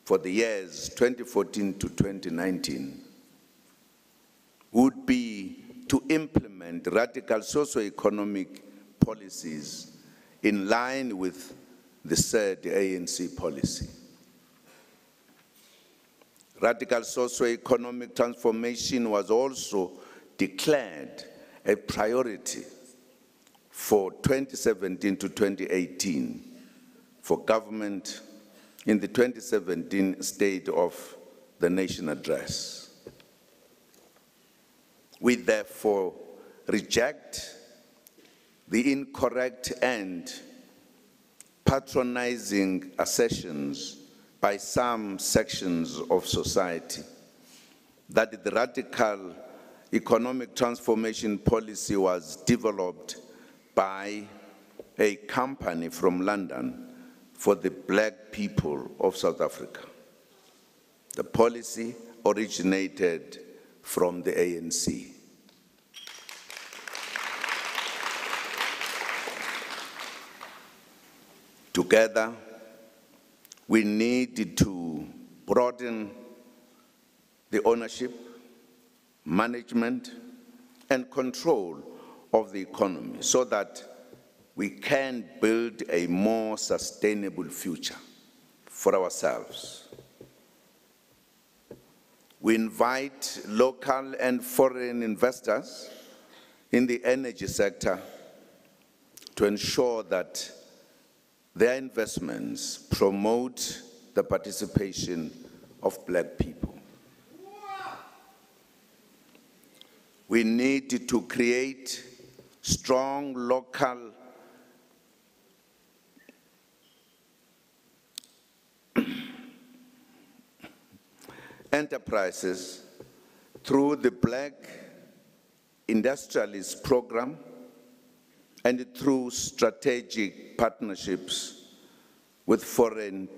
for the years 2014 to 2019 would be to implement radical socio-economic policies in line with the said ANC policy. Radical socio-economic transformation was also declared a priority for 2017 to 2018 for government in the 2017 State of the Nation Address. We therefore reject the incorrect and patronizing assertions by some sections of society that the radical economic transformation policy was developed by a company from London for the black people of South Africa. The policy originated from the ANC. Together, we need to broaden the ownership, management, and control of the economy so that we can build a more sustainable future for ourselves. We invite local and foreign investors in the energy sector to ensure that their investments promote the participation of black people. We need to create strong local enterprises through the Black Industrialist Program and through strategic partnerships with foreign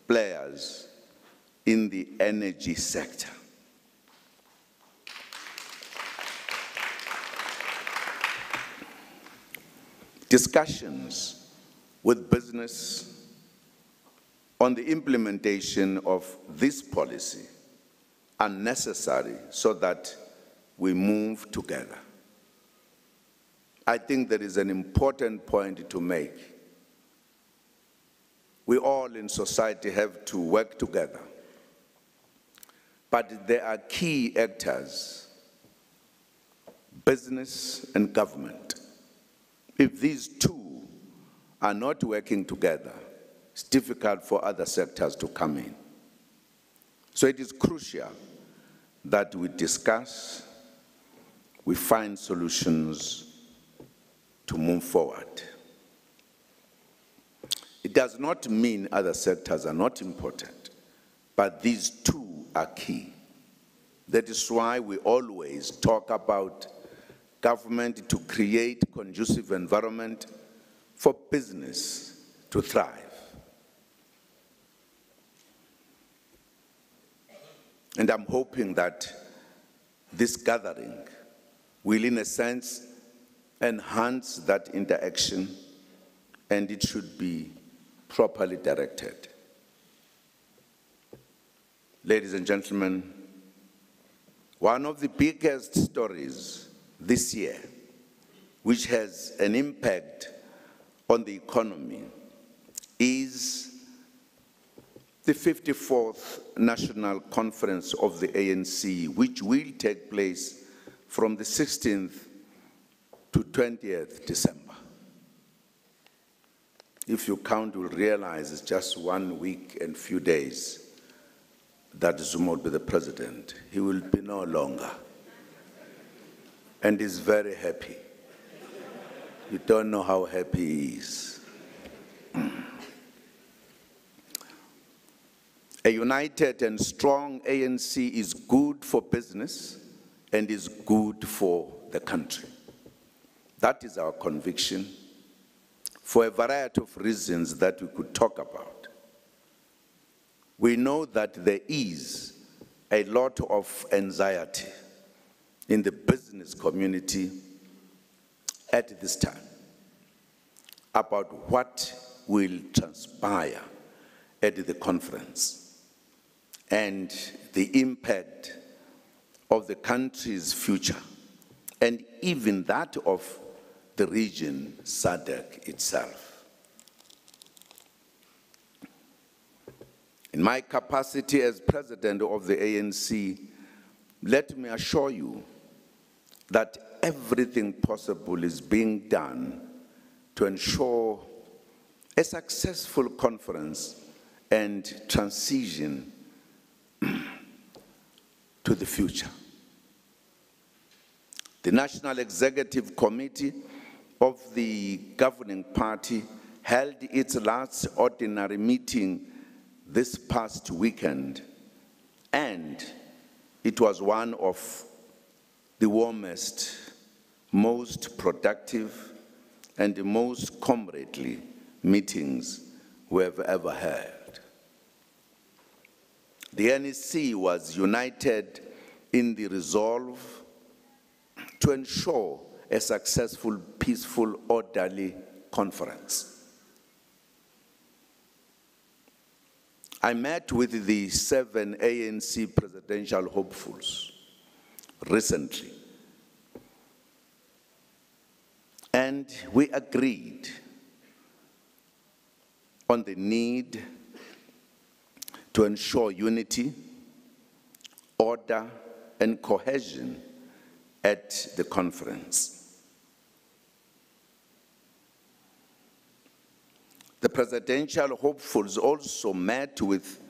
players in the energy sector. Discussions with business on the implementation of this policy are necessary so that we move together. I think there is an important point to make. We all in society have to work together, but there are key actors, business and government. If these two are not working together, it's difficult for other sectors to come in. So it is crucial that we discuss, we find solutions to move forward. It does not mean other sectors are not important, but these two are key. That is why we always talk about government to create conducive environment for business to thrive. And I'm hoping that this gathering will, in a sense, enhance that interaction, and it should be properly directed. Ladies and gentlemen, one of the biggest stories this year, which has an impact on the economy, is the 54th National Conference of the ANC, which will take place from the 16th to 20th December. If you count, you'll realize it's just 1 week and few days that Zuma will be the president. He will be no longer. And he's very happy. You don't know how happy he is. A united and strong ANC is good for business and is good for the country. That is our conviction for a variety of reasons that we could talk about. We know that there is a lot of anxiety in the business community at this time about what will transpire at the conference and the impact of the country's future, and even that of the region, SADC itself. In my capacity as president of the ANC, let me assure you that everything possible is being done to ensure a successful conference and transition to the future. The National Executive Committee of the governing party held its last ordinary meeting this past weekend, and it was one of the warmest, most productive, and the most comradely meetings we have ever had. The NEC was united in the resolve to ensure a successful, peaceful, orderly conference. I met with the 7 ANC presidential hopefuls recently, and we agreed on the need to ensure unity, order, and cohesion at the conference. The presidential hopefuls also met with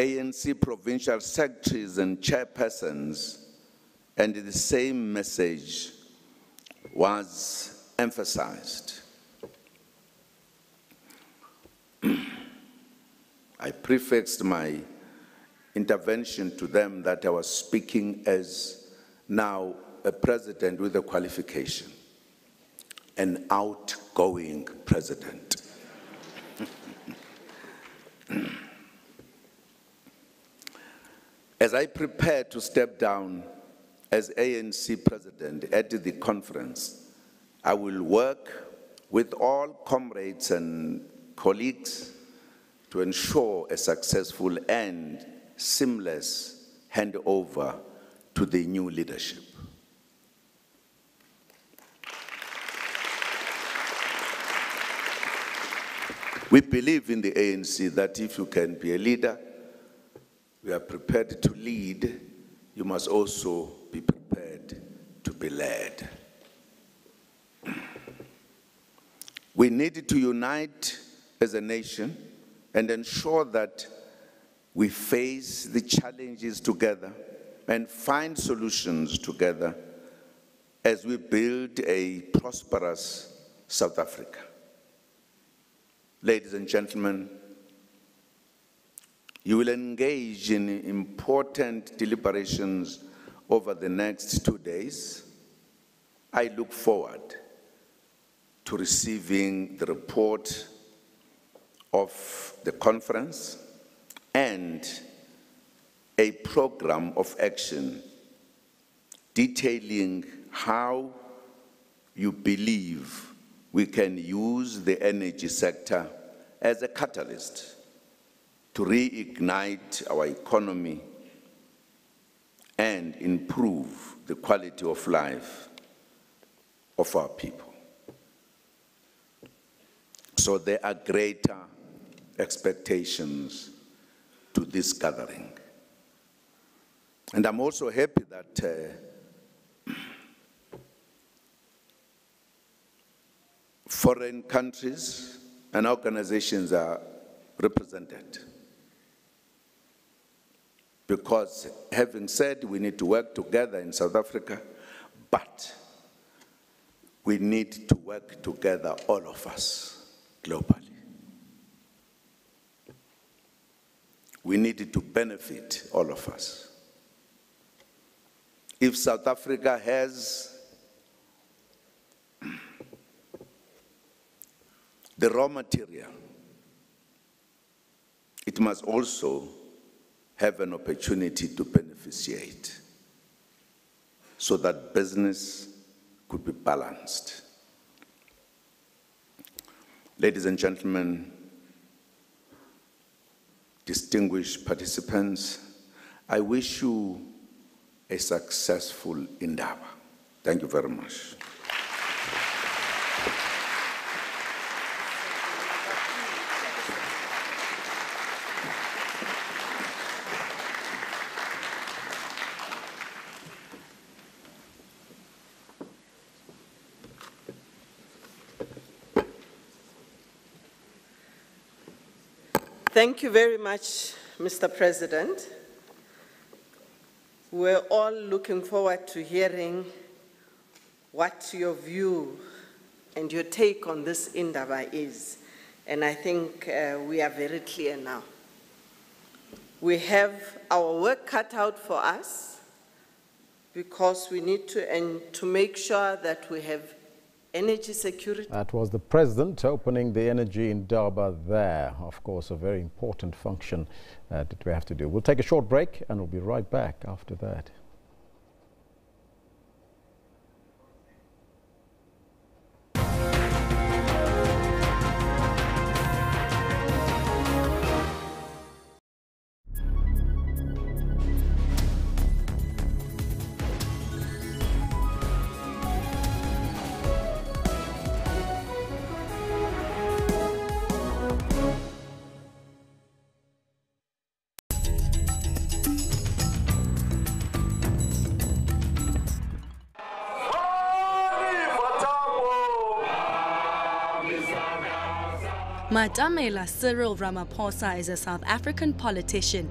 ANC provincial secretaries and chairpersons, and the same message was emphasized. I prefixed my intervention to them that I was speaking as now a president with a qualification, an outgoing president. As I prepare to step down as ANC president at the conference, I will work with all comrades and colleagues to ensure a successful and seamless handover to the new leadership. We believe in the ANC that if you can be a leader, we are prepared to lead, you must also be prepared to be led. We need to unite as a nation and ensure that we face the challenges together and find solutions together as we build a prosperous South Africa. Ladies and gentlemen, you will engage in important deliberations over the next 2 days. I look forward to receiving the report of the conference and a program of action detailing how you believe we can use the energy sector as a catalyst to reignite our economy and improve the quality of life of our people. So there are greater expectations to this gathering. And I'm also happy that foreign countries and organizations are represented. Because having said we need to work together in South Africa, but we need to work together, all of us, globally. We need to benefit, all of us. If South Africa has the raw material, it must also have an opportunity to beneficiate so that business could be balanced. Ladies and gentlemen, distinguished participants, I wish you a successful endeavor. Thank you very much. Thank you very much, Mr. President. We're all looking forward to hearing what your view and your take on this endeavor is. And I think we are very clear now. We have our work cut out for us because we need to make sure that we have energy security. That was the president opening the energy indaba there. Of course, a very important function that we have to do. We'll take a short break and we'll be right back after that. Matamela Cyril Ramaphosa is a South African politician